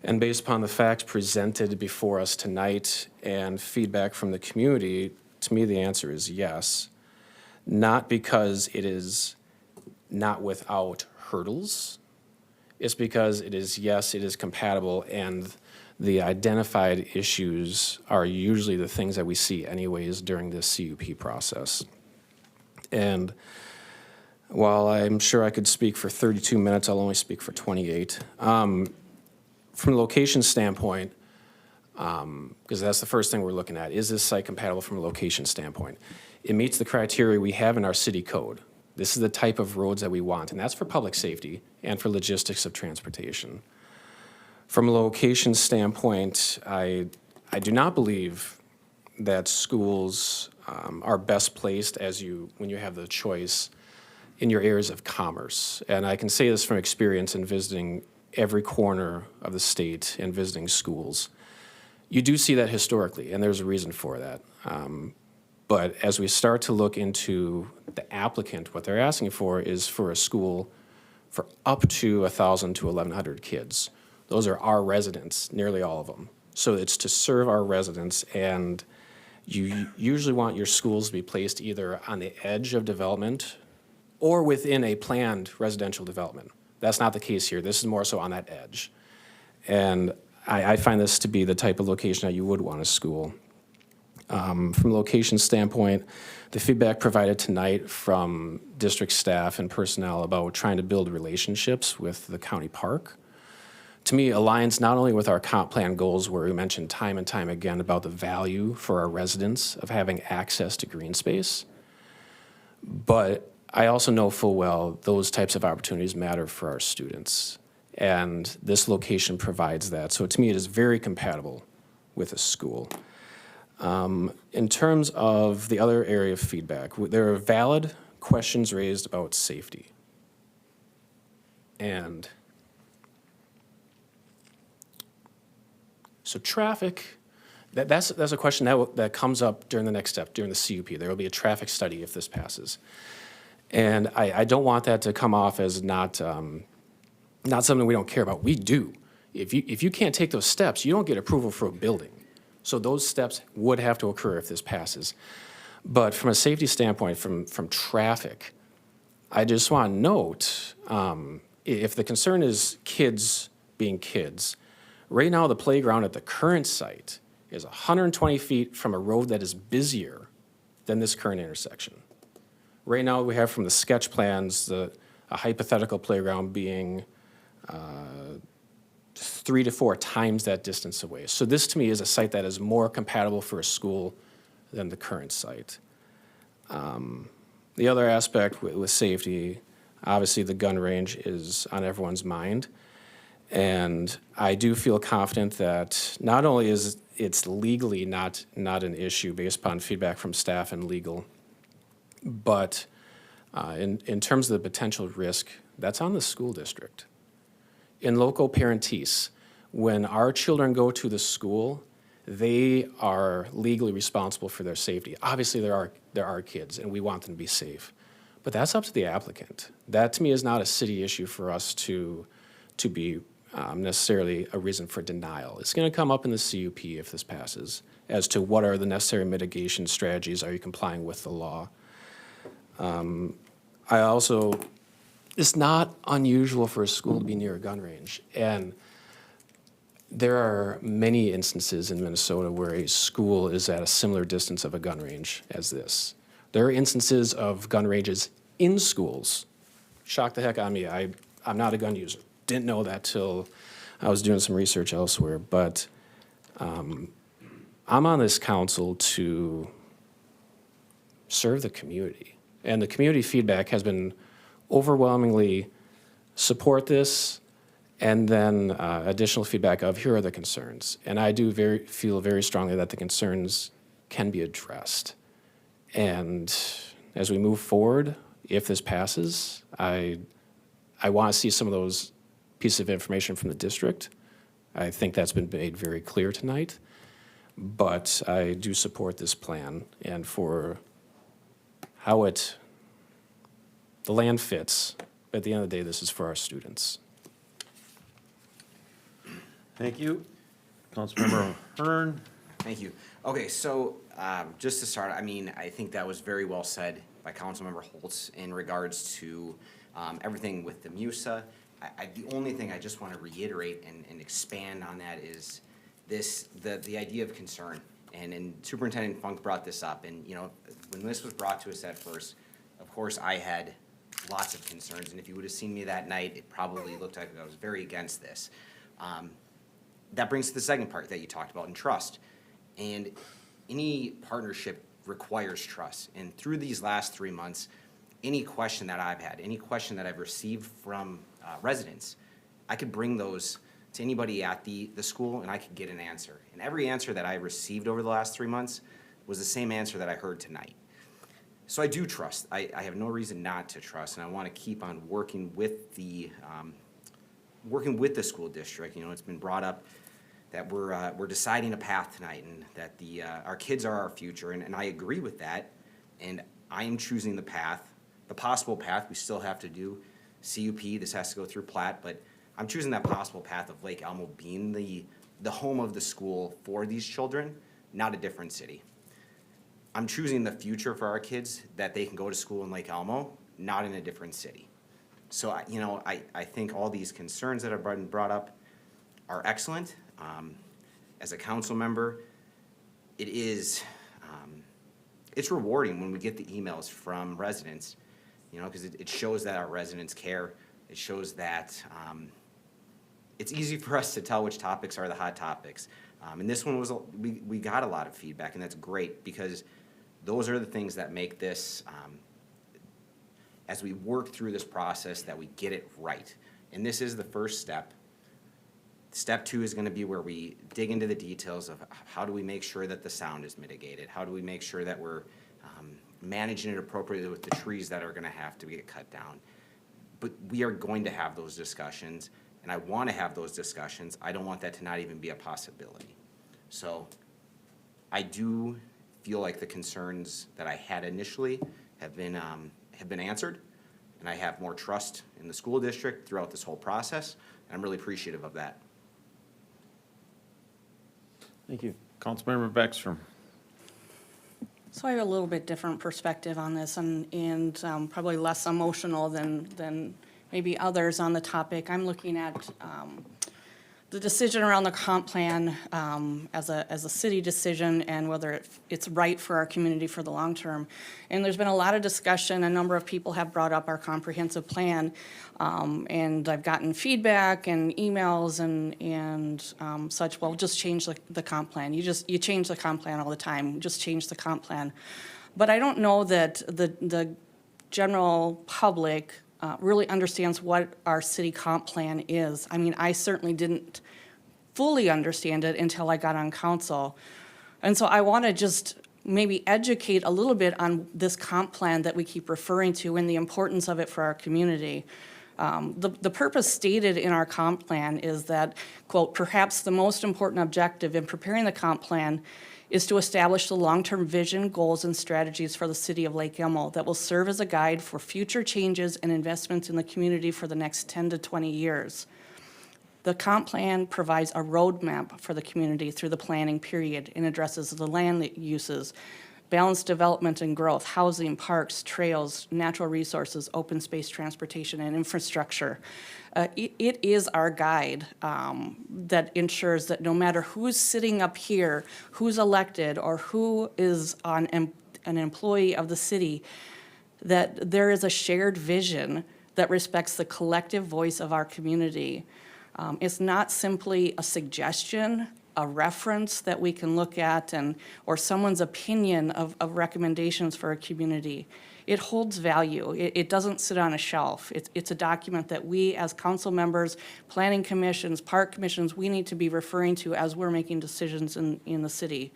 And based upon the facts presented before us tonight and feedback from the community, to me, the answer is yes. Not because it is not without hurdles. It's because it is, yes, it is compatible, and the identified issues are usually the things that we see anyways during this CUP process. And while I'm sure I could speak for 32 minutes, I'll only speak for 28. From a location standpoint, because that's the first thing we're looking at, is this site compatible from a location standpoint? It meets the criteria we have in our city code. This is the type of roads that we want, and that's for public safety and for logistics of transportation. From a location standpoint, I do not believe that schools are best placed when you have the choice in your areas of commerce. And I can say this from experience in visiting every corner of the state and visiting schools. You do see that historically, and there's a reason for that. But as we start to look into the applicant, what they're asking for is for a school for up to 1,000 to 1,100 kids. Those are our residents, nearly all of them. So it's to serve our residents, and you usually want your schools to be placed either on the edge of development or within a planned residential development. That's not the case here. This is more so on that edge. And I find this to be the type of location that you would want a school. From a location standpoint, the feedback provided tonight from district staff and personnel about trying to build relationships with the county park, to me, aligns not only with our comp plan goals, where we mentioned time and time again about the value for our residents of having access to green space, but I also know full well those types of opportunities matter for our students, and this location provides that. So to me, it is very compatible with a school. In terms of the other area of feedback, there are valid questions raised about safety. And so traffic, that's a question that comes up during the next step, during the CUP. There will be a traffic study if this passes. And I don't want that to come off as not something we don't care about. We do. If you can't take those steps, you don't get approval for a building. So those steps would have to occur if this passes. But from a safety standpoint, from traffic, I just want to note, if the concern is kids being kids, right now the playground at the current site is 120 feet from a road that is busier than this current intersection. Right now we have from the sketch plans a hypothetical playground being 3 to 4 times that distance away. So this to me is a site that is more compatible for a school than the current site. The other aspect with safety, obviously the gun range is on everyone's mind. And I do feel confident that not only is it's legally not an issue based upon feedback from staff and legal, but in terms of the potential risk, that's on the school district. In local parentis, when our children go to the school, they are legally responsible for their safety. Obviously, there are kids, and we want them to be safe. But that's up to the applicant. That, to me, is not a city issue for us to be necessarily a reason for denial. It's going to come up in the CUP if this passes, as to what are the necessary mitigation strategies, are you complying with the law? It's not unusual for a school to be near a gun range, and there are many instances in Minnesota where a school is at a similar distance of a gun range as this. There are instances of gun ranges in schools. Shocked the heck out of me. I'm not a gun user. Didn't know that till I was doing some research elsewhere. But I'm on this council to serve the community. And the community feedback has been overwhelmingly support this, and then additional feedback of here are the concerns. And I do feel very strongly that the concerns can be addressed. And as we move forward, if this passes, I want to see some of those pieces of information from the district. I think that's been made very clear tonight. But I do support this plan, and for how the land fits. At the end of the day, this is for our students. Thank you. Councilmember Hearn. Thank you. Okay, so just to start, I mean, I think that was very well said by Councilmember Holtz in regards to everything with the MUSA. The only thing I just want to reiterate and expand on that is the idea of concern. And Superintendent Funk brought this up, and you know, when this was brought to us at first, of course, I had lots of concerns, and if you would have seen me that night, it probably looked like I was very against this. That brings to the second part that you talked about, in trust. And any partnership requires trust. And through these last 3 months, any question that I've had, any question that I've received from residents, I could bring those to anybody at the school and I could get an answer. And every answer that I received over the last 3 months was the same answer that I heard tonight. So I do trust. I have no reason not to trust, and I want to keep on working with the school district. You know, it's been brought up that we're deciding a path tonight, and that our kids are our future, and I agree with that. And I am choosing the path, the possible path. We still have to do CUP. This has to go through plat, but I'm choosing that possible path of Lake Elmo being the home of the school for these children, not a different city. I'm choosing the future for our kids, that they can go to school in Lake Elmo, not in a different city. So, I think all these concerns that have been brought up are excellent. As a council member, it's rewarding when we get the emails from residents, you know, because it shows that our residents care. It shows that it's easy for us to tell which topics are the hot topics. And this one we got a lot of feedback, and that's great, because those are the things that make this, as we work through this process, that we get it right. And this is the first step. Step 2 is going to be where we dig into the details of how do we make sure that the sound is mitigated? How do we make sure that we're managing it appropriately with the trees that are going to have to get cut down? But we are going to have those discussions, and I want to have those discussions. I don't want that to not even be a possibility. So I do feel like the concerns that I had initially have been answered, and I have more trust in the school district throughout this whole process, and I'm really appreciative of that. Thank you. Councilmember Beckstrom. So I have a little bit different perspective on this, and probably less emotional than maybe others on the topic. I'm looking at the decision around the comp plan as a city decision, and whether it's right for our community for the long term. And there's been a lot of discussion. A number of people have brought up our comprehensive plan, and I've gotten feedback and emails and such. Well, just change the comp plan. You change the comp plan all the time. Just change the comp plan. But I don't know that the general public really understands what our city comp plan is. I mean, I certainly didn't fully understand it until I got on council. And so I want to just maybe educate a little bit on this comp plan that we keep referring to and the importance of it for our community. The purpose stated in our comp plan is that, quote, perhaps the most important objective in preparing the comp plan is to establish the long-term vision, goals, and strategies for the city of Lake Elmo that will serve as a guide for future changes and investments in the community for the next 10 to 20 years. The comp plan provides a roadmap for the community through the planning period and addresses the land uses, balanced development and growth, housing, parks, trails, natural resources, open space transportation, and infrastructure. It is our guide that ensures that no matter who's sitting up here, who's elected, or who is an employee of the city, that there is a shared vision that respects the collective voice of our community. It's not simply a suggestion, a reference that we can look at, or someone's opinion of recommendations for a community. It holds value. It doesn't sit on a shelf. It's a document that we as council members, planning commissions, park commissions, we need to be referring to as we're making decisions in the city.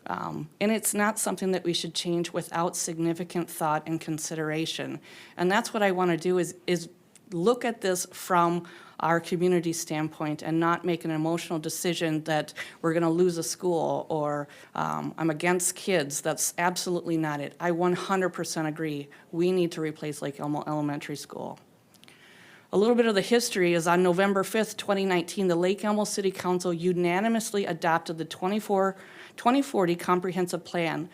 And it's not something that we should change without significant thought and consideration. And that's what I want to do is look at this from our community standpoint and not make an emotional decision that we're going to lose a school or I'm against kids. That's absolutely not it. I 100% agree. We need to replace Lake Elmo Elementary School. A little bit of the history is on November 5th, 2019, the Lake Elmo City Council unanimously adopted the 2040 Comprehensive Plan.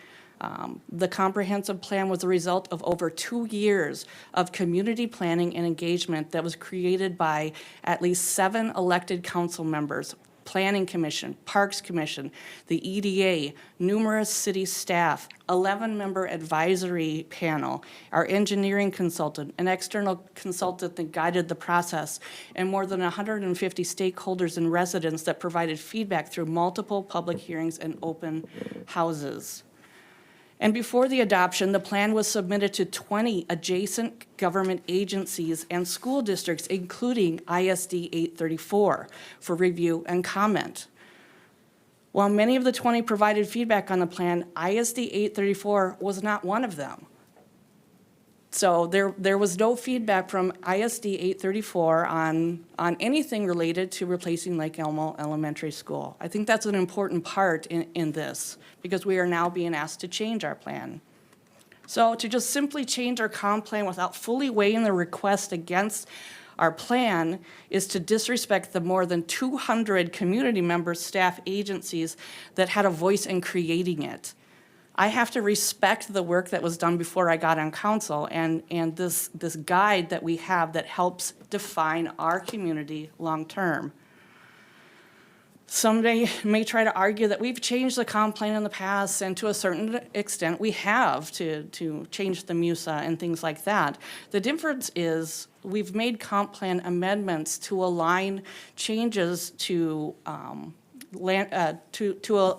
The comprehensive plan was a result of over 2 years of community planning and engagement that was created by at least 7 elected council members, Planning Commission, Parks Commission, the EDA, numerous city staff, 11-member advisory panel, our engineering consultant, an external consultant that guided the process, and more than 150 stakeholders and residents that provided feedback through multiple public hearings and open houses. And before the adoption, the plan was submitted to 20 adjacent government agencies and school districts, including ISD 834, for review and comment. While many of the 20 provided feedback on the plan, ISD 834 was not one of them. So there was no feedback from ISD 834 on anything related to replacing Lake Elmo Elementary School. I think that's an important part in this, because we are now being asked to change our plan. So to just simply change our comp plan without fully weighing the request against our plan is to disrespect the more than 200 community members, staff, agencies that had a voice in creating it. I have to respect the work that was done before I got on council and this guide that we have that helps define our community long-term. Some may try to argue that we've changed the comp plan in the past, and to a certain extent we have to change the MUSA and things like that. The difference is we've made comp plan amendments to align changes to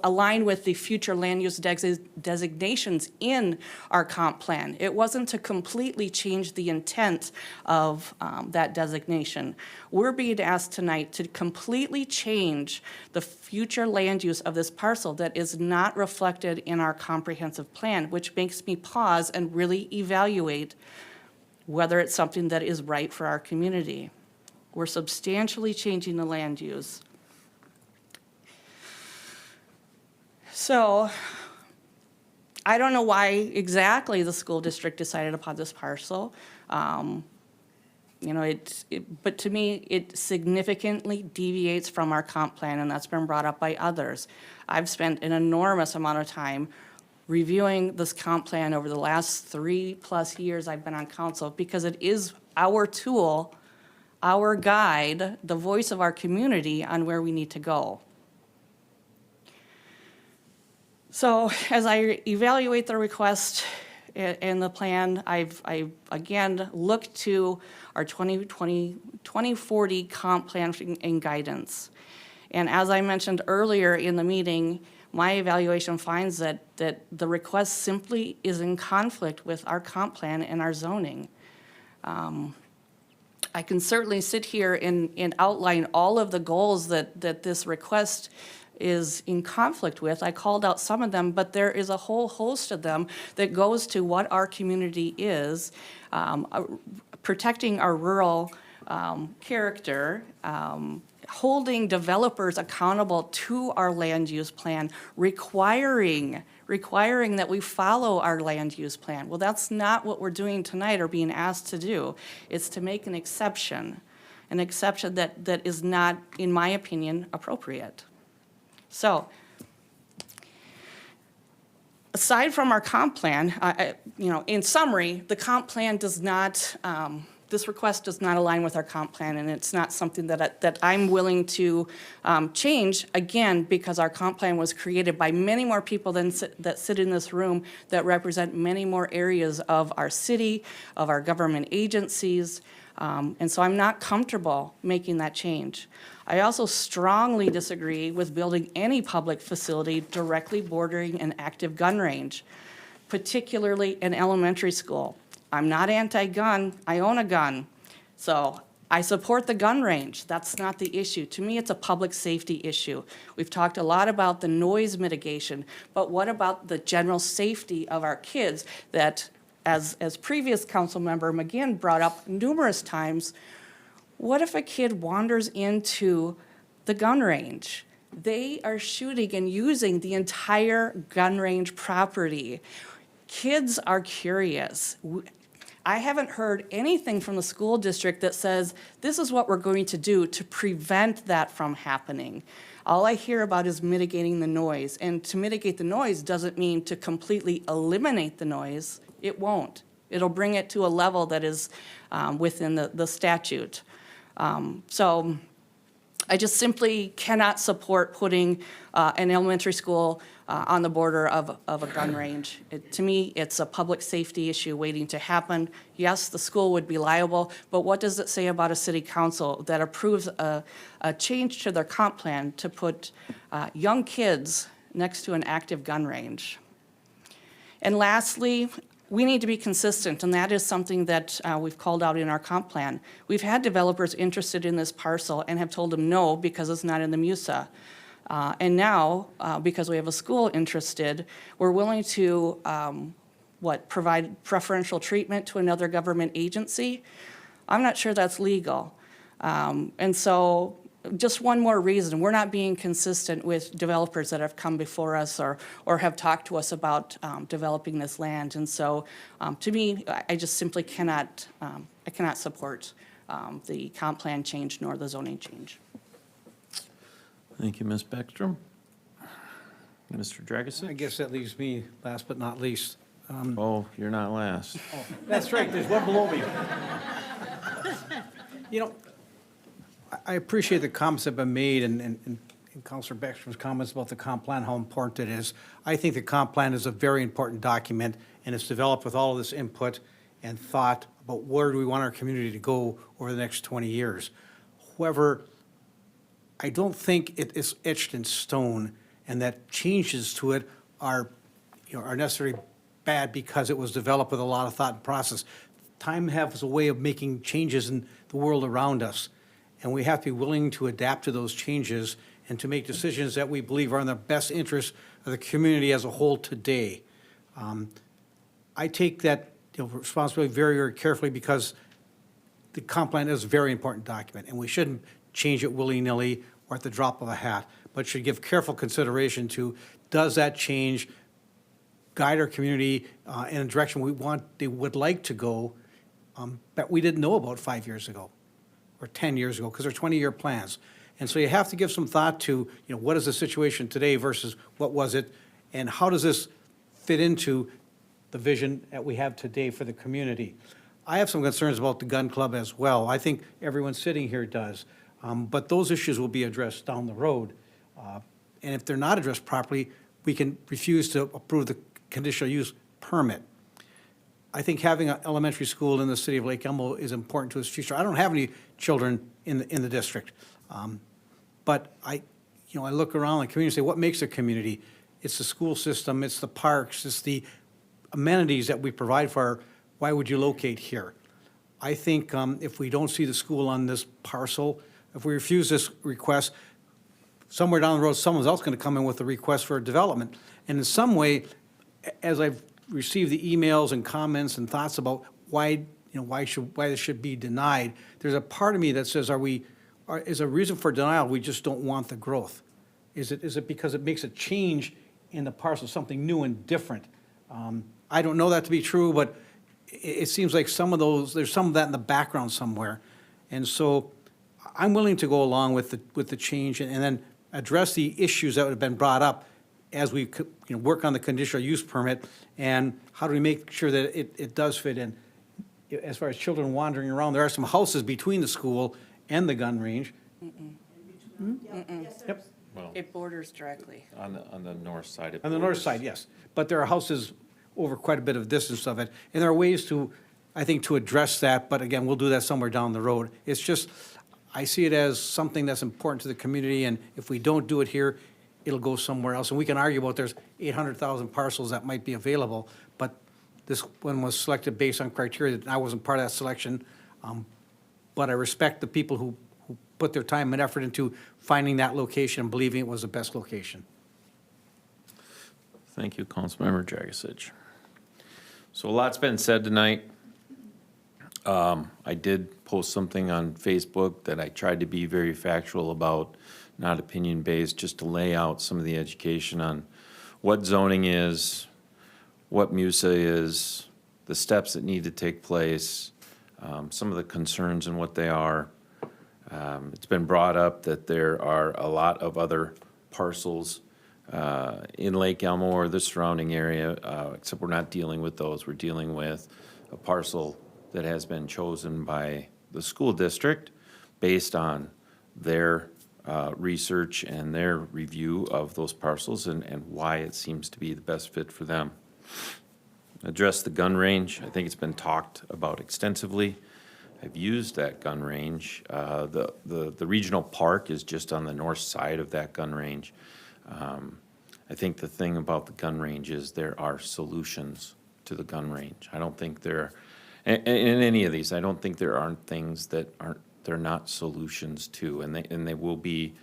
align with the future land use designations in our comp plan. It wasn't to completely change the intent of that designation. We're being asked tonight to completely change the future land use of this parcel that is not reflected in our comprehensive plan, which makes me pause and really evaluate whether it's something that is right for our community. We're substantially changing the land use. So I don't know why exactly the school district decided upon this parcel. But to me, it significantly deviates from our comp plan, and that's been brought up by others. I've spent an enormous amount of time reviewing this comp plan over the last 3+ years I've been on council, because it is our tool, our guide, the voice of our community on where we need to go. So as I evaluate the request and the plan, I've again looked to our 2040 comp plan and guidance. And as I mentioned earlier in the meeting, my evaluation finds that the request simply is in conflict with our comp plan and our zoning. I can certainly sit here and outline all of the goals that this request is in conflict with. I called out some of them, but there is a whole host of them that goes to what our community is, protecting our rural character, holding developers accountable to our land use plan, requiring that we follow our land use plan. Well, that's not what we're doing tonight or being asked to do. It's to make an exception that is not, in my opinion, appropriate. So, aside from our comp plan, in summary, the comp plan does not, this request does not align with our comp plan, and it's not something that I'm willing to change, again, because our comp plan was created by many more people that sit in this room that represent many more areas of our city, of our government agencies, and so I'm not comfortable making that change. I also strongly disagree with building any public facility directly bordering an active gun range, particularly an elementary school. I'm not anti-gun, I own a gun. So I support the gun range, that's not the issue. To me, it's a public safety issue. We've talked a lot about the noise mitigation, but what about the general safety of our kids that, as previous council member McGinn brought up numerous times, what if a kid wanders into the gun range? They are shooting and using the entire gun range property. Kids are curious. I haven't heard anything from the school district that says, this is what we're going to do to prevent that from happening. All I hear about is mitigating the noise, and to mitigate the noise doesn't mean to completely eliminate the noise. It won't. It'll bring it to a level that is within the statute. So I just simply cannot support putting an elementary school on the border of a gun range. To me, it's a public safety issue waiting to happen. Yes, the school would be liable, but what does it say about a city council that approves a change to their comp plan to put young kids next to an active gun range? And lastly, we need to be consistent, and that is something that we've called out in our comp plan. We've had developers interested in this parcel and have told them no because it's not in the MUSA. And now, because we have a school interested, we're willing to, provide preferential treatment to another government agency? I'm not sure that's legal. And so, just one more reason, we're not being consistent with developers that have come before us or have talked to us about developing this land. And so, to me, I just simply cannot, I cannot support the comp plan change nor the zoning change. Thank you, Ms. Beckstrom. Mr. Dragicevic? I guess that leaves me last but not least. Oh, you're not last. That's right, there's one below me. You know, I appreciate the comments that have been made and Councilor Beckstrom's comments about the comp plan, how important it is. I think the comp plan is a very important document, and it's developed with all of this input and thought about where do we want our community to go over the next 20 years. However, I don't think it is etched in stone, and that changes to it are necessarily bad because it was developed with a lot of thought and process. Time has a way of making changes in the world around us, and we have to be willing to adapt to those changes and to make decisions that we believe are in the best interest of the community as a whole today. I take that responsibility very, very carefully because the comp plan is a very important document, and we shouldn't change it willy-nilly or at the drop of a hat, but should give careful consideration to, does that change guide our community in a direction they would like to go that we didn't know about 5 years ago or 10 years ago, because they're 20-year plans. And so you have to give some thought to, what is the situation today versus what was it, and how does this fit into the vision that we have today for the community? I have some concerns about the gun club as well. I think everyone sitting here does. But those issues will be addressed down the road. And if they're not addressed properly, we can refuse to approve the conditional use permit. I think having an elementary school in the city of Lake Elmo is important to its future. I don't have any children in the district. But I look around the community and say, what makes a community? It's the school system, it's the parks, it's the amenities that we provide for why would you locate here? I think if we don't see the school on this parcel, if we refuse this request, somewhere down the road, someone else going to come in with a request for a development. And in some way, as I've received the emails and comments and thoughts about why this should be denied, there's a part of me that says, is a reason for denial, we just don't want the growth? Is it because it makes a change in the parcel, something new and different? I don't know that to be true, but it seems like there's some of that in the background somewhere. And so I'm willing to go along with the change and then address the issues that have been brought up as we work on the conditional use permit, and how do we make sure that it does fit in. As far as children wandering around, there are some houses between the school and the gun range. Yep. Well, It borders directly. on the north side. it On the north borders. side, yes. But there are houses over quite a bit of distance of it. And there are ways to, I think, to address that, but again, we'll do that somewhere down the road. It's just, I see it as something that's important to the community, and if we don't do it here, it'll go somewhere else. And we can argue about there's 800,000 parcels that might be available, but this one was selected based on criteria that I wasn't part of that selection. But I respect the people who put their time and effort into finding that location and believing it was the best location. Thank you, Councilmember Dragisich. So a lot's been said tonight. I did post something on Facebook that I tried to be very factual about, not opinion-based, just to lay out some of the education on what zoning is, what MUSA is, the steps that need to take place, some of the concerns and what they are. It's been brought up that there are a lot of other parcels in Lake Elmo or the surrounding area, except we're not dealing with those. We're dealing with a parcel that has been chosen by the school district based on their research and their review of those parcels and why it seems to be the best fit for them. Address the gun range. I think it's been talked about extensively. I've used that gun range. The regional park is just on the north side of that gun range. I think the thing about the gun range is there are solutions to the gun range. I don't think there, in any of these, I don't think there aren't things that they're not solutions to, and they will be.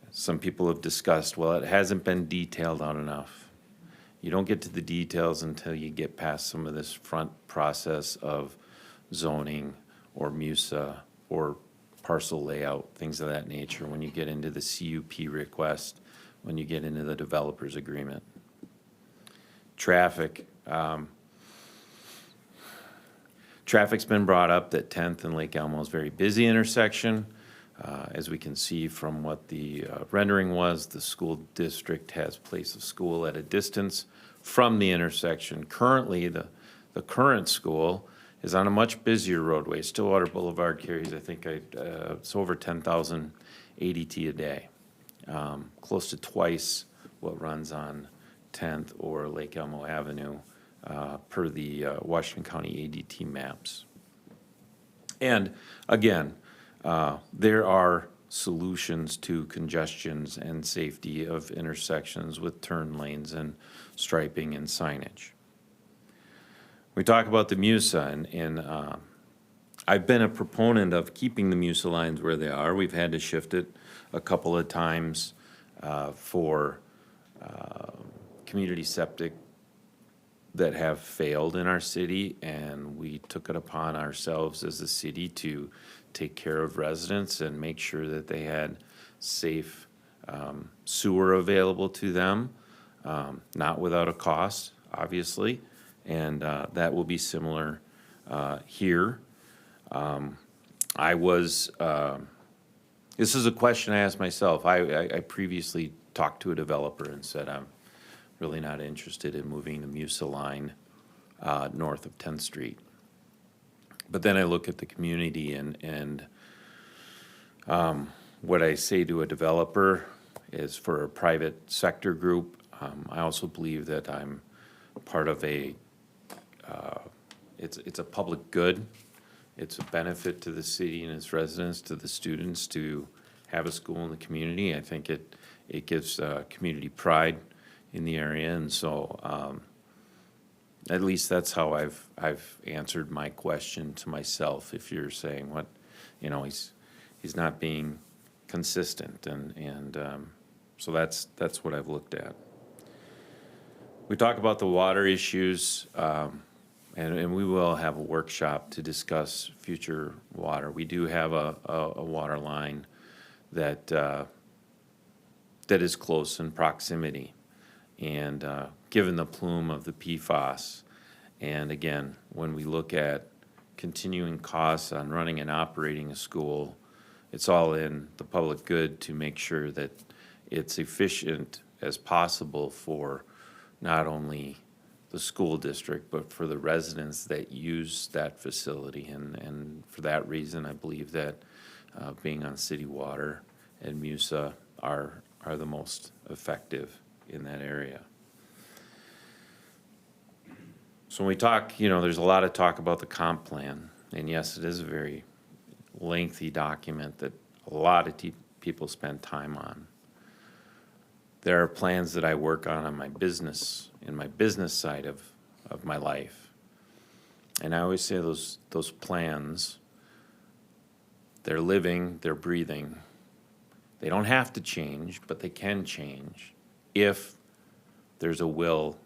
Some people have discussed, well, it hasn't been detailed out enough. You don't get to the details until you get past some of this front process of zoning or MUSA or parcel layout, things of that nature, when you get into the CUP request, when you get into the developer's agreement. Traffic. Traffic's been brought up that 10th and Lake Elmo is a very busy intersection. As we can see from what the rendering was, the school district has place of school at a distance from the intersection. Currently, the current school is on a much busier roadway. Stillwater Boulevard carries, I think, it's over 10,000 ADT a day, close to twice what runs on 10th or Lake Elmo Avenue per the Washington County ADT maps. And again, there are solutions to congestions and safety of intersections with turn lanes and striping and signage. We talk about the MUSA, and I've been a proponent of keeping the MUSA lines where they are. We've had to shift it a couple of times for community septic that have failed in our city, and we took it upon ourselves as a city to take care of residents and make sure that they had safe sewer available to them, not without a cost, obviously, and that will be similar here. This is a question I asked myself. I previously talked to a developer and said, I'm really not interested in moving the MUSA line north of 10th Street. But then I look at the community and what I say to a developer is for a private sector group. I also believe that I'm part of it's a public good. It's a benefit to the city and its residents, to the students, to have a school in the community. I think it gives community pride in the area, and so At least that's how I've answered my question to myself. If you're saying what, you know, he's not being consistent, and so that's what I've looked at. We talk about the water issues, and we will have a workshop to discuss future water. We do have a water line that that is close in proximity, and given the plume of the PFAS, and again, when we look at continuing costs on running and operating a school, it's all in the public good to make sure that it's efficient as possible for not only the school district, but for the residents that use that facility. And for that reason, I believe that being on city water and MUSA are the most effective in that area. So when we talk, you know, there's a lot of talk about the comp plan, and yes, it is a very lengthy document that a lot of people spend time on. There are plans that I work on my business, in my business side of my life. And I always say those plans, they're living, they're breathing. They don't have to change, but they can change if there's a will.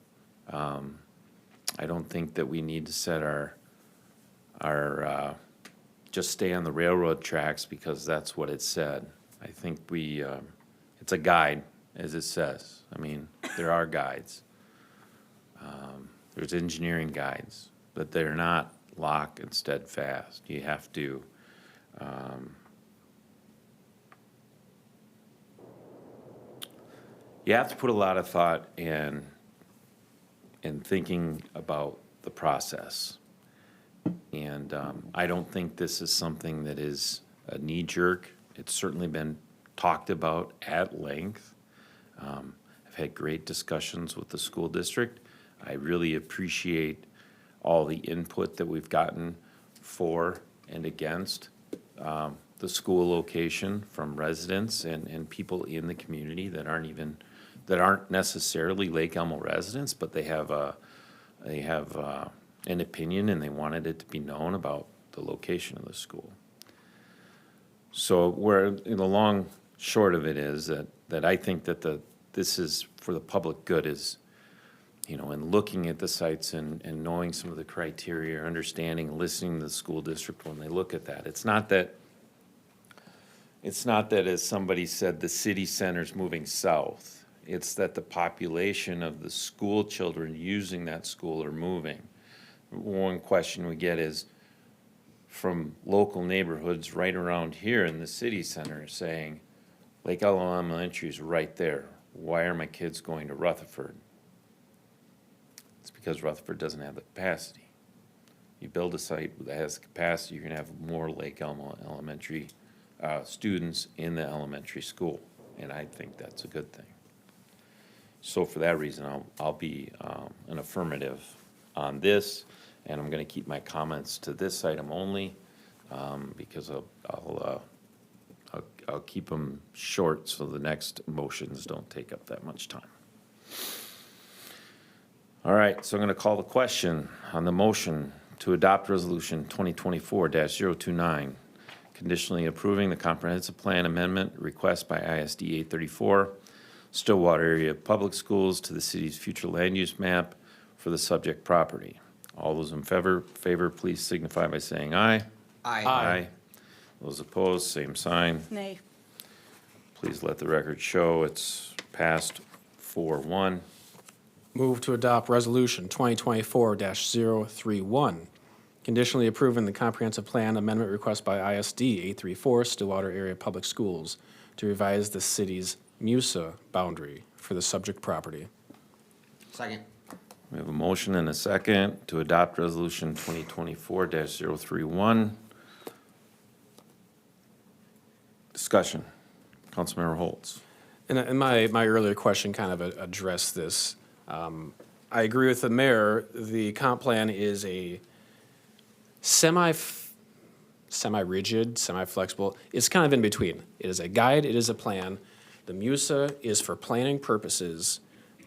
I don't think that we need to set our just stay on the railroad tracks because that's what it said. I think it's a guide, as it says. I mean, there are guides. There's engineering guides, but they're not lock and steadfast. You have to put a lot of thought in thinking about the process. And I don't think this is something that is a knee-jerk. It's certainly been talked about at length. I've had great discussions with the school district. I really appreciate all the input that we've gotten for and against the school location from residents and people in the community that aren't necessarily Lake Elmo residents, but they have an opinion and they wanted it to be known about the location of the school. So the long short of it is that I think that this is for the public good is, you know, in looking at the sites and knowing some of the criteria, understanding, listening to the school district when they look at that. It's not that, as somebody said, the city center's moving south. It's that the population of the school children using that school are moving. One question we get is from local neighborhoods right around here in the city center saying, Lake Elmo Elementary is right there. Why are my kids going to Rutherford? It's because Rutherford doesn't have the capacity. You build a site that has the capacity, you're gonna have more Lake Elmo Elementary students in the elementary school, and I think that's a good thing. So for that reason, I'll be an affirmative on this, and I'm gonna keep my comments to this item only, because I'll keep them short so the next motions don't take up that much time. All right, so I'm gonna call the question on the motion to adopt resolution 2024-029, conditionally approving the comprehensive plan amendment request by ISD 834, Stillwater Area Public Schools to the city's future land use map for the subject property. All those in favor, please signify by saying aye. Aye. Aye. Those opposed, same sign. Nay. Please let the record show it's passed 4-1. Move to adopt Resolution 2024-031, conditionally approving the comprehensive plan amendment request by ISD 834 Stillwater Area Public Schools to revise the city's MUSA boundary for the subject property. Second. We have a motion and a second to adopt resolution 2024-031. Discussion. Councilmember Holtz. And my earlier question kind of addressed this. I agree with the mayor. The comp plan is a semi-rigid, semi-flexible. It's kind of in between. It is a guide, it is a plan. The MUSA is for planning purposes.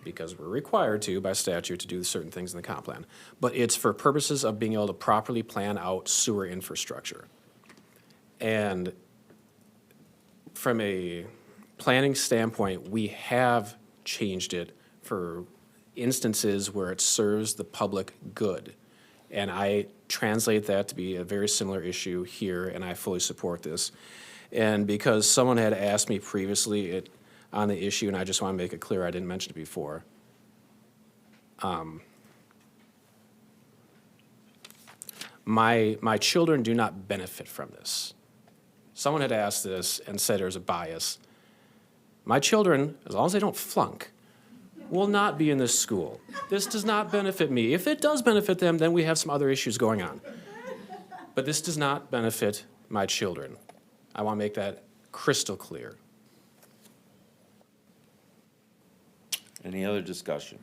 because we're required to by statute to do certain things in the comp plan. But it's for purposes of being able to properly plan out sewer infrastructure. And from a planning standpoint, we have changed it for instances where it serves the public good. And I translate that to be a very similar issue here, and I fully support this. And because someone had asked me previously on the issue, and I just want to make it clear, I didn't mention it before. My children do not benefit from this. Someone had asked this and said there's a bias. My children, as long as they don't flunk, will not be in this school. This does not benefit me. If it does benefit them, then we have some other issues going on. But this does not benefit my children. I want to make that crystal clear. Any other discussion?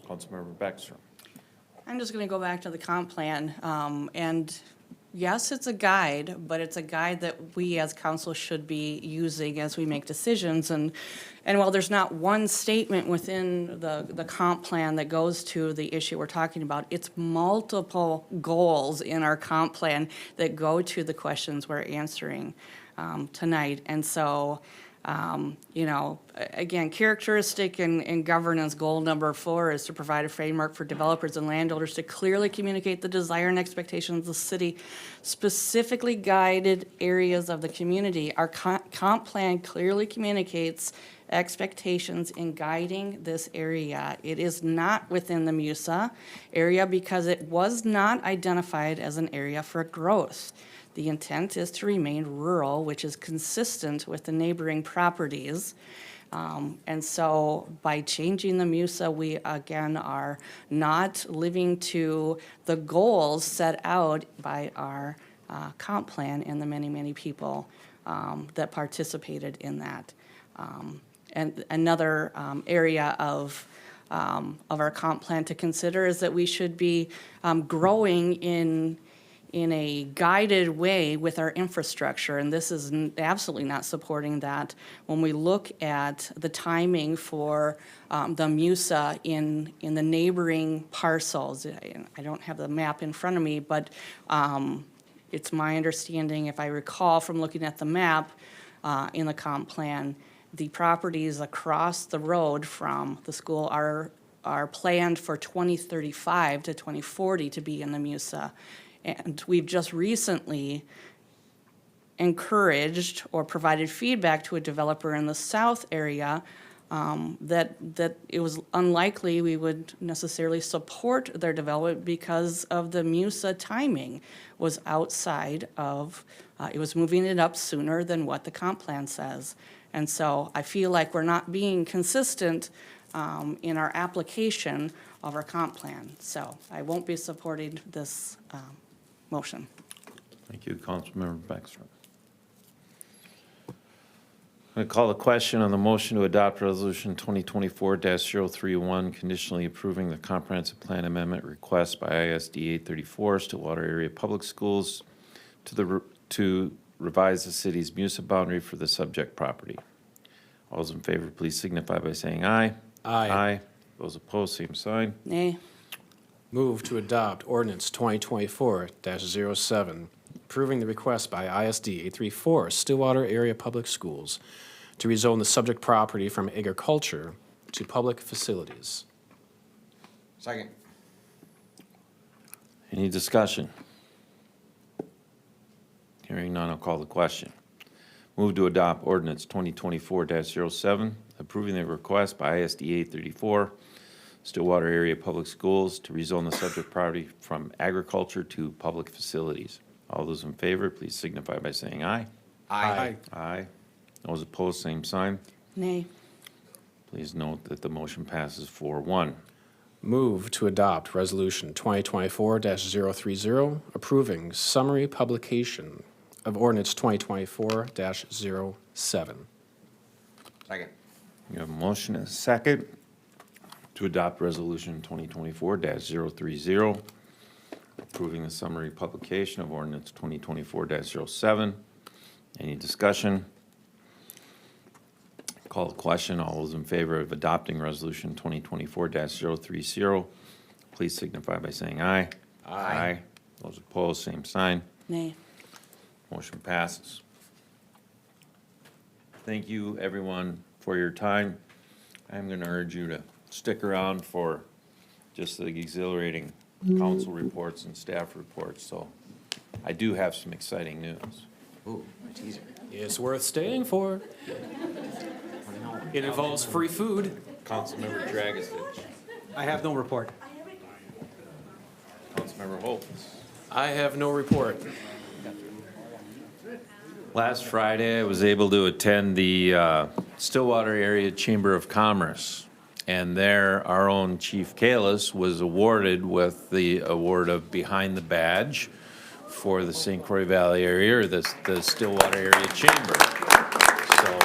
Councilmember Beckstrom. I'm just going to go back to the comp plan. And yes, it's a guide, but it's a guide that we as council should be using as we make decisions. And while there's not one statement within the comp plan that goes to the issue we're talking about, it's multiple goals in our comp plan that go to the questions we're answering tonight. And so, you know, again, characteristic and governance goal number 4 is to provide a framework for developers and landowners to clearly communicate the desire and expectations of the city, specifically guided areas of the community. Our comp plan clearly communicates expectations in guiding this area. It is not within the MUSA area because it was not identified as an area for growth. The intent is to remain rural, which is consistent with the neighboring properties. And so by changing the MUSA, we again are not living to the goals set out by our comp plan and the many, many people that participated in that. And another area of our comp plan to consider is that we should be growing in a guided way with our infrastructure, and this is absolutely not supporting that. When we look at the timing for the MUSA in the neighboring parcels, I don't have the map in front of me, but it's my understanding, if I recall from looking at the map in the comp plan, the properties across the road from the school are planned for 2035 to 2040 to be in the MUSA. And we've just recently encouraged or provided feedback to a developer in the south area that it was unlikely we would necessarily support their development because of the MUSA timing was outside of, it was moving it up sooner than what the comp plan says. And so I feel like we're not being consistent in our application of our comp plan. So I won't be supporting this motion. Thank you, Councilmember Beckstrom. I'm going to call the question on the motion to adopt Resolution 2024-031, conditionally approving the comprehensive plan amendment request by ISD 834 Stillwater Area Public Schools to revise the city's MUSA boundary for the subject property. All those in favor, please signify by saying aye. Aye. Aye. Those opposed, same sign. Nay. Move to adopt ordinance 2024-07, approving the request by ISD 834 Stillwater Area Public Schools to rezone the subject property from agriculture to public facilities. Second. Any discussion? Hearing none, I'll call the question. Move to adopt ordinance 2024-07, approving the request by ISD 834 Stillwater Area Public Schools to rezone the subject property from agriculture to public facilities. All those in favor, please signify by saying aye. Aye. Aye. Those opposed, same sign. Nay. Please note that the motion passes 4-1. Move to adopt Resolution 2024-030, approving summary publication of ordinance 2024-07. Second. You have a motion and a second to adopt Resolution 2024-030, approving the summary publication of ordinance 2024-07. Any discussion? Call the question. All those in favor of adopting Resolution 2024-030, please signify by saying aye. Aye. Those opposed, same sign. Nay. Motion passes. Thank you, everyone, for your time. I'm going to urge you to stick around for just the exhilarating council reports and staff reports. So I do have some exciting news. Ooh, a teaser. It's worth staying for. It involves free food. Councilmember Dragisich. I have no report. Councilmember Holtz. I have no report. Last Friday, I was able to attend the Stillwater Area Chamber of Commerce. And there, our own Chief Kalis was awarded with the award of Behind the Badge for the St. Croix Valley area, or the Stillwater Area Chamber. So,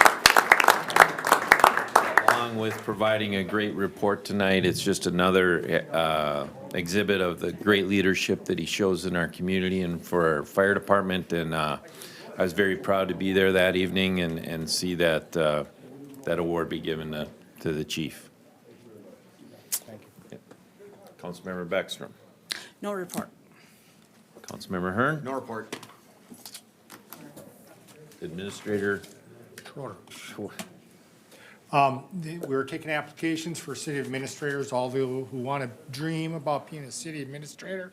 along with providing a great report tonight, it's just another exhibit of the great leadership that he shows in our community and for our fire department. And I was very proud to be there that evening and see that that award be given to the chief. Thank you. Councilmember Beckstrom. No report. Councilmember Hearn. No report. Administrator. We're taking applications for city administrators, all who want to dream about being a city administrator.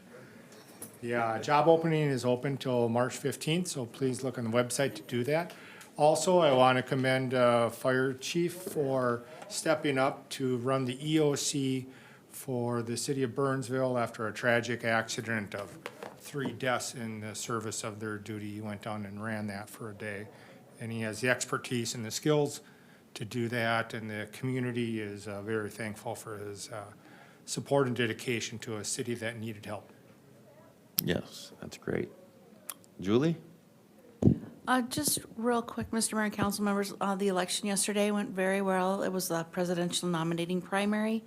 The job opening is open till March 15th, so please look on the website to do that. Also, I want to commend Fire Chief for stepping up to run the EOC for the city of Burnsville after a tragic accident of 3 deaths in the service of their duty. He went down and ran that for a day. And he has the expertise and the skills to do that, and the community is very thankful for his support and dedication to a city that needed help. Yes, that's great. Julie? Just real quick, Mr. Mayor and council members, the election yesterday went very well. It was the presidential nominating primary.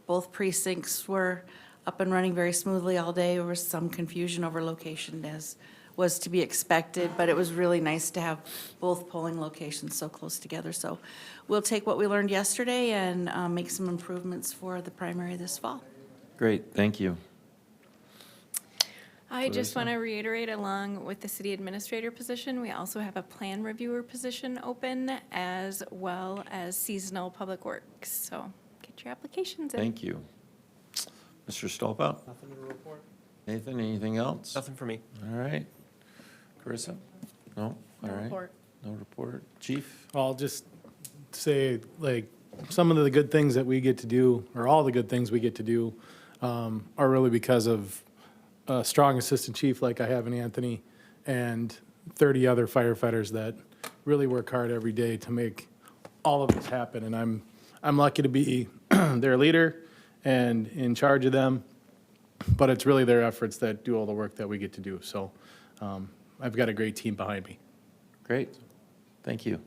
Both precincts were up and running very smoothly all day. There was some confusion over location, as was to be expected, but it was really nice to have both polling locations so close together. So we'll take what we learned yesterday and make some improvements for the primary this fall. Great, thank you. I just want to reiterate, along with the city administrator position, we also have a plan reviewer position open, as well as seasonal public works. So get your applications in. Thank you. Mr. Stolpa? Nothing to report. Nathan, anything else? Nothing for me. All right. Carissa? No? All right. report. No report. Chief? I'll just say, like, some of the good things that we get to do, or all the good things we get to do, are really because of a strong assistant chief like I have in Anthony, and 30 other firefighters that really work hard every day to make all of this happen. And I'm lucky to be their leader and in charge of them, but it's really their efforts that do all the work that we get to do. So I've got a great team behind me. Great. Thank you.